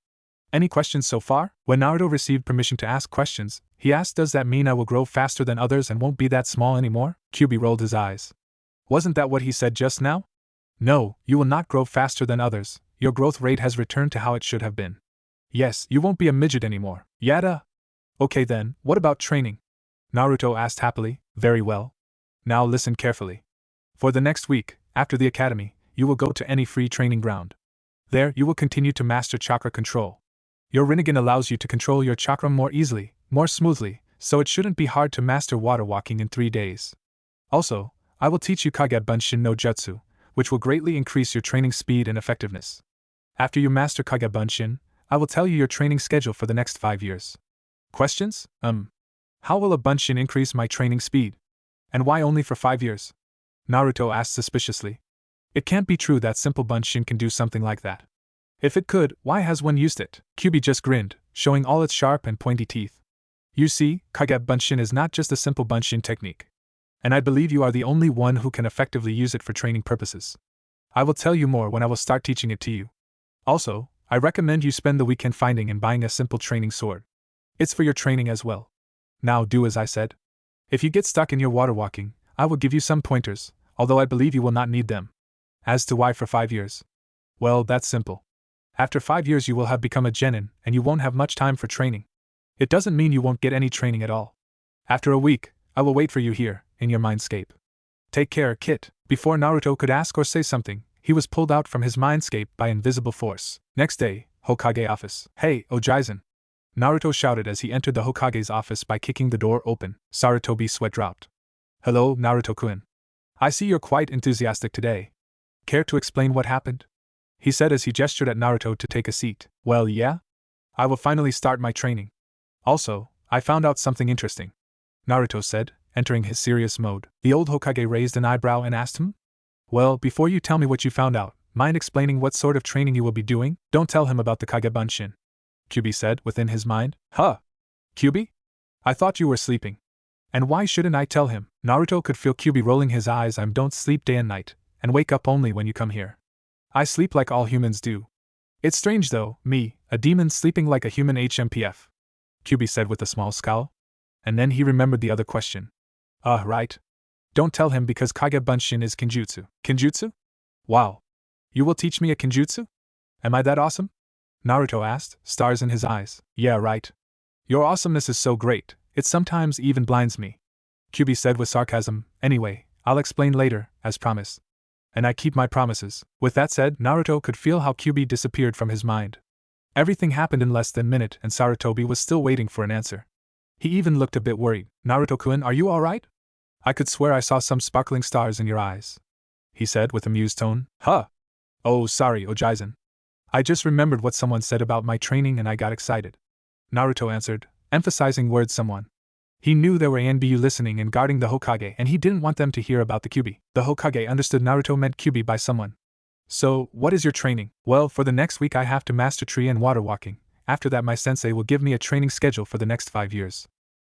Any questions so far?" When Naruto received permission to ask questions, he asked, "Does that mean I will grow faster than others and won't be that small anymore?" Kyuubi rolled his eyes. "Wasn't that what he said just now?" "No, you will not grow faster than others, your growth rate has returned to how it should have been. Yes, you won't be a midget anymore. Yada." "Okay then, what about training?" Naruto asked happily. "Very well. Now listen carefully. For the next week, after the academy, you will go to any free training ground. There, you will continue to master chakra control. Your Rinnegan allows you to control your chakra more easily, more smoothly, so it shouldn't be hard to master water walking in 3 days. Also, I will teach you Kage Bunshin no Jutsu, which will greatly increase your training speed and effectiveness. After you master Kage Bunshin, I will tell you your training schedule for the next 5 years. Questions? How will a Bunshin increase my training speed? And why only for 5 years? Naruto asked suspiciously. It can't be true that simple Bunshin can do something like that. If it could, why has one used it? Kyuubi just grinned, showing all its sharp and pointy teeth. You see, Kage Bunshin is not just a simple Bunshin technique. And I believe you are the only one who can effectively use it for training purposes. I will tell you more when I will start teaching it to you. Also, I recommend you spend the weekend finding and buying a simple training sword. It's for your training as well. Now do as I said. If you get stuck in your water walking, I will give you some pointers, although I believe you will not need them. As to why for 5 years? Well, that's simple. After 5 years you will have become a genin, and you won't have much time for training. It doesn't mean you won't get any training at all. After a week, I will wait for you here, in your mindscape. Take care, Kit. Before Naruto could ask or say something, he was pulled out from his mindscape by invisible force. Next day, Hokage office. Hey, Ojizen! Naruto shouted as he entered the Hokage's office by kicking the door open. Sarutobi's sweat dropped. Hello, Naruto-kun. I see you're quite enthusiastic today. Care to explain what happened? He said as he gestured at Naruto to take a seat. Well, yeah? I will finally start my training. Also, I found out something interesting, Naruto said, entering his serious mode. The old Hokage raised an eyebrow and asked him? Well, before you tell me what you found out, mind explaining what sort of training you will be doing? Don't tell him about the Kage Bunshin, Kyuubi said within his mind. Huh? Kyuubi? I thought you were sleeping. And why shouldn't I tell him? Naruto could feel Kyuubi rolling his eyes. I don't sleep day and night, and wake up only when you come here. I sleep like all humans do. It's strange though, me, a demon sleeping like a human HMPF, Kyuubi said with a small scowl. And then he remembered the other question. Right. Don't tell him because Kage Bunshin is Kinjutsu. Kinjutsu? Wow. You will teach me a Kinjutsu? Am I that awesome? Naruto asked, stars in his eyes. Yeah, right. Your awesomeness is so great, it sometimes even blinds me, Kyuubi said with sarcasm. Anyway, I'll explain later, as promised. And I keep my promises. With that said, Naruto could feel how Kyuubi disappeared from his mind. Everything happened in less than a minute and Sarutobi was still waiting for an answer. He even looked a bit worried. Naruto-kun, are you alright? I could swear I saw some sparkling stars in your eyes, he said with amused tone. Huh? Oh, sorry, Ojizen. I just remembered what someone said about my training and I got excited, Naruto answered, emphasizing word someone. He knew there were Anbu listening and guarding the Hokage and he didn't want them to hear about the Kyuubi. The Hokage understood Naruto meant Kyuubi by someone. So, what is your training? Well, for the next week I have to master tree and water walking. After that my sensei will give me a training schedule for the next 5 years.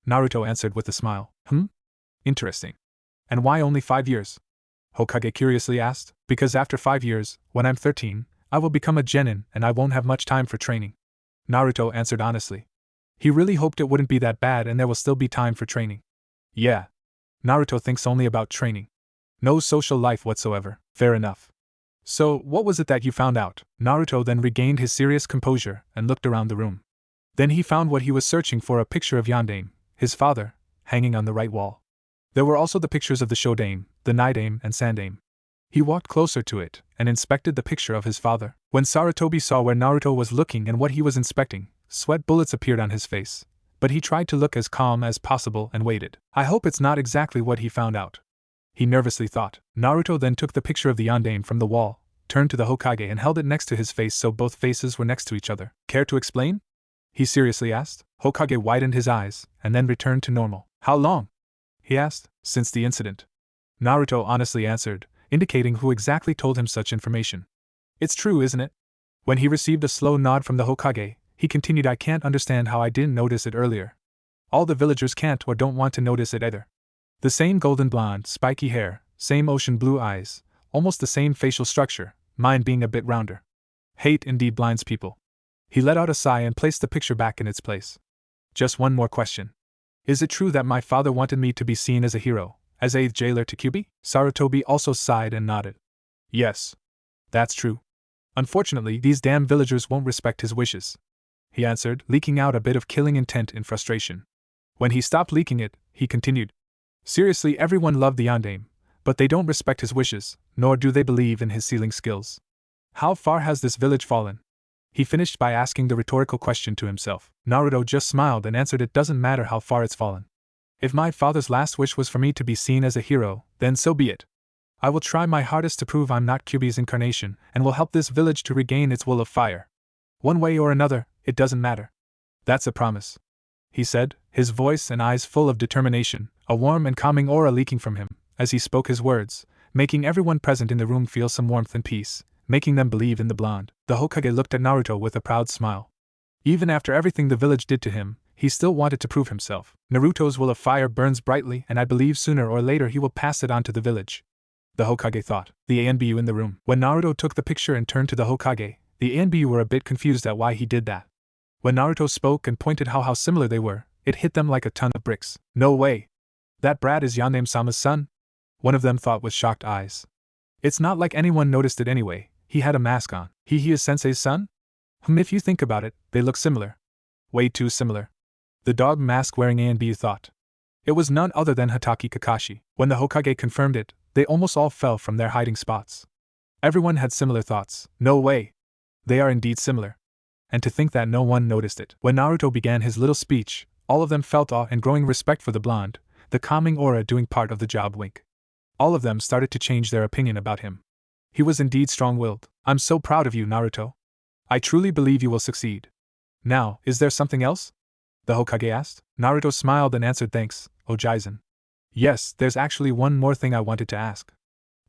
Naruto answered with a smile. Interesting. And why only 5 years? Hokage curiously asked. Because after 5 years, when I'm 13, I will become a genin and I won't have much time for training, Naruto answered honestly. He really hoped it wouldn't be that bad and there will still be time for training. Yeah. Naruto thinks only about training. No social life whatsoever. Fair enough. So, what was it that you found out? Naruto then regained his serious composure and looked around the room. Then he found what he was searching for, a picture of Yondaime, his father, hanging on the right wall. There were also the pictures of the Shodaime, the Nidaime and Sandaime. He walked closer to it and inspected the picture of his father. When Sarutobi saw where Naruto was looking and what he was inspecting, sweat bullets appeared on his face, but he tried to look as calm as possible and waited. I hope it's not exactly what he found out, he nervously thought. Naruto then took the picture of the Yondaime from the wall, turned to the Hokage and held it next to his face so both faces were next to each other. Care to explain? He seriously asked. Hokage widened his eyes and then returned to normal. How long? He asked. Since the incident, Naruto honestly answered, indicating who exactly told him such information. It's true, isn't it? When he received a slow nod from the Hokage, he continued, I can't understand how I didn't notice it earlier. All the villagers can't or don't want to notice it either. The same golden blonde, spiky hair, same ocean blue eyes, almost the same facial structure, mine being a bit rounder. Hate indeed blinds people. He let out a sigh and placed the picture back in its place. Just one more question. Is it true that my father wanted me to be seen as a hero, as eighth jailer to Kyuubi? Sarutobi also sighed and nodded. Yes. That's true. Unfortunately, these damn villagers won't respect his wishes, he answered, leaking out a bit of killing intent in frustration. When he stopped leaking it, he continued. Seriously, everyone loved the Yondaime, but they don't respect his wishes, nor do they believe in his sealing skills. How far has this village fallen? He finished by asking the rhetorical question to himself. Naruto just smiled and answered, it doesn't matter how far it's fallen. If my father's last wish was for me to be seen as a hero, then so be it. I will try my hardest to prove I'm not Kyuubi's incarnation, and will help this village to regain its will of fire. One way or another, it doesn't matter. That's a promise," he said, his voice and eyes full of determination, a warm and calming aura leaking from him, as he spoke his words, making everyone present in the room feel some warmth and peace, making them believe in the blonde. The Hokage looked at Naruto with a proud smile. Even after everything the village did to him, he still wanted to prove himself. Naruto's will of fire burns brightly, and I believe sooner or later he will pass it on to the village, the Hokage thought. The ANBU in the room. When Naruto took the picture and turned to the Hokage, the ANBU were a bit confused at why he did that. When Naruto spoke and pointed how similar they were, it hit them like a ton of bricks. "No way! That brat is Yaname-sama's son?" one of them thought with shocked eyes. "It's not like anyone noticed it anyway, he had a mask on. He is Sensei's son? If you think about it, they look similar. Way too similar." The dog mask-wearing ANBU thought. It was none other than Hatake Kakashi. When the Hokage confirmed it, they almost all fell from their hiding spots. Everyone had similar thoughts. No way! They are indeed similar. And to think that no one noticed it. When Naruto began his little speech, all of them felt awe and growing respect for the blonde, the calming aura doing part of the job. Wink. All of them started to change their opinion about him. He was indeed strong-willed. "I'm so proud of you, Naruto. I truly believe you will succeed. Now, is there something else?" the Hokage asked. Naruto smiled and answered, "Thanks, Ojaizen. Yes, there's actually one more thing I wanted to ask.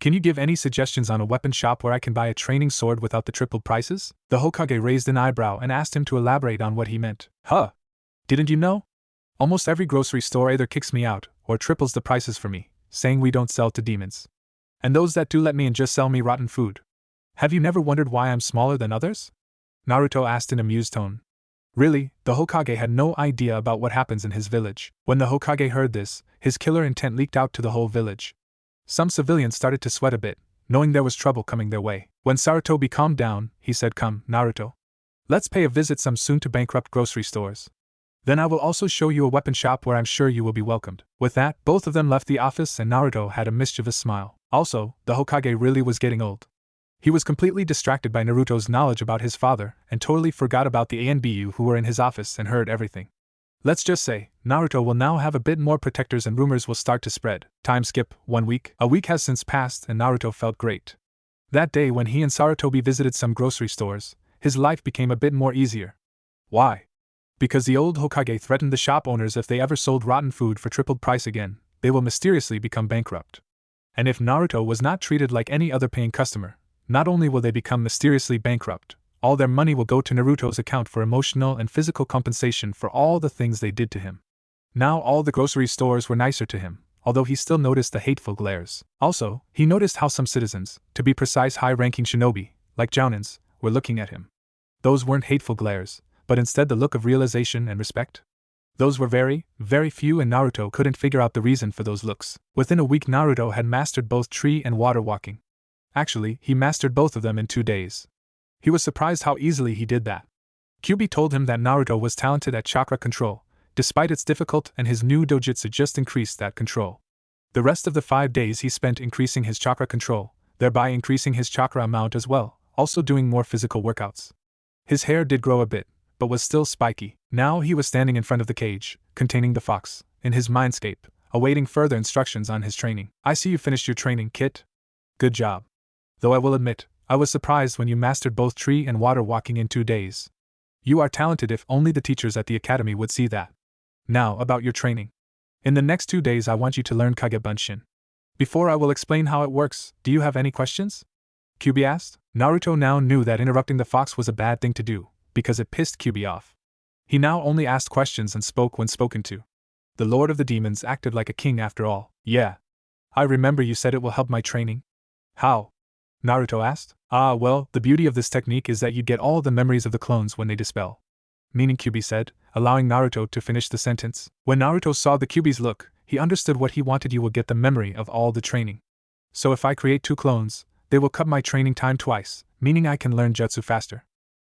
Can you give any suggestions on a weapon shop where I can buy a training sword without the tripled prices?" The Hokage raised an eyebrow and asked him to elaborate on what he meant. "Huh? Didn't you know? Almost every grocery store either kicks me out or triples the prices for me, saying we don't sell to demons. And those that do let me in just sell me rotten food. Have you never wondered why I'm smaller than others?" Naruto asked in an amused tone. Really, the Hokage had no idea about what happens in his village. When the Hokage heard this, his killer intent leaked out to the whole village. Some civilians started to sweat a bit, knowing there was trouble coming their way. When Sarutobi calmed down, he said, "Come, Naruto. Let's pay a visit some soon-to-bankrupt grocery stores. Then I will also show you a weapon shop where I'm sure you will be welcomed." With that, both of them left the office and Naruto had a mischievous smile. Also, the Hokage really was getting old. He was completely distracted by Naruto's knowledge about his father and totally forgot about the ANBU who were in his office and heard everything. Let's just say, Naruto will now have a bit more protectors and rumors will start to spread. Time skip, 1 week. A week has since passed and Naruto felt great. That day when he and Sarutobi visited some grocery stores, his life became a bit more easier. Why? Because the old Hokage threatened the shop owners if they ever sold rotten food for tripled price again, they will mysteriously become bankrupt. And if Naruto was not treated like any other paying customer, not only will they become mysteriously bankrupt, all their money will go to Naruto's account for emotional and physical compensation for all the things they did to him. Now all the grocery stores were nicer to him, although he still noticed the hateful glares. Also, he noticed how some citizens, to be precise high-ranking shinobi, like Jounins, were looking at him. Those weren't hateful glares, but instead the look of realization and respect. Those were very, very few and Naruto couldn't figure out the reason for those looks. Within a week Naruto had mastered both tree and water walking. Actually, he mastered both of them in 2 days. He was surprised how easily he did that. Kyuubi told him that Naruto was talented at chakra control, despite its difficult and his new dojutsu just increased that control. The rest of the 5 days he spent increasing his chakra control, thereby increasing his chakra amount as well, also doing more physical workouts. His hair did grow a bit, but was still spiky. Now he was standing in front of the cage, containing the fox, in his mindscape, awaiting further instructions on his training. "I see you finished your training, Kit. Good job. Though I will admit, I was surprised when you mastered both tree and water walking in 2 days. You are talented if only the teachers at the academy would see that. Now, about your training. In the next 2 days I want you to learn Kage Bunshin. Before I will explain how it works, do you have any questions?" Kyuubi asked. Naruto now knew that interrupting the fox was a bad thing to do, because it pissed Kyuubi off. He now only asked questions and spoke when spoken to. The Lord of the Demons acted like a king after all. "Yeah. I remember you said it will help my training." "How?" Naruto asked. Well, the beauty of this technique is that you get all the memories of the clones when they dispel." Meaning Kyuubi said, allowing Naruto to finish the sentence. When Naruto saw the Kyuubi's look, he understood what he wanted. You will get the memory of all the training. So if I create 2 clones, they will cut my training time twice, meaning I can learn jutsu faster.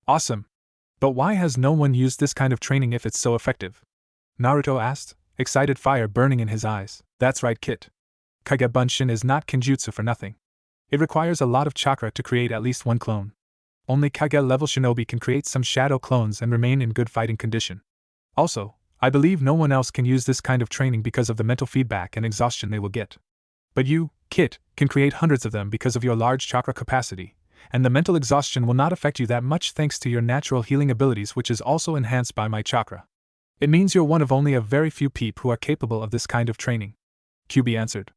Awesome! But why has no one used this kind of training if it's so effective? Naruto asked, excited fire burning in his eyes. That's right, Kit. Kage Bunshin is not kenjutsu for nothing. It requires a lot of chakra to create at least 1 clone. Only Kage level shinobi can create some shadow clones and remain in good fighting condition. Also, I believe no one else can use this kind of training because of the mental feedback and exhaustion they will get. But you, Kit, can create hundreds of them because of your large chakra capacity, and the mental exhaustion will not affect you that much thanks to your natural healing abilities, which is also enhanced by my chakra. It means you're one of only a very few people who are capable of this kind of training. QB answered.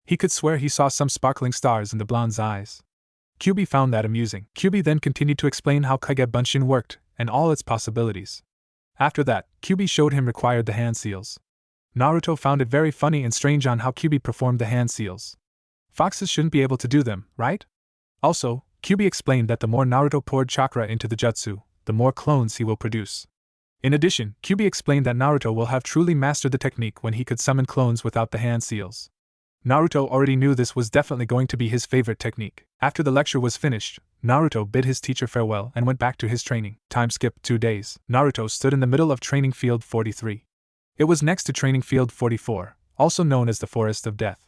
He could swear he saw some sparkling stars in the blonde's eyes. QB found that amusing. QB then continued to explain how Kage Bunshin worked and all its possibilities. After that, QB showed him required the hand seals. Naruto found it very funny and strange on how QB performed the hand seals. Foxes shouldn't be able to do them, right? Also, QB explained that the more Naruto poured chakra into the jutsu, the more clones he will produce. In addition, QB explained that Naruto will have truly mastered the technique when he could summon clones without the hand seals. Naruto already knew this was definitely going to be his favorite technique. After the lecture was finished, Naruto bid his teacher farewell and went back to his training. Time skipped 2 days. Naruto stood in the middle of training field 43. It was next to training field 44, also known as the Forest of Death.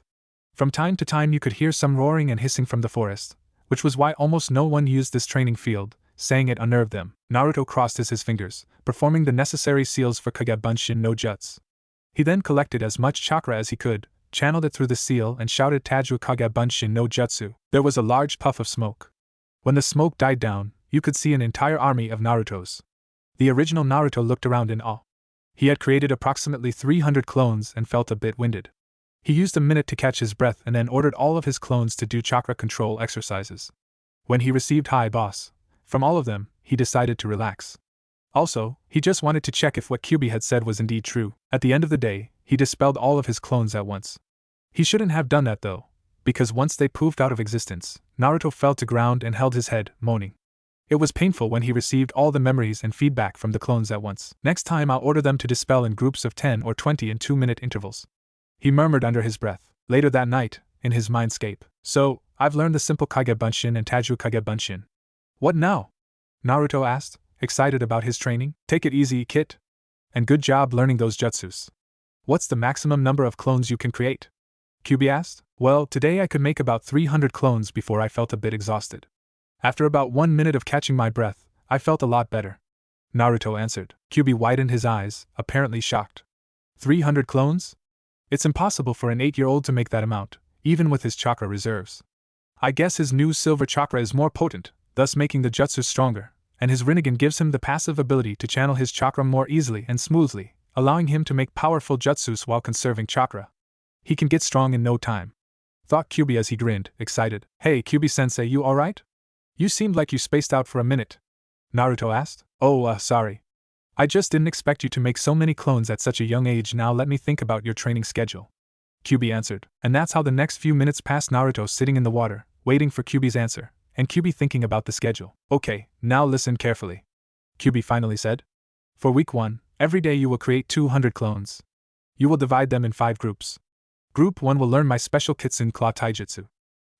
From time to time you could hear some roaring and hissing from the forest, which was why almost no one used this training field, saying it unnerved them. Naruto crossed his fingers, performing the necessary seals for Kage Bunshin no Jutsu. He then collected as much chakra as he could, channeled it through the seal and shouted Taju Kage Bunshin no Jutsu. There was a large puff of smoke. When the smoke died down, you could see an entire army of Narutos. The original Naruto looked around in awe. He had created approximately 300 clones and felt a bit winded. He used a minute to catch his breath and then ordered all of his clones to do chakra control exercises. When he received "Hi boss" from all of them, he decided to relax. Also, he just wanted to check if what QB had said was indeed true. At the end of the day, he dispelled all of his clones at once. He shouldn't have done that though, because once they poofed out of existence, Naruto fell to ground and held his head, moaning. It was painful when he received all the memories and feedback from the clones at once. Next time I'll order them to dispel in groups of 10 or 20 in 2-minute intervals. He murmured under his breath. Later that night, in his mindscape. So, I've learned the simple Kage Bunshin and Taju Kage Bunshin. What now? Naruto asked, excited about his training. Take it easy, Kit. And good job learning those jutsus. What's the maximum number of clones you can create? QB asked. Well, today I could make about 300 clones before I felt a bit exhausted. After about 1 minute of catching my breath, I felt a lot better. Naruto answered. QB widened his eyes, apparently shocked. 300 clones? It's impossible for an 8-year-old to make that amount, even with his chakra reserves. I guess his new silver chakra is more potent, thus making the jutsu stronger, and his Rinnegan gives him the passive ability to channel his chakra more easily and smoothly, allowing him to make powerful jutsus while conserving chakra. He can get strong in no time. Thought QB as he grinned, excited. Hey QB-sensei, you alright? You seemed like you spaced out for a minute. Naruto asked. Oh, sorry. I just didn't expect you to make so many clones at such a young age. Now let me think about your training schedule. QB answered. And that's how the next few minutes passed. Naruto sitting in the water, waiting for QB's answer, and QB thinking about the schedule. Okay, now listen carefully. QB finally said. For week 1, every day you will create 200 clones. You will divide them in 5 groups. Group 1 will learn my special Kitsune Claw Taijutsu.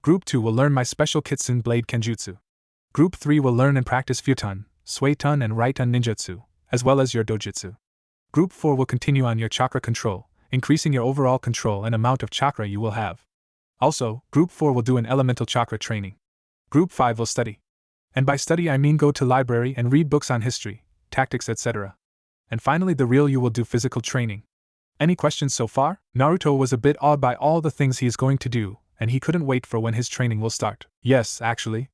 Group 2 will learn my special Kitsune Blade Kenjutsu. Group 3 will learn and practice Futon, Suiton and Raiton Ninjutsu, as well as your Dojutsu. Group 4 will continue on your chakra control, increasing your overall control and amount of chakra you will have. Also, Group 4 will do an elemental chakra training. Group 5 will study. And by study I mean go to library and read books on history, tactics, etc. And finally the real you will do physical training. Any questions so far? Naruto was a bit awed by all the things he is going to do, and he couldn't wait for when his training will start. Yes, actually.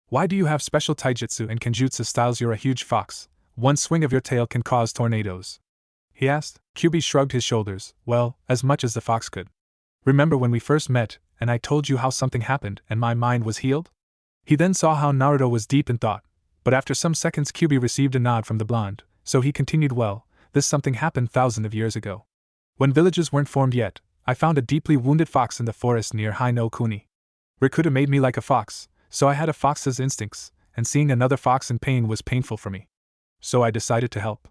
Why do you have special taijutsu and kenjutsu styles? You're a huge fox. One swing of your tail can cause tornadoes. He asked. QB shrugged his shoulders. Well, as much as the fox could. Remember when we first met, and I told you how something happened and my mind was healed? He then saw how Naruto was deep in thought, but after some seconds QB received a nod from the blonde, so he continued. Well, this something happened thousands of years ago. When villages weren't formed yet, I found a deeply wounded fox in the forest near Haino Kuni. Rikuta made me like a fox, so I had a fox's instincts, and seeing another fox in pain was painful for me. So I decided to help.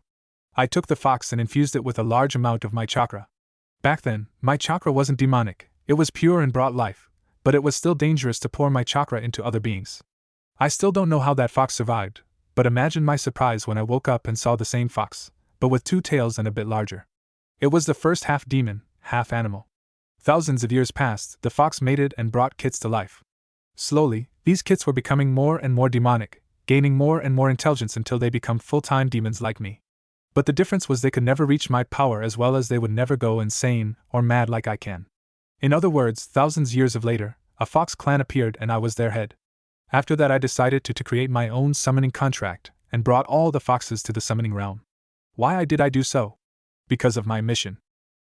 I took the fox and infused it with a large amount of my chakra. Back then, my chakra wasn't demonic, it was pure and brought life, but it was still dangerous to pour my chakra into other beings. I still don't know how that fox survived, but imagine my surprise when I woke up and saw the same fox, but with 2 tails and a bit larger. It was the first half demon, half animal. Thousands of years passed, the fox mated and brought kits to life. Slowly, these kits were becoming more and more demonic, gaining more and more intelligence until they become full-time demons like me. But the difference was they could never reach my power, as well as they would never go insane or mad like I can. In other words, thousands years of later, a fox clan appeared and I was their head. After that I decided to create my own summoning contract and brought all the foxes to the summoning realm. Why did I do so? Because of my mission.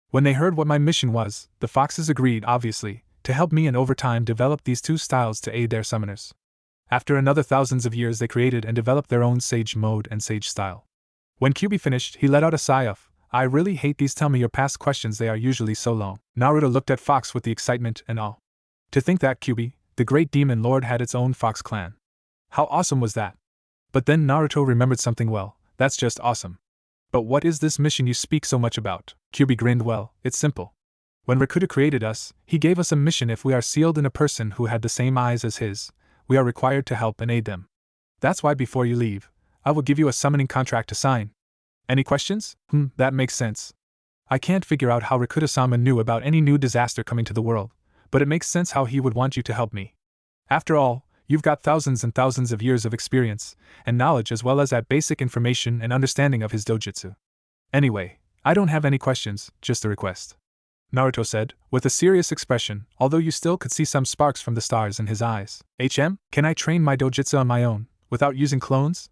When they heard what my mission was, the foxes agreed, obviously, to help me and over time develop these two styles to aid their summoners. After another thousands of years they created and developed their own sage mode and sage style. When QB finished, he let out a sigh of, "I really hate these tell me your past questions, they are usually so long." Naruto looked at Fox with the excitement and awe. To think that QB, the great demon lord, had its own fox clan. How awesome was that? But then Naruto remembered something. Well, that's just awesome. But what is this mission you speak so much about? QB grinned. Well, it's simple. When Rakuta created us, he gave us a mission. If we are sealed in a person who had the same eyes as his, we are required to help and aid them. That's why before you leave, I will give you a summoning contract to sign. Any questions? That makes sense. I can't figure out how Rakuta-sama knew about any new disaster coming to the world, but it makes sense how he would want you to help me. After all, you've got thousands and thousands of years of experience and knowledge, as well as that basic information and understanding of his dojutsu. Anyway, I don't have any questions, just a request," Naruto said, with a serious expression, although you still could see some sparks from the stars in his eyes. Can I train my dojutsu on my own, without using clones?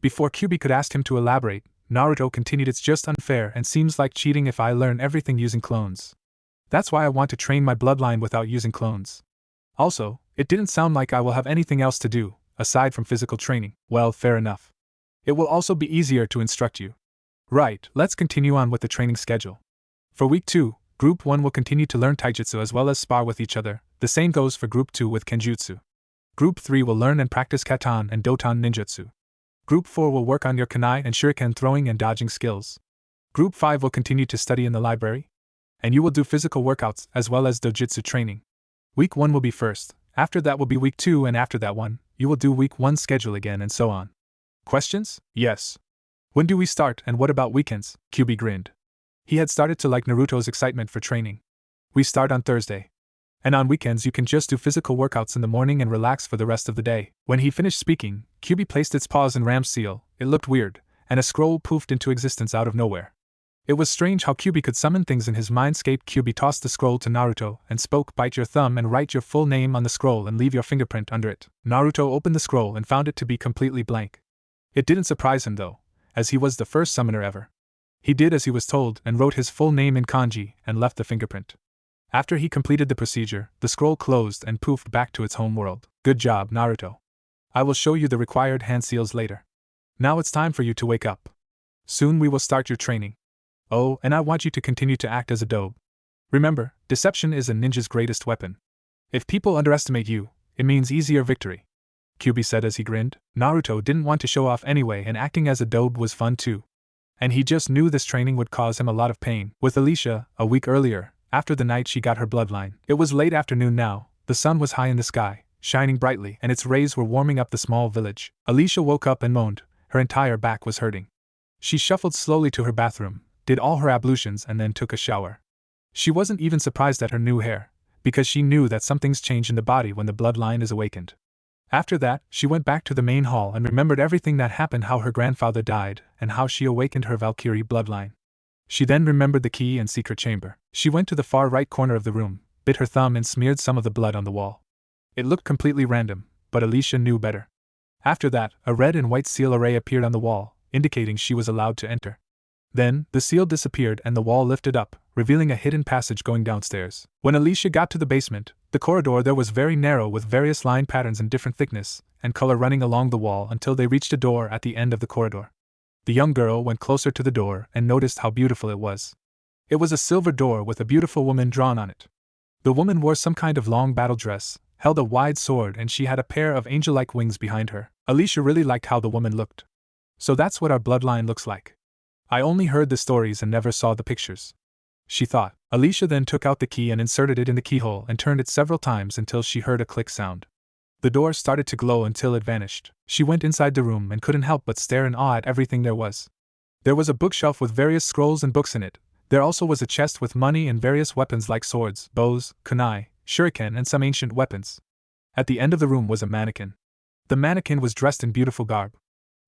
Before QB could ask him to elaborate, Naruto continued, "It's just unfair and seems like cheating if I learn everything using clones. That's why I want to train my bloodline without using clones. Also, it didn't sound like I will have anything else to do, aside from physical training." "Well, fair enough. It will also be easier to instruct you." "Right, let's continue on with the training schedule. For week 2, Group 1 will continue to learn taijutsu as well as spar with each other. The same goes for Group 2 with kenjutsu. Group 3 will learn and practice katan and doton ninjutsu. Group 4 will work on your kunai and shuriken throwing and dodging skills. Group 5 will continue to study in the library. And you will do physical workouts as well as dojutsu training. Week 1 will be first, after that will be week 2, and after that one, you will do week 1 schedule again, and so on." Questions? Yes. When do we start, and what about weekends? QB grinned. He had started to like Naruto's excitement for training. "We start on Thursday. And on weekends you can just do physical workouts in the morning and relax for the rest of the day." When he finished speaking, QB placed its paws in Ram's seal. It looked weird, and a scroll poofed into existence out of nowhere. It was strange how QB could summon things in his mindscape. QB tossed the scroll to Naruto and spoke, "Bite your thumb and write your full name on the scroll and leave your fingerprint under it." Naruto opened the scroll and found it to be completely blank. It didn't surprise him though, as he was the first summoner ever. He did as he was told and wrote his full name in kanji and left the fingerprint. After he completed the procedure, the scroll closed and poofed back to its home world. "Good job, Naruto. I will show you the required hand seals later. Now it's time for you to wake up. Soon we will start your training. Oh, and I want you to continue to act as a dobe. Remember, deception is a ninja's greatest weapon. If people underestimate you, it means easier victory," QB said as he grinned. Naruto didn't want to show off anyway, and acting as a dobe was fun too. And he just knew this training would cause him a lot of pain. With Alicia, a week earlier, after the night she got her bloodline, it was late afternoon now, the sun was high in the sky, shining brightly, and its rays were warming up the small village. Alicia woke up and moaned, her entire back was hurting. She shuffled slowly to her bathroom, did all her ablutions, and then took a shower. She wasn't even surprised at her new hair, because she knew that something's changed in the body when the bloodline is awakened. After that, she went back to the main hall and remembered everything that happened, how her grandfather died, and how she awakened her Valkyrie bloodline. She then remembered the key and secret chamber. She went to the far right corner of the room, bit her thumb and smeared some of the blood on the wall. It looked completely random, but Alicia knew better. After that, a red and white seal array appeared on the wall, indicating she was allowed to enter. Then, the seal disappeared and the wall lifted up, revealing a hidden passage going downstairs. When Alicia got to the basement, the corridor there was very narrow with various line patterns in different thickness and color running along the wall until they reached a door at the end of the corridor. The young girl went closer to the door and noticed how beautiful it was. It was a silver door with a beautiful woman drawn on it. The woman wore some kind of long battle dress, held a wide sword, and she had a pair of angel-like wings behind her. Alicia really liked how the woman looked. So that's what our bloodline looks like. I only heard the stories and never saw the pictures, she thought. Alicia then took out the key and inserted it in the keyhole and turned it several times until she heard a click sound. The door started to glow until it vanished. She went inside the room and couldn't help but stare in awe at everything there was. There was a bookshelf with various scrolls and books in it. There also was a chest with money and various weapons like swords, bows, kunai, shuriken, and some ancient weapons. At the end of the room was a mannequin. The mannequin was dressed in beautiful garb.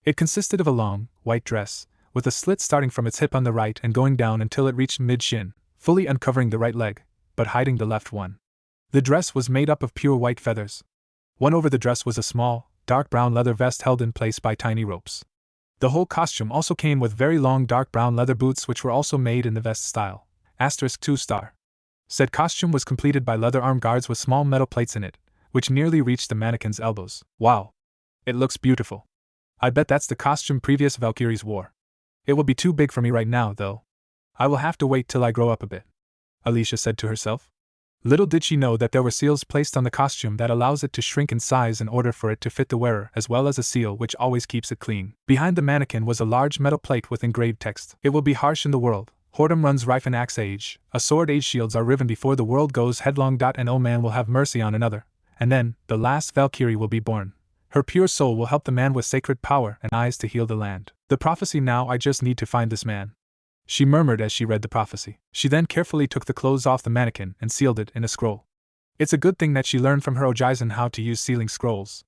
It consisted of a long, white dress, with a slit starting from its hip on the right and going down until it reached mid-shin, fully uncovering the right leg, but hiding the left one. The dress was made up of pure white feathers. One over the dress was a small, dark brown leather vest held in place by tiny ropes. The whole costume also came with very long dark brown leather boots which were also made in the vest style. *2*. Said costume was completed by leather arm guards with small metal plates in it, which nearly reached the mannequin's elbows. Wow! It looks beautiful. I bet that's the costume previous Valkyries wore. It will be too big for me right now, though. I will have to wait till I grow up a bit, Alicia said to herself. Little did she know that there were seals placed on the costume that allows it to shrink in size in order for it to fit the wearer, as well as a seal which always keeps it clean. Behind the mannequin was a large metal plate with engraved text. It will be harsh in the world. Whoredom runs rife and axe age. A sword age shields are riven before the world goes headlong. And oh man will have mercy on another. And then, the last Valkyrie will be born. Her pure soul will help the man with sacred power and eyes to heal the land. The prophecy now I just need to find this man, she murmured as she read the prophecy. She then carefully took the clothes off the mannequin and sealed it in a scroll. It's a good thing that she learned from her Ojaizen how to use sealing scrolls.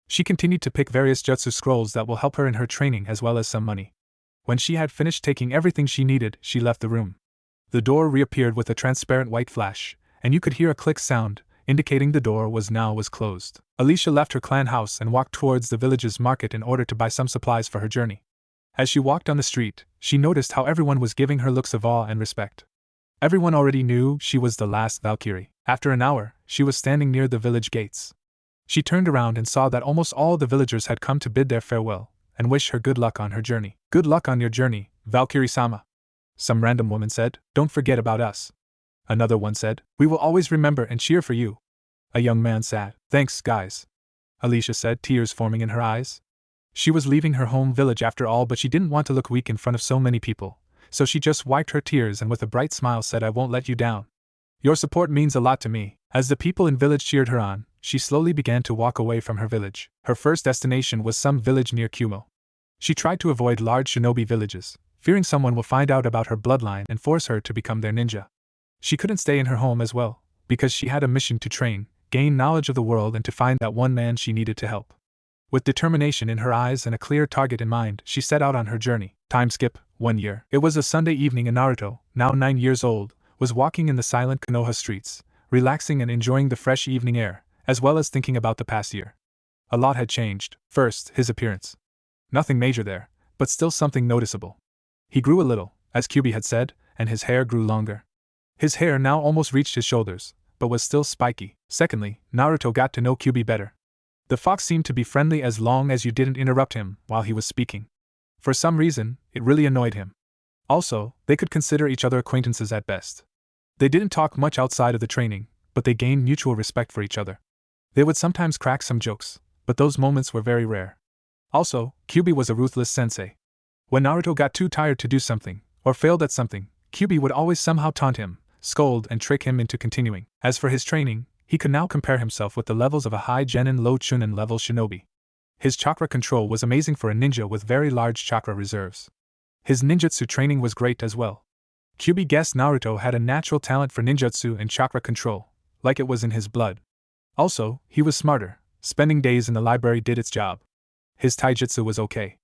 She continued to pick various jutsu scrolls that will help her in her training as well as some money. When she had finished taking everything she needed, she left the room. The door reappeared with a transparent white flash, and you could hear a click sound, indicating the door was closed. Alicia left her clan house and walked towards the village's market in order to buy some supplies for her journey. As she walked on the street, she noticed how everyone was giving her looks of awe and respect. Everyone already knew she was the last Valkyrie. After an hour, she was standing near the village gates. She turned around and saw that almost all the villagers had come to bid their farewell and wish her good luck on her journey. Good luck on your journey, Valkyrie-sama, some random woman said. Don't forget about us. Another one said, we will always remember and cheer for you. A young man said, thanks, guys, Alicia said, tears forming in her eyes. She was leaving her home village after all, but she didn't want to look weak in front of so many people, so she just wiped her tears and with a bright smile said, I won't let you down. Your support means a lot to me. As the people in village cheered her on, she slowly began to walk away from her village. Her first destination was some village near Kumo. She tried to avoid large shinobi villages, fearing someone will find out about her bloodline and force her to become their ninja. She couldn't stay in her home as well, because she had a mission to train, gain knowledge of the world and to find that one man she needed to help. With determination in her eyes and a clear target in mind, she set out on her journey. Time skip, 1 year. It was a Sunday evening and Naruto, now 9 years old, was walking in the silent Konoha streets, relaxing and enjoying the fresh evening air, as well as thinking about the past year. A lot had changed. First, his appearance. Nothing major there, but still something noticeable. He grew a little, as Kyubi had said, and his hair grew longer. His hair now almost reached his shoulders, but was still spiky. Secondly, Naruto got to know Kyubi better. The fox seemed to be friendly as long as you didn't interrupt him while he was speaking. For some reason, it really annoyed him. Also, they could consider each other acquaintances at best. They didn't talk much outside of the training, but they gained mutual respect for each other. They would sometimes crack some jokes, but those moments were very rare. Also, Kyubi was a ruthless sensei. When Naruto got too tired to do something, or failed at something, Kyubi would always somehow taunt him, scold and trick him into continuing. As for his training, he could now compare himself with the levels of a high Genin low Chunin level shinobi. His chakra control was amazing for a ninja with very large chakra reserves. His ninjutsu training was great as well. Kyubi guessed Naruto had a natural talent for ninjutsu and chakra control, like it was in his blood. Also, he was smarter. Spending days in the library did its job. His taijutsu was okay.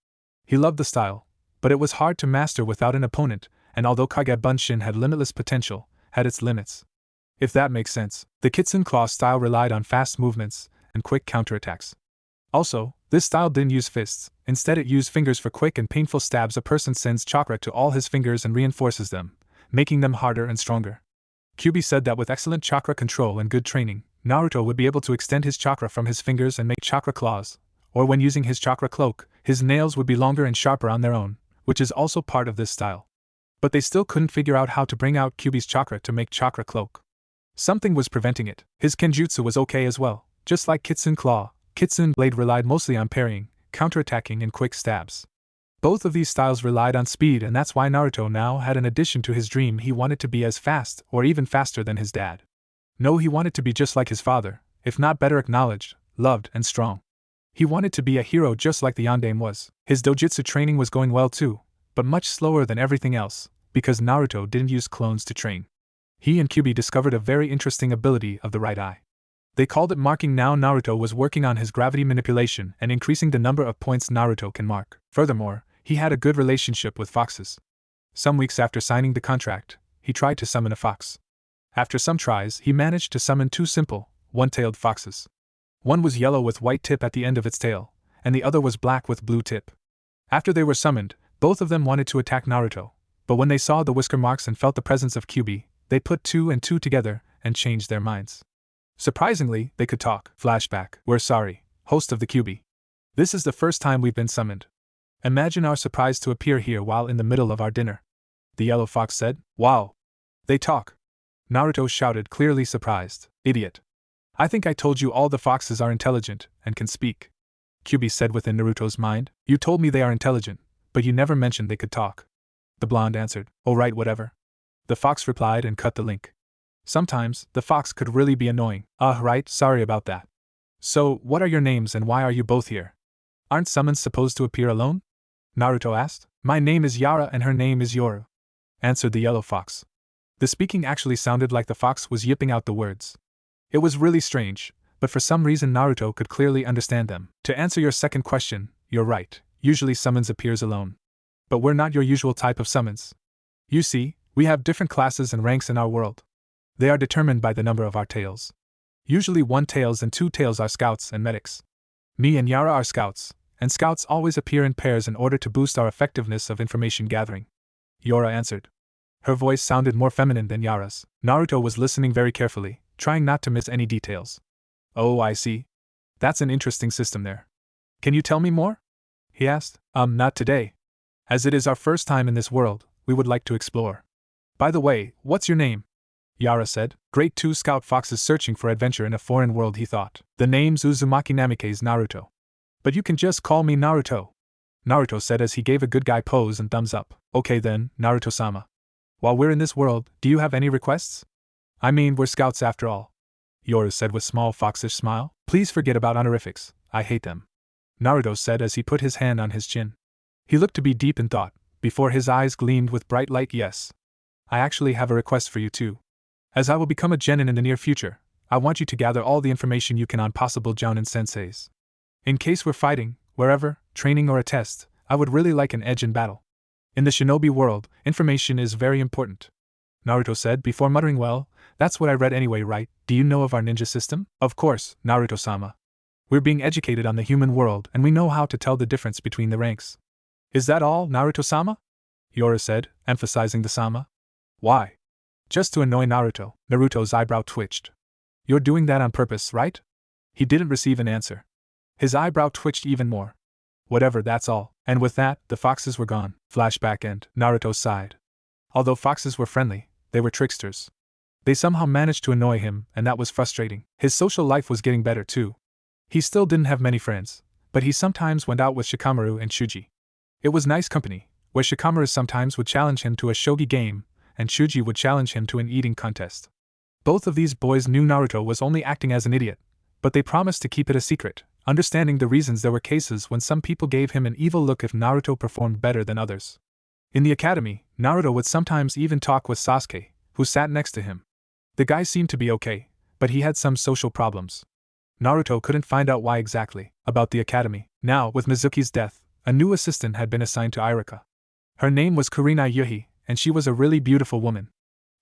He loved the style, but it was hard to master without an opponent, and although Kage Bunshin had limitless potential, had its limits. If that makes sense, the Kitsun Claw style relied on fast movements and quick counterattacks. Also, this style didn't use fists, instead it used fingers for quick and painful stabs. A person sends chakra to all his fingers and reinforces them, making them harder and stronger. Kyubi said that with excellent chakra control and good training, Naruto would be able to extend his chakra from his fingers and make chakra claws, or when using his chakra cloak, his nails would be longer and sharper on their own, which is also part of this style. But they still couldn't figure out how to bring out Kyubi's chakra to make chakra cloak. Something was preventing it. His kenjutsu was okay as well. Just like Kitsun Claw, Kitsun Blade relied mostly on parrying, counterattacking and quick stabs. Both of these styles relied on speed, and that's why Naruto now had an addition to his dream. He wanted to be as fast or even faster than his dad. No, he wanted to be just like his father, if not better acknowledged, loved and strong. He wanted to be a hero just like the Yondaime was. His dojutsu training was going well too, but much slower than everything else, because Naruto didn't use clones to train. He and Kyubi discovered a very interesting ability of the right eye. They called it marking. Now Naruto was working on his gravity manipulation and increasing the number of points Naruto can mark. Furthermore, He had a good relationship with foxes. Some weeks after signing the contract, he tried to summon a fox. After some tries, he managed to summon two simple, one-tailed foxes. One was yellow with white tip at the end of its tail, and the other was black with blue tip. After they were summoned, both of them wanted to attack Naruto, but when they saw the whisker marks and felt the presence of Kyuubi, they put two and two together and changed their minds. Surprisingly, they could talk. Flashback. We're sorry, host of the Kyuubi. This is the first time we've been summoned. Imagine our surprise to appear here while in the middle of our dinner. The yellow fox said. Wow. They talk. Naruto shouted, clearly surprised. Idiot. I think I told you all the foxes are intelligent and can speak. Kyuubi said within Naruto's mind. You told me they are intelligent, but you never mentioned they could talk. The blonde answered. Oh right, whatever. The fox replied and cut the link. Sometimes, the fox could really be annoying. Right, sorry about that. So, what are your names and why are you both here? Aren't summons supposed to appear alone? Naruto asked. My name is Yara and her name is Yoru, answered the yellow fox. The speaking actually sounded like the fox was yipping out the words. It was really strange, but for some reason Naruto could clearly understand them. To answer your second question, you're right, usually summons appears alone. But we're not your usual type of summons. You see, we have different classes and ranks in our world. They are determined by the number of our tails. Usually 1 tails and 2 tails are scouts and medics. Me and Yara are scouts, and scouts always appear in pairs in order to boost our effectiveness of information gathering. Yora answered. Her voice sounded more feminine than Yara's. Naruto was listening very carefully, trying not to miss any details. Oh, I see. That's an interesting system there. Can you tell me more? He asked. Not today. As it is our first time in this world, we would like to explore. By the way, what's your name? Yara said. Great 2 scout foxes searching for adventure in a foreign world, he thought. The name's Uzumaki Namikaze Naruto. But you can just call me Naruto. Naruto said as he gave a good guy pose and thumbs up. Okay then, Naruto-sama. While we're in this world, do you have any requests? I mean, we're scouts after all. Yoru said with small foxish smile. Please forget about honorifics, I hate them. Naruto said as he put his hand on his chin. He looked to be deep in thought, before his eyes gleamed with bright light. Yes. I actually have a request for you too. As I will become a genin in the near future, I want you to gather all the information you can on possible jounin senseis. In case we're fighting, wherever, training or a test, I would really like an edge in battle. In the shinobi world, information is very important. Naruto said before muttering, well, that's what I read anyway, right? Do you know of our ninja system? Of course, Naruto-sama. We're being educated on the human world and we know how to tell the difference between the ranks. Is that all, Naruto-sama? Yoru said, emphasizing the sama. Why? Just to annoy Naruto. Naruto's eyebrow twitched. You're doing that on purpose, right? He didn't receive an answer. His eyebrow twitched even more. Whatever, that's all. And with that, the foxes were gone. Flashback end. Naruto sighed. Although foxes were friendly, they were tricksters. They somehow managed to annoy him, and that was frustrating. His social life was getting better too. He still didn't have many friends, but he sometimes went out with Shikamaru and Shuji. It was nice company, where Shikamaru sometimes would challenge him to a shogi game, and Shuji would challenge him to an eating contest. Both of these boys knew Naruto was only acting as an idiot, but they promised to keep it a secret, understanding the reasons there were cases when some people gave him an evil look if Naruto performed better than others. In the academy, Naruto would sometimes even talk with Sasuke, who sat next to him. The guy seemed to be okay, but he had some social problems. Naruto couldn't find out why exactly. About the academy. Now, with Mizuki's death, a new assistant had been assigned to Irika. Her name was Kurenai Yuhi, and she was a really beautiful woman.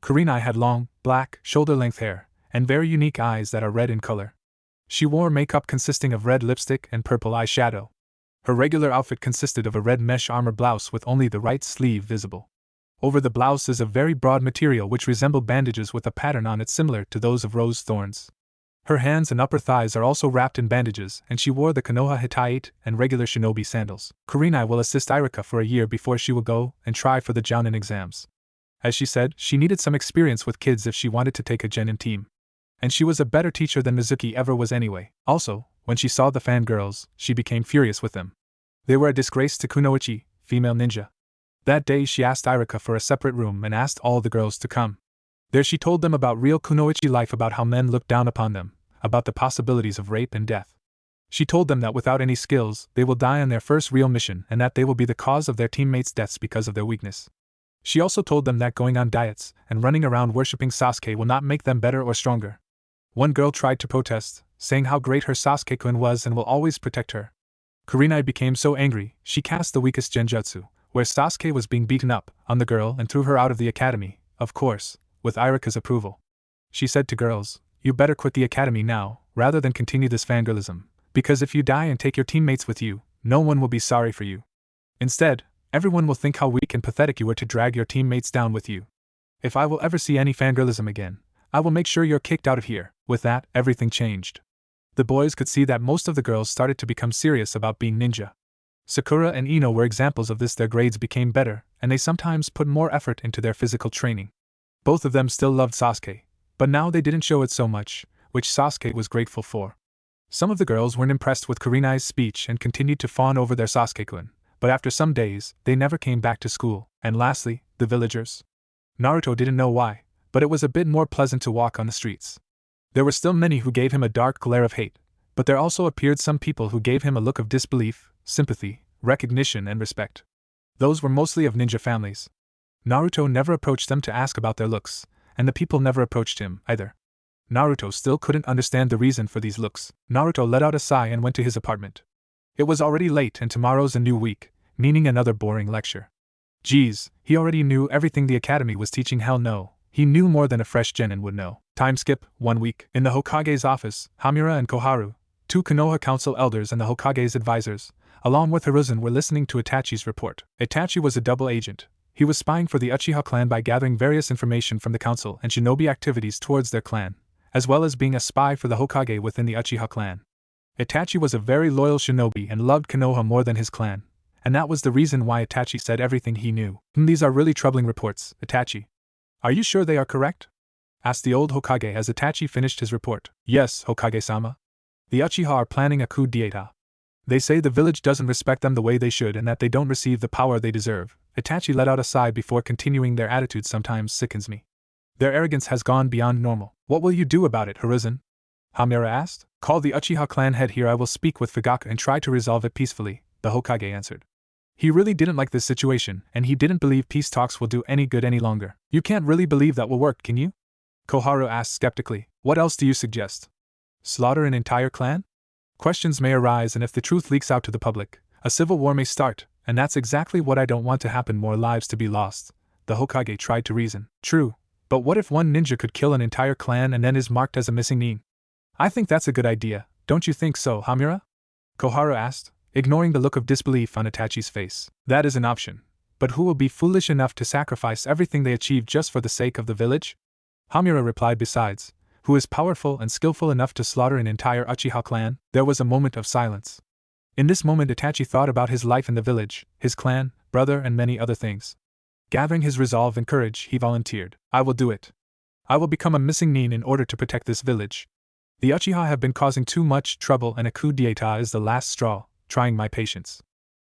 Kurenai had long, black, shoulder-length hair, and very unique eyes that are red in color. She wore makeup consisting of red lipstick and purple eyeshadow. Her regular outfit consisted of a red mesh armor blouse with only the right sleeve visible. Over the blouse is a very broad material which resembled bandages with a pattern on it similar to those of rose thorns. Her hands and upper thighs are also wrapped in bandages, and she wore the Konoha Hitite and regular shinobi sandals. Kurenai will assist Irika for a year before she will go and try for the jounin exams. As she said, she needed some experience with kids if she wanted to take a genin team. And she was a better teacher than Mizuki ever was anyway. Also, when she saw the fangirls, she became furious with them. They were a disgrace to Kunoichi, female ninja. That day she asked Irika for a separate room and asked all the girls to come. There she told them about real Kunoichi life, about how men looked down upon them, about the possibilities of rape and death. She told them that without any skills, they will die on their first real mission and that they will be the cause of their teammates' deaths because of their weakness. She also told them that going on diets and running around worshipping Sasuke will not make them better or stronger. One girl tried to protest, saying how great her Sasuke-kun was and will always protect her. Kurenai became so angry, she cast the weakest genjutsu, where Sasuke was being beaten up, on the girl and threw her out of the academy, of course, with Irika's approval. She said to girls, "You better quit the academy now, rather than continue this fangirlism, because if you die and take your teammates with you, no one will be sorry for you. Instead, everyone will think how weak and pathetic you were to drag your teammates down with you. If I will ever see any fangirlism again, I will make sure you're kicked out of here." With that, everything changed. The boys could see that most of the girls started to become serious about being ninja. Sakura and Ino were examples of this. Their grades became better, and they sometimes put more effort into their physical training. Both of them still loved Sasuke, but now they didn't show it so much, which Sasuke was grateful for. Some of the girls weren't impressed with Kurenai's speech and continued to fawn over their Sasuke-kun, but after some days, they never came back to school. And lastly, the villagers. Naruto didn't know why, but it was a bit more pleasant to walk on the streets. There were still many who gave him a dark glare of hate, but there also appeared some people who gave him a look of disbelief, sympathy, recognition, and respect. Those were mostly of ninja families. Naruto never approached them to ask about their looks, and the people never approached him, either. Naruto still couldn't understand the reason for these looks. Naruto let out a sigh and went to his apartment. It was already late and tomorrow's a new week, meaning another boring lecture. Geez, he already knew everything the academy was teaching. Hell no, he knew more than a fresh genin would know. Time skip, 1 week. In the Hokage's office, Hamura and Koharu, 2 Konoha Council elders and the Hokage's advisors, along with Hiruzen, were listening to Itachi's report. Itachi was a double agent. He was spying for the Uchiha clan by gathering various information from the council and shinobi activities towards their clan, as well as being a spy for the Hokage within the Uchiha clan. Itachi was a very loyal shinobi and loved Konoha more than his clan, and that was the reason why Itachi said everything he knew. These are really troubling reports, Itachi. Are you sure they are correct? Asked the old Hokage as Itachi finished his report. Yes, Hokage-sama. The Uchiha are planning a coup d'etat. They say the village doesn't respect them the way they should and that they don't receive the power they deserve. Itachi let out a sigh before continuing. Their attitude sometimes sickens me. Their arrogance has gone beyond normal. What will you do about it, Hiruzen? Hamura asked. Call the Uchiha clan head here. I will speak with Fugaku and try to resolve it peacefully, the Hokage answered. He really didn't like this situation, and he didn't believe peace talks will do any good any longer. You can't really believe that will work, can you? Koharu asked skeptically. What else do you suggest? Slaughter an entire clan? Questions may arise, and if the truth leaks out to the public, a civil war may start, and that's exactly what I don't want to happen. More lives to be lost, the Hokage tried to reason. True, but what if one ninja could kill an entire clan and then is marked as a missing nin? I think that's a good idea, don't you think so, Hamura? Koharu asked, ignoring the look of disbelief on Itachi's face. That is an option, but who will be foolish enough to sacrifice everything they achieved just for the sake of the village? Hamura replied. Besides, who is powerful and skillful enough to slaughter an entire Uchiha clan? There was a moment of silence. In this moment Itachi thought about his life in the village, his clan, brother, and many other things. Gathering his resolve and courage, he volunteered. I will do it. I will become a missing nin in order to protect this village. The Uchiha have been causing too much trouble, and a coup d'etat is the last straw, trying my patience.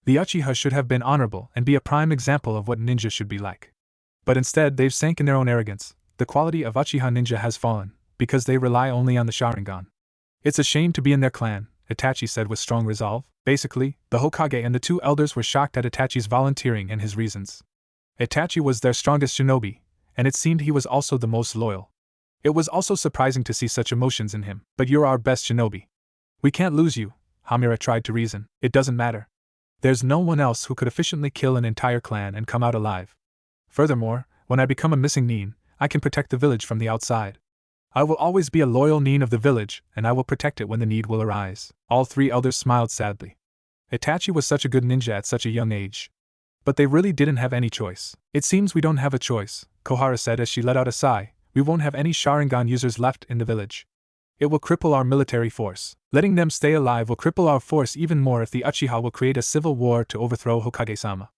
The Uchiha should have been honorable and be a prime example of what ninja should be like. But instead they've sank in their own arrogance. The quality of Uchiha ninja has fallen, because they rely only on the Sharingan. It's a shame to be in their clan, Itachi said with strong resolve. Basically, the Hokage and the 2 elders were shocked at Itachi's volunteering and his reasons. Itachi was their strongest shinobi, and it seemed he was also the most loyal. It was also surprising to see such emotions in him. But you're our best shinobi. We can't lose you, Hamura tried to reason. It doesn't matter. There's no one else who could efficiently kill an entire clan and come out alive. Furthermore, when I become a missing nin, I can protect the village from the outside. I will always be a loyal nin of the village, and I will protect it when the need will arise. All 3 elders smiled sadly. Itachi was such a good ninja at such a young age. But they really didn't have any choice. It seems we don't have a choice, Koharu said as she let out a sigh. We won't have any Sharingan users left in the village. It will cripple our military force. Letting them stay alive will cripple our force even more if the Uchiha will create a civil war to overthrow Hokage-sama.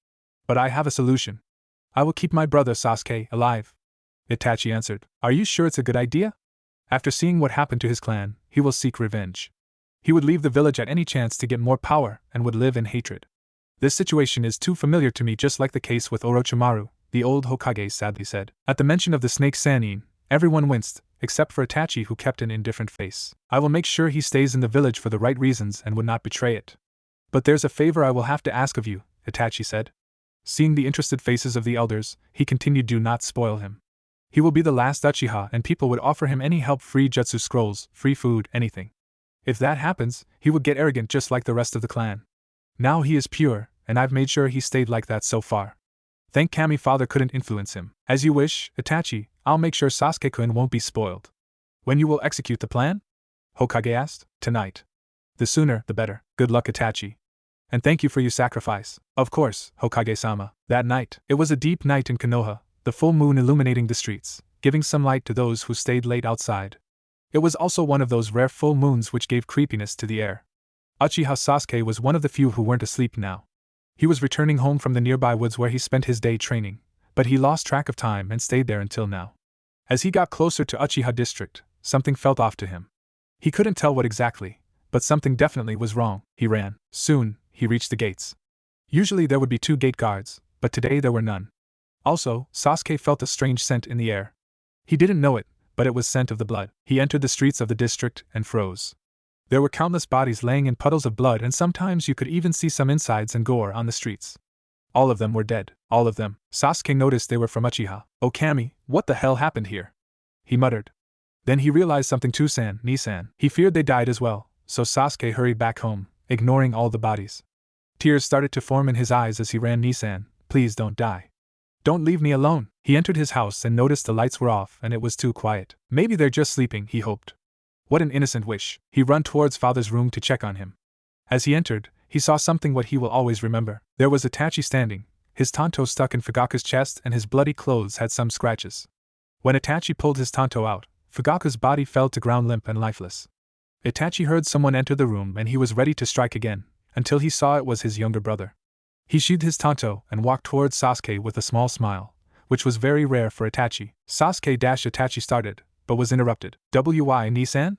But I have a solution. I will keep my brother Sasuke alive. Itachi answered. Are you sure it's a good idea? After seeing what happened to his clan, he will seek revenge. He would leave the village at any chance to get more power and would live in hatred. This situation is too familiar to me, just like the case with Orochimaru, the old Hokage sadly said. At the mention of the snake Sannin, everyone winced, except for Itachi, who kept an indifferent face. I will make sure he stays in the village for the right reasons and would not betray it. But there's a favor I will have to ask of you, Itachi said. Seeing the interested faces of the elders, he continued. Do not spoil him. He will be the last Uchiha and people would offer him any help, free jutsu scrolls, free food, anything. If that happens, he would get arrogant just like the rest of the clan. Now he is pure, and I've made sure he stayed like that so far. Thank Kami father couldn't influence him. As you wish, Itachi, I'll make sure Sasuke-kun won't be spoiled. When you will execute the plan? Hokage asked. Tonight. The sooner, the better. Good luck, Itachi. And thank you for your sacrifice. Of course, Hokage-sama. That night, it was a deep night in Konoha, the full moon illuminating the streets, giving some light to those who stayed late outside. It was also one of those rare full moons which gave creepiness to the air. Uchiha Sasuke was one of the few who weren't asleep now. He was returning home from the nearby woods where he spent his day training, but he lost track of time and stayed there until now. As he got closer to Uchiha District, something felt off to him. He couldn't tell what exactly, but something definitely was wrong. He ran. Soon, he reached the gates. Usually there would be 2 gate guards, but today there were none. Also, Sasuke felt a strange scent in the air. He didn't know it, but it was scent of the blood. He entered the streets of the district and froze. There were countless bodies laying in puddles of blood, and sometimes you could even see some insides and gore on the streets. All of them were dead. All of them. Sasuke noticed they were from Uchiha. "Oh Kami, what the hell happened here?" he muttered. Then he realized something too, Nisan. He feared they died as well, so Sasuke hurried back home, ignoring all the bodies. Tears started to form in his eyes as he ran. Nisan, please don't die. Don't leave me alone. He entered his house and noticed the lights were off and it was too quiet. Maybe they're just sleeping, he hoped. What an innocent wish. He ran towards father's room to check on him. As he entered, he saw something what he will always remember. There was Itachi standing, his tanto stuck in Fugaku's chest and his bloody clothes had some scratches. When Itachi pulled his tanto out, Fugaku's body fell to ground limp and lifeless. Itachi heard someone enter the room and he was ready to strike again, until he saw it was his younger brother. He sheathed his tanto and walked towards Sasuke with a small smile, which was very rare for Itachi. Itachi started, but was interrupted. "Why, Nisan?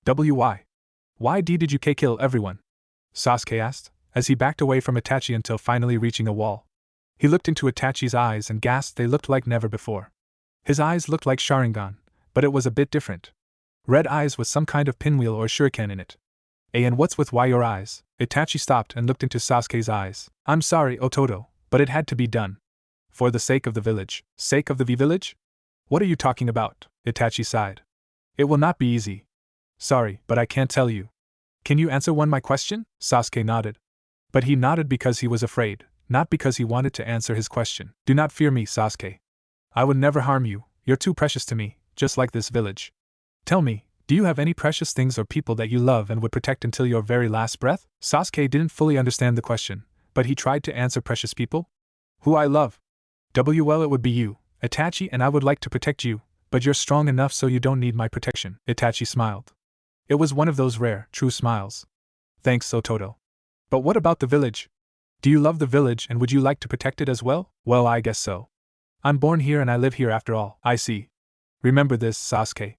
Why did you kill everyone?" Sasuke asked, as he backed away from Itachi until finally reaching a wall. He looked into Itachi's eyes and gasped. They looked like never before. His eyes looked like Sharingan, but it was a bit different. Red eyes with some kind of pinwheel or shuriken in it. And what's with why your eyes? Itachi stopped and looked into Sasuke's eyes. "I'm sorry, Ototo, but it had to be done. For the sake of the village." "Sake of the village? What are you talking about?" Itachi sighed. "It will not be easy. Sorry, but I can't tell you." "Can you answer my question?" Sasuke nodded. But he nodded because he was afraid, not because he wanted to answer his question. "Do not fear me, Sasuke. I would never harm you, you're too precious to me, just like this village. Tell me, do you have any precious things or people that you love and would protect until your very last breath?" Sasuke didn't fully understand the question, but he tried to answer. "Precious people? Who I love? Well, it would be you, Itachi, and I would like to protect you, but you're strong enough so you don't need my protection." Itachi smiled. It was one of those rare, true smiles. "Thanks, Ototo. But what about the village? Do you love the village and would you like to protect it as well?" "Well, I guess so. I'm born here and I live here after all." "I see. Remember this, Sasuke.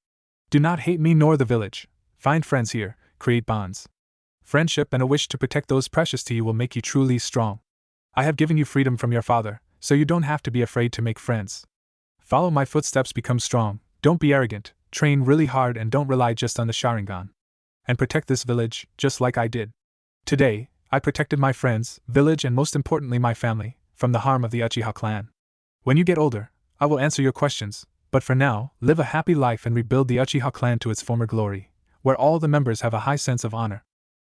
Do not hate me nor the village. Find friends here, create bonds. Friendship and a wish to protect those precious to you will make you truly strong. I have given you freedom from your father, so you don't have to be afraid to make friends. Follow my footsteps, become strong, don't be arrogant, train really hard and don't rely just on the Sharingan. And protect this village, just like I did. Today, I protected my friends, village and most importantly my family, from the harm of the Uchiha clan. When you get older, I will answer your questions, but for now, live a happy life and rebuild the Uchiha clan to its former glory, where all the members have a high sense of honor.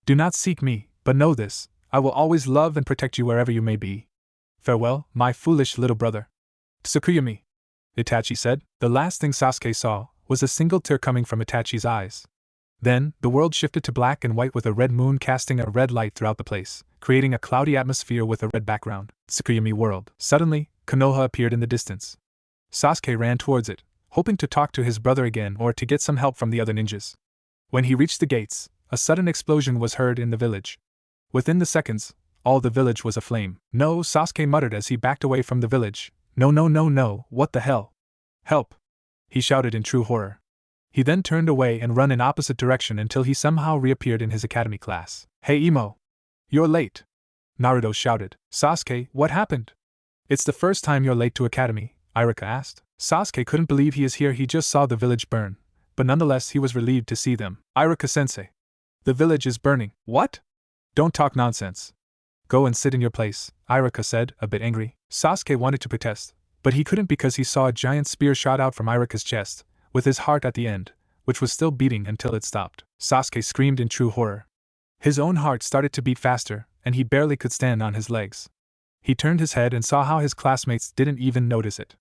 Do not seek me, but know this, I will always love and protect you wherever you may be. Farewell, my foolish little brother." "Tsukuyami," Itachi said. The last thing Sasuke saw was a single tear coming from Itachi's eyes. Then, the world shifted to black and white with a red moon casting a red light throughout the place, creating a cloudy atmosphere with a red background. Tsukuyami world. Suddenly, Konoha appeared in the distance. Sasuke ran towards it, hoping to talk to his brother again or to get some help from the other ninjas. When he reached the gates, a sudden explosion was heard in the village. Within the seconds, all the village was aflame. "No," Sasuke muttered as he backed away from the village. No, what the hell? Help!" he shouted in true horror. He then turned away and ran in opposite direction until he somehow reappeared in his academy class. "Hey Imo! You're late!" Naruto shouted. "Sasuke, what happened?" "It's the first time you're late to academy," Iruka asked. Sasuke couldn't believe he is here. He just saw the village burn, but nonetheless he was relieved to see them. "Iruka-sensei, the village is burning." "What? Don't talk nonsense. Go and sit in your place," Iruka said, a bit angry. Sasuke wanted to protest, but he couldn't because he saw a giant spear shot out from Iruka's chest, with his heart at the end, which was still beating until it stopped. Sasuke screamed in true horror. His own heart started to beat faster, and he barely could stand on his legs. He turned his head and saw how his classmates didn't even notice it.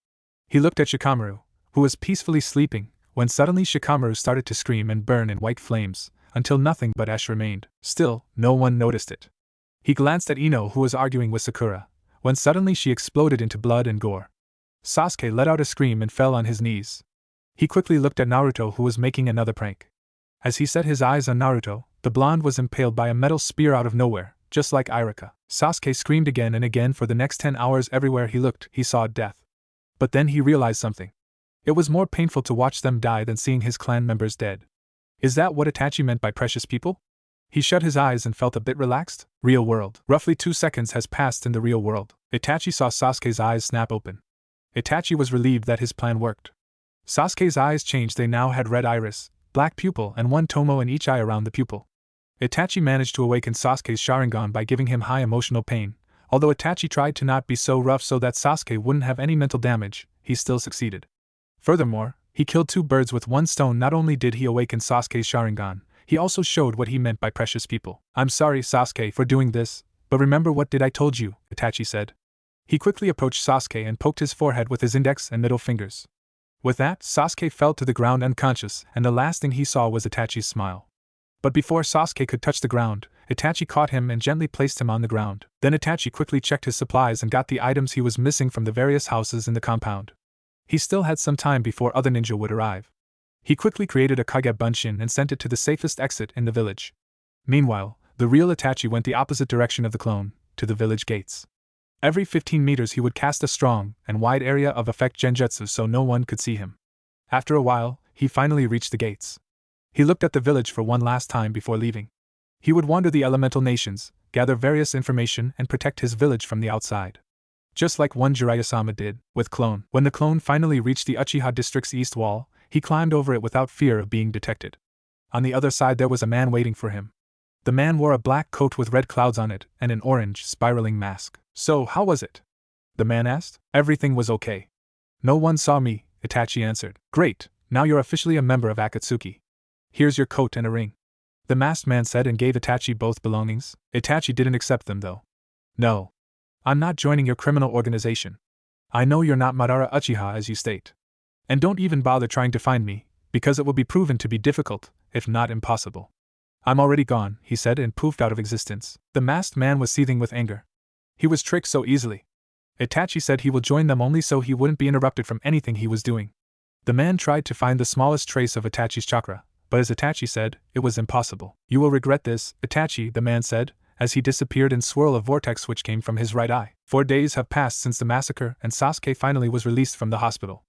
He looked at Shikamaru, who was peacefully sleeping, when suddenly Shikamaru started to scream and burn in white flames, until nothing but ash remained. Still, no one noticed it. He glanced at Ino, who was arguing with Sakura, when suddenly she exploded into blood and gore. Sasuke let out a scream and fell on his knees. He quickly looked at Naruto, who was making another prank. As he set his eyes on Naruto, the blonde was impaled by a metal spear out of nowhere, just like Irika. Sasuke screamed again and again. For the next 10 hours. Everywhere he looked, he saw death. But then he realized something. It was more painful to watch them die than seeing his clan members dead. Is that what Itachi meant by precious people? He shut his eyes and felt a bit relaxed. Real world. Roughly 2 seconds has passed in the real world. Itachi saw Sasuke's eyes snap open. Itachi was relieved that his plan worked. Sasuke's eyes changed. They now had red iris, black pupil, and one tomo in each eye around the pupil. Itachi managed to awaken Sasuke's Sharingan by giving him high emotional pain. Although Itachi tried to not be so rough so that Sasuke wouldn't have any mental damage, he still succeeded. Furthermore, he killed 2 birds with 1 stone. Not only did he awaken Sasuke's Sharingan, he also showed what he meant by precious people. I'm sorry, Sasuke, for doing this, but remember what did I told you, Itachi said. He quickly approached Sasuke and poked his forehead with his index and middle fingers. With that, Sasuke fell to the ground unconscious, and the last thing he saw was Itachi's smile. But before Sasuke could touch the ground, Itachi caught him and gently placed him on the ground. Then Itachi quickly checked his supplies and got the items he was missing from the various houses in the compound. He still had some time before other ninja would arrive. He quickly created a Kage Bunshin and sent it to the safest exit in the village. Meanwhile, the real Itachi went the opposite direction of the clone, to the village gates. Every 15 meters he would cast a strong and wide area of effect genjutsu so no one could see him. After a while, he finally reached the gates. He looked at the village for one last time before leaving. He would wander the elemental nations, gather various information, and protect his village from the outside. Just like one Jiraiya-sama did with Clone. When the clone finally reached the Uchiha district's east wall, he climbed over it without fear of being detected. On the other side there was a man waiting for him. The man wore a black coat with red clouds on it and an orange, spiraling mask. So, how was it? The man asked. Everything was okay. No one saw me, Itachi answered. Great, now you're officially a member of Akatsuki. Here's your coat and a ring. The masked man said and gave Itachi both belongings. Itachi didn't accept them though. No. I'm not joining your criminal organization. I know you're not Madara Uchiha as you state. And don't even bother trying to find me, because it will be proven to be difficult, if not impossible. I'm already gone, he said and poofed out of existence. The masked man was seething with anger. He was tricked so easily. Itachi said he will join them only so he wouldn't be interrupted from anything he was doing. The man tried to find the smallest trace of Itachi's chakra, but as Itachi said, it was impossible. You will regret this, Itachi, the man said, as he disappeared in swirl of vortex which came from his right eye. 4 days have passed since the massacre and Sasuke finally was released from the hospital.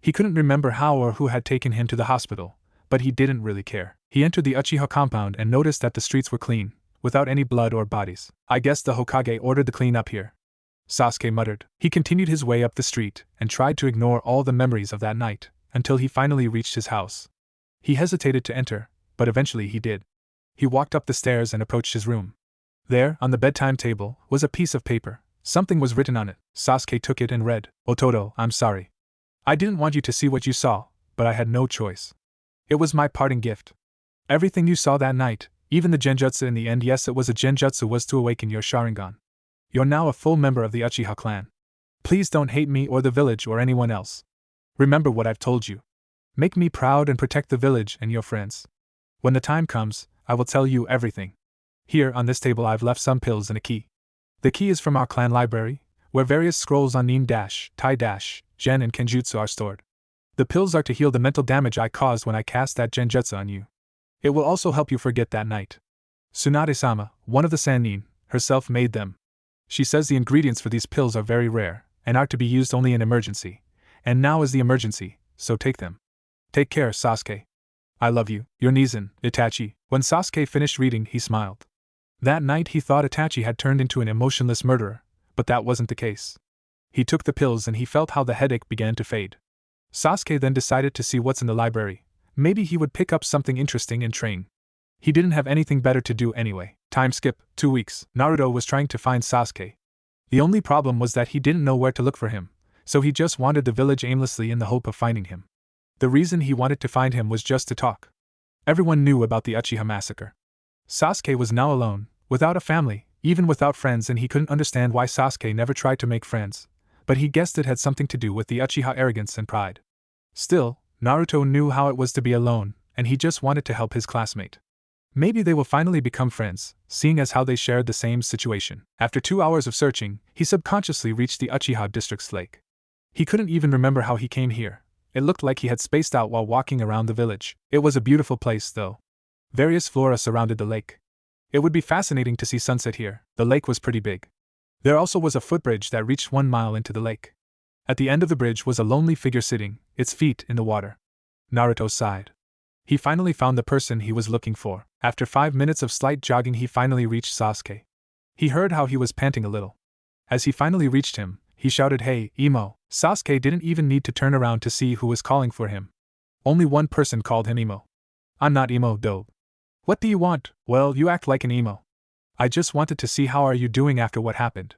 He couldn't remember how or who had taken him to the hospital, but he didn't really care. He entered the Uchiha compound and noticed that the streets were clean, without any blood or bodies. I guess the Hokage ordered the clean up here, Sasuke muttered. He continued his way up the street and tried to ignore all the memories of that night, until he finally reached his house. He hesitated to enter, but eventually he did. He walked up the stairs and approached his room. There, on the bedtime table, was a piece of paper. Something was written on it. Sasuke took it and read, Ototo, I'm sorry. I didn't want you to see what you saw, but I had no choice. It was my parting gift. Everything you saw that night, even the genjutsu in the end, yes it was a genjutsu, was to awaken your Sharingan. You're now a full member of the Uchiha clan. Please don't hate me or the village or anyone else. Remember what I've told you. Make me proud and protect the village and your friends. When the time comes, I will tell you everything. Here on this table I've left some pills and a key. The key is from our clan library, where various scrolls on Nin dash, Tai dash, Gen and Kenjutsu are stored. The pills are to heal the mental damage I caused when I cast that genjutsu on you. It will also help you forget that night. Tsunade-sama, one of the Sannin, herself made them. She says the ingredients for these pills are very rare, and are to be used only in emergency. And now is the emergency, so take them. Take care, Sasuke. I love you, your Nizan, Itachi. When Sasuke finished reading, he smiled. That night he thought Itachi had turned into an emotionless murderer, but that wasn't the case. He took the pills and he felt how the headache began to fade. Sasuke then decided to see what's in the library. Maybe he would pick up something interesting and train. He didn't have anything better to do anyway. Time skip, 2 weeks. Naruto was trying to find Sasuke. The only problem was that he didn't know where to look for him, so he just wandered the village aimlessly in the hope of finding him. The reason he wanted to find him was just to talk. Everyone knew about the Uchiha massacre. Sasuke was now alone, without a family, even without friends, and he couldn't understand why Sasuke never tried to make friends, but he guessed it had something to do with the Uchiha arrogance and pride. Still, Naruto knew how it was to be alone, and he just wanted to help his classmate. Maybe they will finally become friends, seeing as how they shared the same situation. After 2 hours of searching, he subconsciously reached the Uchiha district's lake. He couldn't even remember how he came here. It looked like he had spaced out while walking around the village. It was a beautiful place, though. Various flora surrounded the lake. It would be fascinating to see sunset here. The lake was pretty big. There also was a footbridge that reached 1 mile into the lake. At the end of the bridge was a lonely figure sitting, its feet in the water. Naruto sighed. He finally found the person he was looking for. After 5 minutes of slight jogging, he finally reached Sasuke. He heard how he was panting a little. As he finally reached him, he shouted, "Hey, Emo." Sasuke didn't even need to turn around to see who was calling for him. Only one person called him Emo. "I'm not Emo, dope." "What do you want?" "Well, you act like an emo." "I just wanted to see how are you doing after what happened."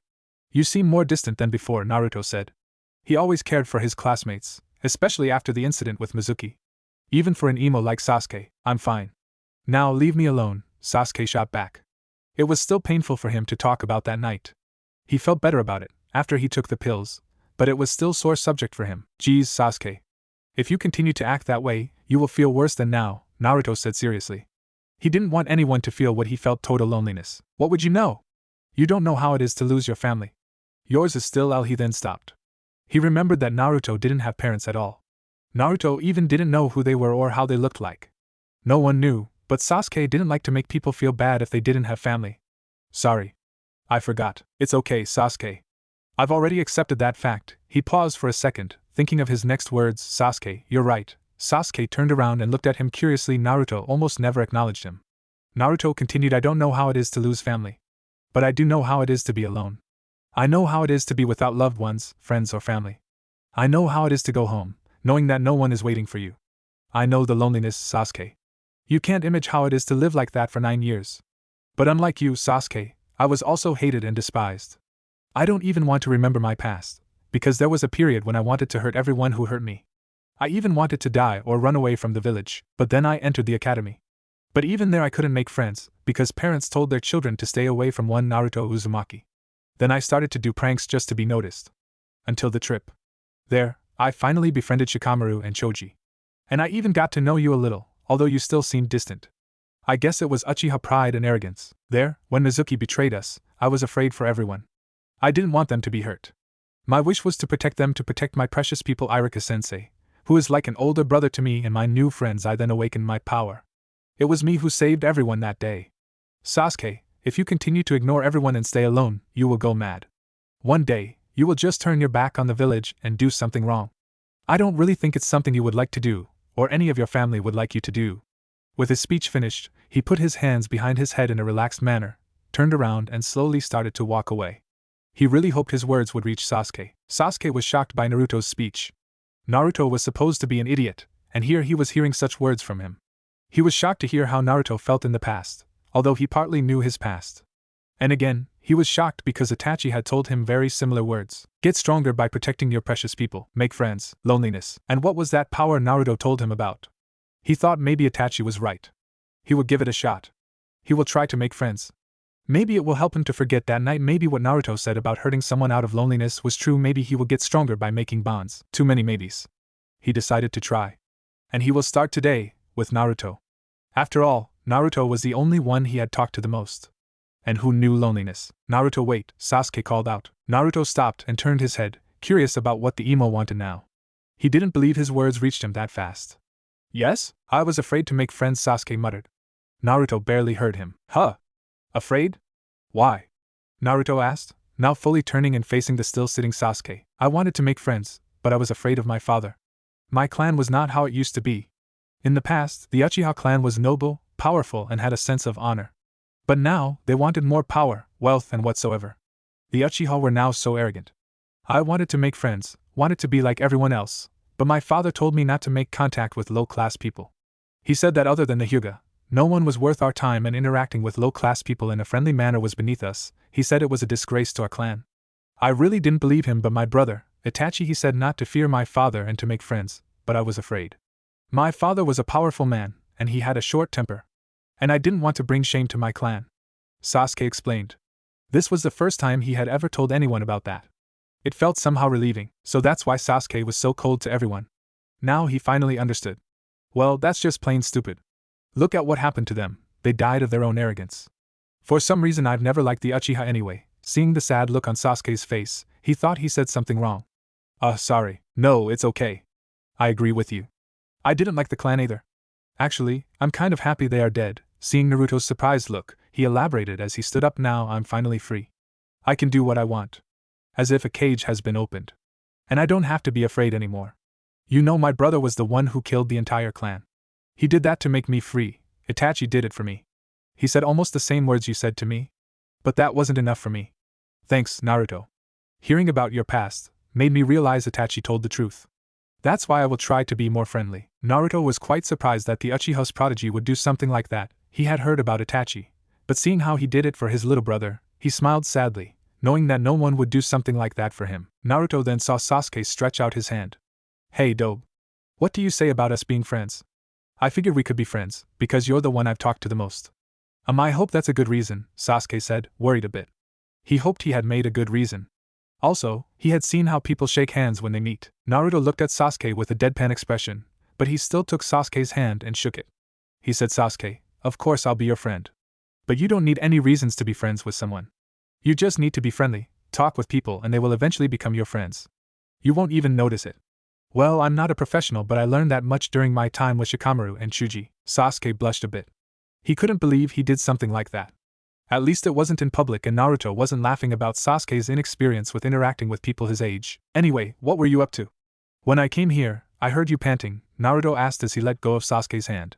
"You seem more distant than before," Naruto said. He always cared for his classmates, especially after the incident with Mizuki. Even for an emo like Sasuke, "I'm fine." "Now leave me alone," Sasuke shot back. It was still painful for him to talk about that night. He felt better about it after he took the pills, but it was still sore subject for him. "Geez, Sasuke. If you continue to act that way, you will feel worse than now," Naruto said seriously. He didn't want anyone to feel what he felt, total loneliness. "What would you know? You don't know how it is to lose your family. Yours is still L." He then stopped. He remembered that Naruto didn't have parents at all. Naruto even didn't know who they were or how they looked like. No one knew, but Sasuke didn't like to make people feel bad if they didn't have family. "Sorry. I forgot." "It's okay, Sasuke. I've already accepted that fact." He paused for a second, thinking of his next words. "Sasuke, you're right." Sasuke turned around and looked at him curiously. Naruto almost never acknowledged him. Naruto continued, "I don't know how it is to lose family. But I do know how it is to be alone. I know how it is to be without loved ones, friends or family. I know how it is to go home, knowing that no one is waiting for you. I know the loneliness, Sasuke. You can't imagine how it is to live like that for 9 years. But unlike you, Sasuke, I was also hated and despised. I don't even want to remember my past, because there was a period when I wanted to hurt everyone who hurt me. I even wanted to die or run away from the village, but then I entered the academy. But even there I couldn't make friends, because parents told their children to stay away from one Naruto Uzumaki. Then I started to do pranks just to be noticed. Until the trip. There, I finally befriended Shikamaru and Choji. And I even got to know you a little, although you still seemed distant. I guess it was Uchiha pride and arrogance. There, when Mizuki betrayed us, I was afraid for everyone. I didn't want them to be hurt. My wish was to protect them, to protect my precious people. Irika-sensei, who is like an older brother to me, and my new friends. I then awakened my power. It was me who saved everyone that day. Sasuke, if you continue to ignore everyone and stay alone, you will go mad. One day, you will just turn your back on the village and do something wrong. I don't really think it's something you would like to do, or any of your family would like you to do." With his speech finished, he put his hands behind his head in a relaxed manner, turned around and slowly started to walk away. He really hoped his words would reach Sasuke. Sasuke was shocked by Naruto's speech. Naruto was supposed to be an idiot, and here he was hearing such words from him. He was shocked to hear how Naruto felt in the past, although he partly knew his past. And again, he was shocked because Itachi had told him very similar words. Get stronger by protecting your precious people, make friends, loneliness. And what was that power Naruto told him about? He thought maybe Itachi was right. He would give it a shot. He will try to make friends. Maybe it will help him to forget that night. Maybe what Naruto said about hurting someone out of loneliness was true. Maybe he will get stronger by making bonds. Too many maybes. He decided to try. And he will start today, with Naruto. After all, Naruto was the only one he had talked to the most. And who knew loneliness? "Naruto, wait," Sasuke called out. Naruto stopped and turned his head, curious about what the emo wanted now. He didn't believe his words reached him that fast. "Yes? I was afraid to make friends," Sasuke muttered. Naruto barely heard him. "Huh? Afraid? Why?" Naruto asked, now fully turning and facing the still sitting Sasuke. "I wanted to make friends, but I was afraid of my father. My clan was not how it used to be. In the past, the Uchiha clan was noble, powerful, and had a sense of honor. But now, they wanted more power, wealth, and whatsoever. The Uchiha were now so arrogant. I wanted to make friends, wanted to be like everyone else, but my father told me not to make contact with low-class people. He said that other than the Hyuga, no one was worth our time, and interacting with low-class people in a friendly manner was beneath us. He said it was a disgrace to our clan. I really didn't believe him, but my brother, Itachi, he said not to fear my father and to make friends, but I was afraid. My father was a powerful man, and he had a short temper. And I didn't want to bring shame to my clan," Sasuke explained. This was the first time he had ever told anyone about that. It felt somehow relieving, so that's why Sasuke was so cold to everyone. Now he finally understood. Well, that's just plain stupid. Look at what happened to them, they died of their own arrogance. For some reason I've never liked the Uchiha anyway. Seeing the sad look on Sasuke's face, he thought he said something wrong. Sorry. No, it's okay. I agree with you. I didn't like the clan either. Actually, I'm kind of happy they are dead. Seeing Naruto's surprised look, he elaborated as he stood up. Now I'm finally free. I can do what I want. As if a cage has been opened. And I don't have to be afraid anymore. You know, my brother was the one who killed the entire clan. He did that to make me free. Itachi did it for me. He said almost the same words you said to me. But that wasn't enough for me. Thanks, Naruto. Hearing about your past made me realize Itachi told the truth. That's why I will try to be more friendly. Naruto was quite surprised that the Uchiha's prodigy would do something like that. He had heard about Itachi, but seeing how he did it for his little brother, he smiled sadly, knowing that no one would do something like that for him. Naruto then saw Sasuke stretch out his hand. Hey Dobe. What do you say about us being friends? I figured we could be friends, because you're the one I've talked to the most. I hope that's a good reason, Sasuke said, worried a bit. He hoped he had made a good reason. Also, he had seen how people shake hands when they meet. Naruto looked at Sasuke with a deadpan expression, but he still took Sasuke's hand and shook it. He said, Sasuke, of course I'll be your friend. But you don't need any reasons to be friends with someone. You just need to be friendly, talk with people, and they will eventually become your friends. You won't even notice it. Well, I'm not a professional, but I learned that much during my time with Shikamaru and Chuji. Sasuke blushed a bit. He couldn't believe he did something like that. At least it wasn't in public, and Naruto wasn't laughing about Sasuke's inexperience with interacting with people his age. Anyway, what were you up to? When I came here, I heard you panting, Naruto asked as he let go of Sasuke's hand.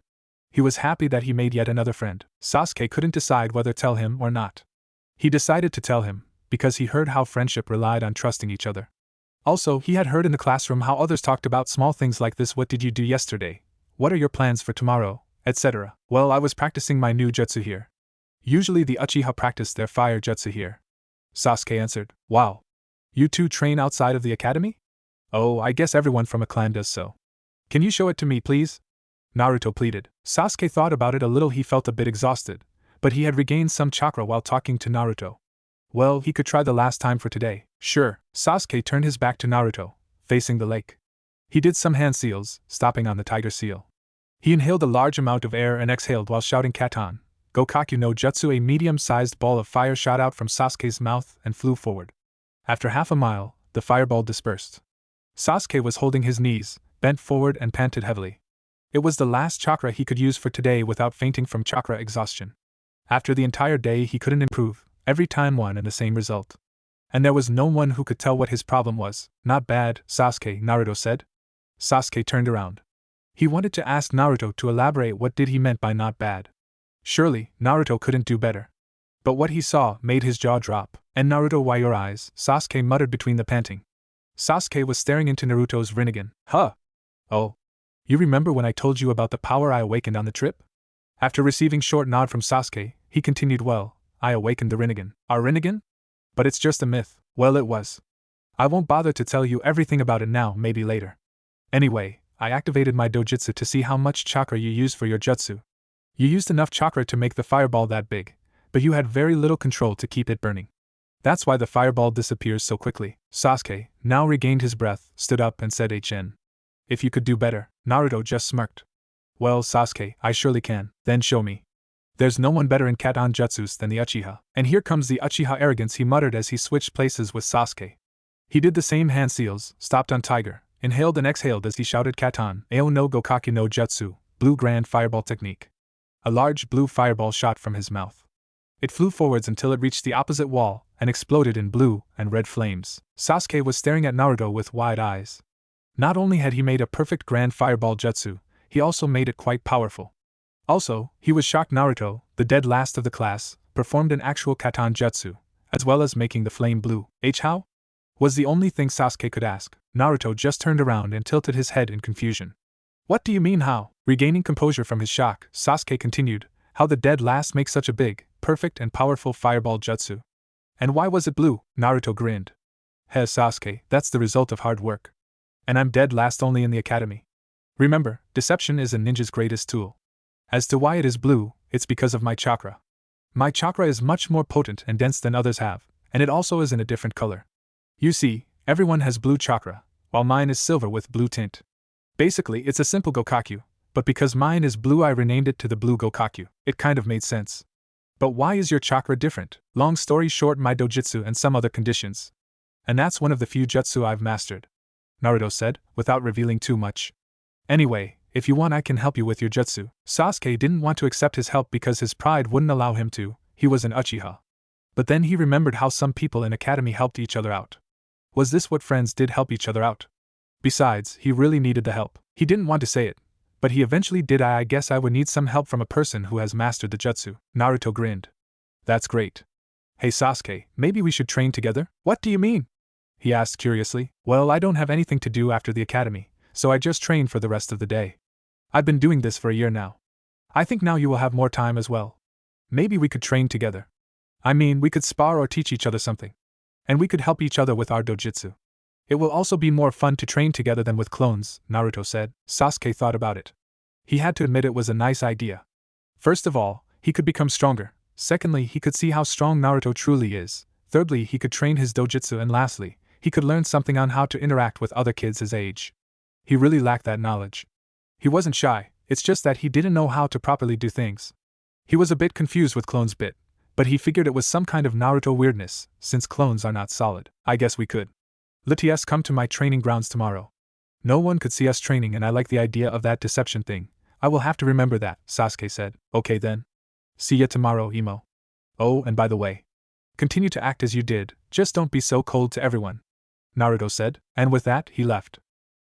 He was happy that he made yet another friend. Sasuke couldn't decide whether to tell him or not. He decided to tell him, because he heard how friendship relied on trusting each other. Also, he had heard in the classroom how others talked about small things like this: what did you do yesterday? What are your plans for tomorrow? Etc. Well, I was practicing my new jutsu here. Usually the Uchiha practice their fire jutsu here. Sasuke answered. Wow. You two train outside of the academy? Oh, I guess everyone from a clan does so. Can you show it to me, please? Naruto pleaded. Sasuke thought about it a little. He felt a bit exhausted, but he had regained some chakra while talking to Naruto. Well, he could try the last time for today. Sure. Sasuke turned his back to Naruto, facing the lake. He did some hand seals, stopping on the tiger seal. He inhaled a large amount of air and exhaled while shouting Katan. Gokaku no Jutsu. A medium-sized ball of fire shot out from Sasuke's mouth and flew forward. After half a mile, the fireball dispersed. Sasuke was holding his knees, bent forward and panted heavily. It was the last chakra he could use for today without fainting from chakra exhaustion. After the entire day he couldn't improve, every time one and the same result. And there was no one who could tell what his problem was. Not bad, Sasuke, Naruto said. Sasuke turned around. He wanted to ask Naruto to elaborate what did he meant by not bad. Surely, Naruto couldn't do better. But what he saw made his jaw drop. And Naruto, why your eyes? Sasuke muttered between the panting. Sasuke was staring into Naruto's Rinnegan. Huh? Oh. You remember when I told you about the power I awakened on the trip? After receiving short nod from Sasuke, he continued, well, I awakened the Rinnegan. Our Rinnegan? But it's just a myth. Well, it was. I won't bother to tell you everything about it now, maybe later. Anyway, I activated my dojutsu to see how much chakra you used for your jutsu. You used enough chakra to make the fireball that big, but you had very little control to keep it burning. That's why the fireball disappears so quickly. Sasuke, now regained his breath, stood up and said, HN. If you could do better. Naruto just smirked. Well, Sasuke, I surely can. Then show me. There's no one better in Katan jutsus than the Uchiha. And here comes the Uchiha arrogance, he muttered as he switched places with Sasuke. He did the same hand seals, stopped on tiger, inhaled and exhaled as he shouted Katan, Ao no Gokaku no Jutsu, blue grand fireball technique. A large blue fireball shot from his mouth. It flew forwards until it reached the opposite wall and exploded in blue and red flames. Sasuke was staring at Naruto with wide eyes. Not only had he made a perfect grand fireball jutsu, he also made it quite powerful. Also, he was shocked Naruto, the dead last of the class, performed an actual Katan jutsu, as well as making the flame blue. How? Was the only thing Sasuke could ask. Naruto just turned around and tilted his head in confusion. What do you mean how? Regaining composure from his shock, Sasuke continued, how the dead last make such a big, perfect and powerful fireball jutsu. And why was it blue? Naruto grinned. Heh, Sasuke, that's the result of hard work. And I'm dead last only in the academy. Remember, deception is a ninja's greatest tool. As to why it is blue, it's because of my chakra. My chakra is much more potent and dense than others have, and it also is in a different color. You see, everyone has blue chakra, while mine is silver with blue tint. Basically, it's a simple Gokakyu, but because mine is blue I renamed it to the blue Gokakyu. It kind of made sense. But why is your chakra different? Long story short, my dojutsu and some other conditions. And that's one of the few jutsu I've mastered, Naruto said, without revealing too much. Anyway, if you want I can help you with your jutsu. Sasuke didn't want to accept his help because his pride wouldn't allow him to, he was an Uchiha. But then he remembered how some people in academy helped each other out. Was this what friends did, help each other out? Besides, he really needed the help. He didn't want to say it, but he eventually did. I guess I would need some help from a person who has mastered the jutsu. Naruto grinned. That's great. Hey Sasuke, maybe we should train together? What do you mean? He asked curiously. Well, I don't have anything to do after the academy, so I just train for the rest of the day. I've been doing this for a year now. I think now you will have more time as well. Maybe we could train together. I mean, we could spar or teach each other something. And we could help each other with our dojutsu. It will also be more fun to train together than with clones, Naruto said. Sasuke thought about it. He had to admit it was a nice idea. First of all, he could become stronger. Secondly, he could see how strong Naruto truly is. Thirdly, he could train his dojutsu, and lastly, he could learn something on how to interact with other kids his age. He really lacked that knowledge. He wasn't shy, it's just that he didn't know how to properly do things. He was a bit confused with clones but he figured it was some kind of Naruto weirdness, since clones are not solid. I guess we could. Let's come to my training grounds tomorrow. No one could see us training and I like the idea of that deception thing. I will have to remember that, Sasuke said. Okay then. See ya tomorrow, Emo. Oh, and by the way, continue to act as you did, just don't be so cold to everyone, Naruto said, and with that, he left.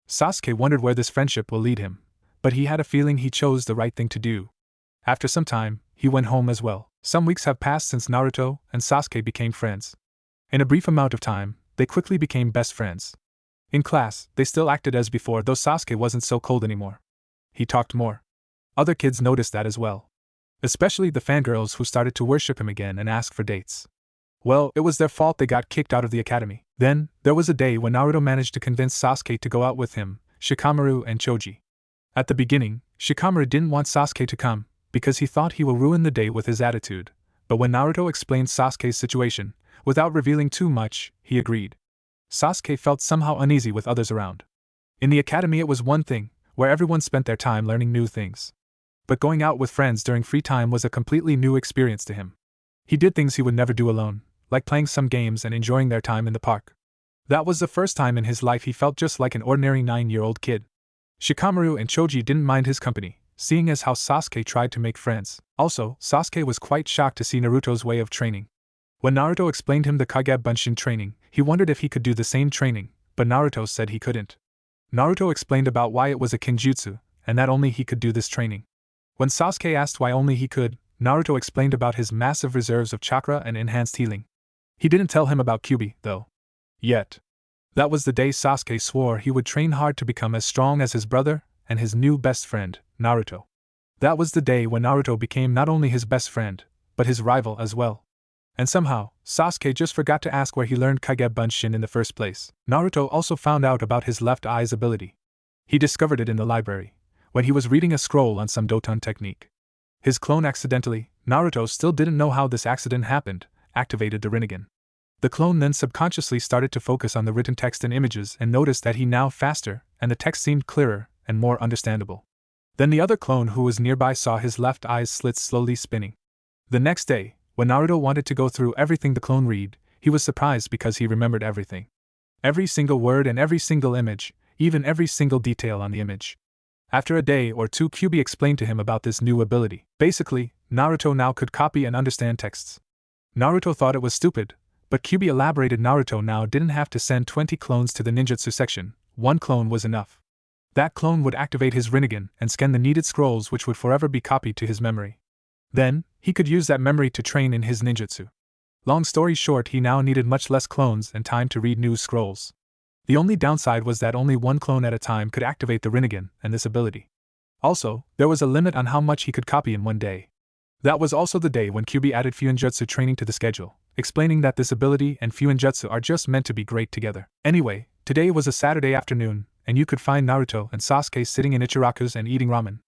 Sasuke wondered where this friendship will lead him, but he had a feeling he chose the right thing to do. After some time, he went home as well. Some weeks have passed since Naruto and Sasuke became friends. In a brief amount of time, they quickly became best friends. In class, they still acted as before, though Sasuke wasn't so cold anymore. He talked more. Other kids noticed that as well. Especially the fangirls who started to worship him again and ask for dates. Well, it was their fault they got kicked out of the academy. Then, there was a day when Naruto managed to convince Sasuke to go out with him, Shikamaru and Choji. At the beginning, Shikamaru didn't want Sasuke to come, because he thought he will ruin the date with his attitude, but when Naruto explained Sasuke's situation, without revealing too much, he agreed. Sasuke felt somehow uneasy with others around. In the academy it was one thing, where everyone spent their time learning new things. But going out with friends during free time was a completely new experience to him. He did things he would never do alone, like playing some games and enjoying their time in the park. That was the first time in his life he felt just like an ordinary 9-year-old kid. Shikamaru and Choji didn't mind his company, seeing as how Sasuke tried to make friends. Also, Sasuke was quite shocked to see Naruto's way of training. When Naruto explained him the Kage Bunshin training, he wondered if he could do the same training, but Naruto said he couldn't. Naruto explained about why it was a kinjutsu, and that only he could do this training. When Sasuke asked why only he could, Naruto explained about his massive reserves of chakra and enhanced healing. He didn't tell him about Kyuubi, though. Yet. That was the day Sasuke swore he would train hard to become as strong as his brother and his new best friend, Naruto. That was the day when Naruto became not only his best friend, but his rival as well. And somehow, Sasuke just forgot to ask where he learned Kage Bunshin in the first place. Naruto also found out about his left eye's ability. He discovered it in the library, when he was reading a scroll on some Doton technique. His clone accidentally, Naruto still didn't know how this accident happened, activated the Rinnegan. The clone then subconsciously started to focus on the written text and images and noticed that he now faster, and the text seemed clearer and more understandable. Then the other clone who was nearby saw his left eye's slits slowly spinning. The next day, when Naruto wanted to go through everything the clone read, he was surprised because he remembered everything. Every single word and every single image, even every single detail on the image. After a day or two, Kyuubi explained to him about this new ability. Basically, Naruto now could copy and understand texts. Naruto thought it was stupid, but Kyuubi elaborated Naruto now didn't have to send 20 clones to the ninjutsu section, one clone was enough. That clone would activate his Rinnegan and scan the needed scrolls which would forever be copied to his memory. Then, he could use that memory to train in his ninjutsu. Long story short, he now needed much less clones and time to read new scrolls. The only downside was that only one clone at a time could activate the Rinnegan and this ability. Also, there was a limit on how much he could copy in one day. That was also the day when Kyuubi added Fuinjutsu training to the schedule, explaining that this ability and Fuinjutsu are just meant to be great together. Anyway, today was a Saturday afternoon, and you could find Naruto and Sasuke sitting in Ichiraku's and eating ramen.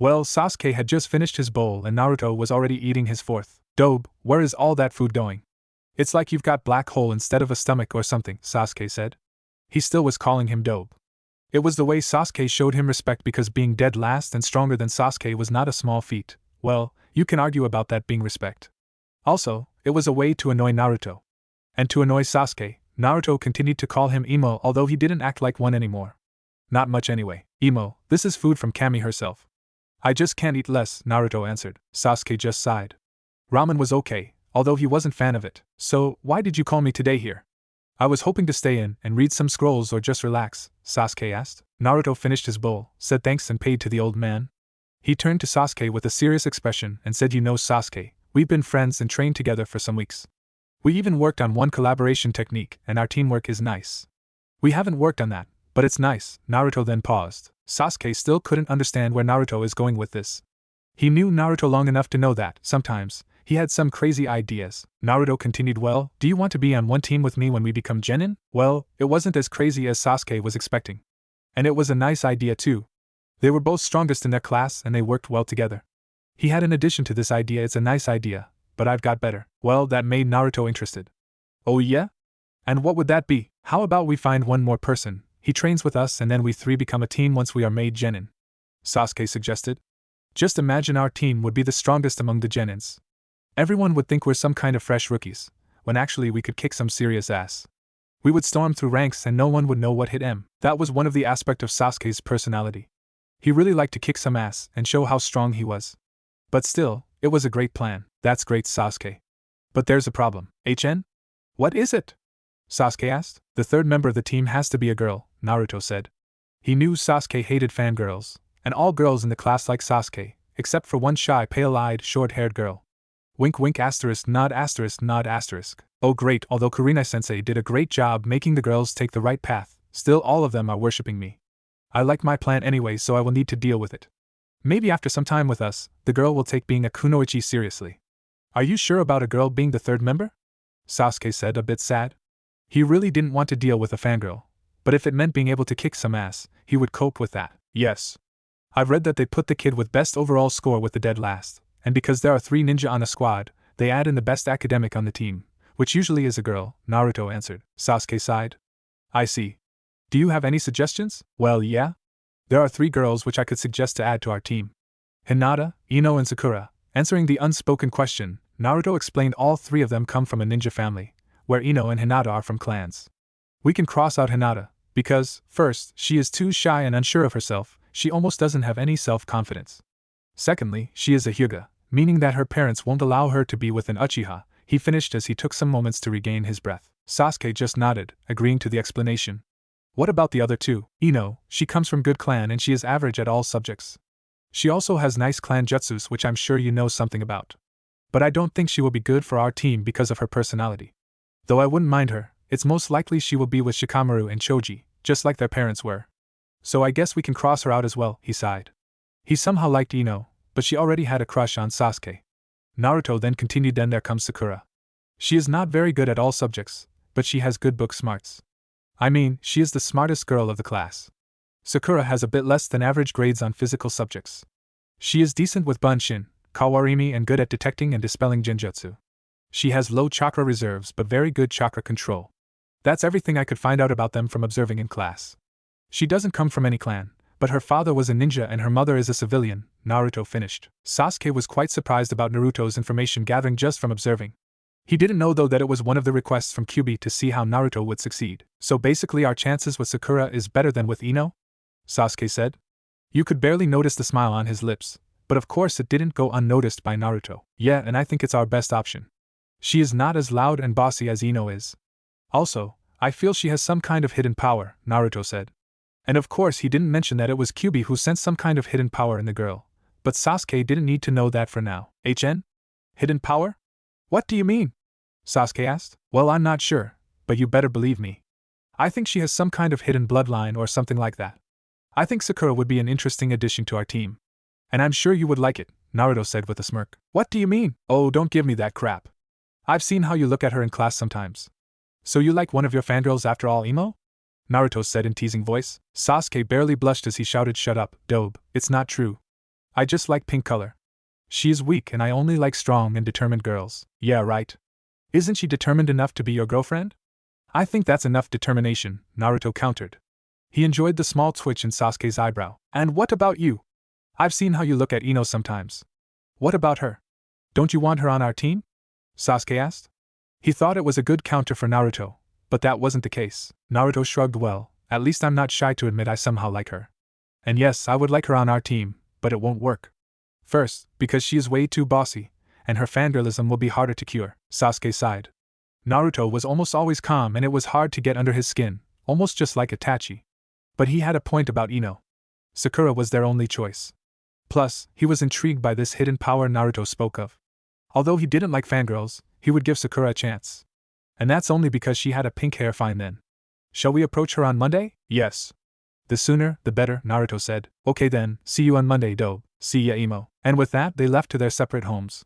Well, Sasuke had just finished his bowl and Naruto was already eating his fourth. Dobe, where is all that food going? It's like you've got black hole instead of a stomach or something, Sasuke said. He still was calling him Dobe. It was the way Sasuke showed him respect because being dead last and stronger than Sasuke was not a small feat. Well, you can argue about that being respect. Also, it was a way to annoy Naruto. And to annoy Sasuke, Naruto continued to call him Emo although he didn't act like one anymore. Not much anyway. Emo, this is food from Kami herself. I just can't eat less, Naruto answered. Sasuke just sighed. Ramen was okay, although he wasn't fan of it. So, why did you call me today here? I was hoping to stay in and read some scrolls or just relax, Sasuke asked. Naruto finished his bowl, said thanks and paid to the old man. He turned to Sasuke with a serious expression and said, you know Sasuke, we've been friends and trained together for some weeks. We even worked on one collaboration technique and our teamwork is nice. We haven't worked on that, but it's nice. Naruto then paused. Sasuke still couldn't understand where Naruto is going with this. He knew Naruto long enough to know that, sometimes, he had some crazy ideas. Naruto continued, well, do you want to be on one team with me when we become genin? Well, it wasn't as crazy as Sasuke was expecting. And it was a nice idea too. They were both strongest in their class and they worked well together. He had an addition to this idea, it's a nice idea, but I've got better. Well, that made Naruto interested. Oh yeah? And what would that be? How about we find one more person, he trains with us and then we three become a team once we are made genin? Sasuke suggested. Just imagine our team would be the strongest among the genins. Everyone would think we're some kind of fresh rookies, when actually we could kick some serious ass. We would storm through ranks and no one would know what hit him. That was one of the aspects of Sasuke's personality. He really liked to kick some ass and show how strong he was. But still, it was a great plan. That's great, Sasuke. But there's a problem. HN? What is it? Sasuke asked. The third member of the team has to be a girl, Naruto said. He knew Sasuke hated fangirls, and all girls in the class like Sasuke, except for one shy, pale-eyed, short-haired girl. Wink wink asterisk nod asterisk nod asterisk. Oh great, although Kurenai-sensei did a great job making the girls take the right path, still all of them are worshipping me. I like my plan anyway, so I will need to deal with it. Maybe after some time with us, the girl will take being a kunoichi seriously. Are you sure about a girl being the third member? Sasuke said, a bit sad. He really didn't want to deal with a fangirl, but if it meant being able to kick some ass, he would cope with that. Yes. I've read that they put the kid with best overall score with the dead last. And because there are 3 ninja on a squad, they add in the best academic on the team, which usually is a girl, Naruto answered. Sasuke sighed. I see. Do you have any suggestions? Well, yeah. There are 3 girls which I could suggest to add to our team. Hinata, Ino and Sakura. Answering the unspoken question, Naruto explained all 3 of them come from a ninja family, where Ino and Hinata are from clans. We can cross out Hinata, because, first, she is too shy and unsure of herself, she almost doesn't have any self-confidence. Secondly, she is a Hyuga, meaning that her parents won't allow her to be with an Uchiha, he finished as he took some moments to regain his breath. Sasuke just nodded, agreeing to the explanation. What about the other 2? Ino, she comes from good clan and she is average at all subjects. She also has nice clan jutsus which I'm sure you know something about. But I don't think she will be good for our team because of her personality. Though I wouldn't mind her, it's most likely she will be with Shikamaru and Choji, just like their parents were. So I guess we can cross her out as well, he sighed. He somehow liked Ino, but she already had a crush on Sasuke. Naruto then continued, then there comes Sakura. She is not very good at all subjects, but she has good book smarts. I mean, she is the smartest girl of the class. Sakura has a bit less than average grades on physical subjects. She is decent with Bunshin, Kawarimi and good at detecting and dispelling genjutsu. She has low chakra reserves but very good chakra control. That's everything I could find out about them from observing in class. She doesn't come from any clan, but her father was a ninja and her mother is a civilian, Naruto finished. Sasuke was quite surprised about Naruto's information gathering just from observing. He didn't know though that it was one of the requests from Kyuubi to see how Naruto would succeed. So basically our chances with Sakura is better than with Ino? Sasuke said. You could barely notice the smile on his lips, but of course it didn't go unnoticed by Naruto. Yeah, and I think it's our best option. She is not as loud and bossy as Ino is. Also, I feel she has some kind of hidden power, Naruto said. And of course he didn't mention that it was Kyuubi who sensed some kind of hidden power in the girl. But Sasuke didn't need to know that for now. HN? Hidden power? What do you mean? Sasuke asked. Well, I'm not sure, but you better believe me. I think she has some kind of hidden bloodline or something like that. I think Sakura would be an interesting addition to our team. And I'm sure you would like it, Naruto said with a smirk. What do you mean? Oh, don't give me that crap. I've seen how you look at her in class sometimes. So you like one of your fangirls after all, Emo? Naruto said in teasing voice. Sasuke barely blushed as he shouted, shut up, Dobe, it's not true. I just like pink color. She is weak and I only like strong and determined girls. Yeah, right. Isn't she determined enough to be your girlfriend? I think that's enough determination, Naruto countered. He enjoyed the small twitch in Sasuke's eyebrow. And what about you? I've seen how you look at Ino sometimes. What about her? Don't you want her on our team? Sasuke asked. He thought it was a good counter for Naruto, but that wasn't the case. Naruto shrugged. Well, at least I'm not shy to admit I somehow like her. And yes, I would like her on our team, but it won't work. First, because she is way too bossy, and her fangirlism will be harder to cure, Sasuke sighed. Naruto was almost always calm and it was hard to get under his skin, almost just like Itachi. But he had a point about Ino. Sakura was their only choice. Plus, he was intrigued by this hidden power Naruto spoke of. Although he didn't like fangirls, he would give Sakura a chance. And that's only because she had a pink hair fine then. Shall we approach her on Monday? Yes. The sooner, the better, Naruto said. Okay then, see you on Monday, dope. See ya, Imo. And with that, they left to their separate homes.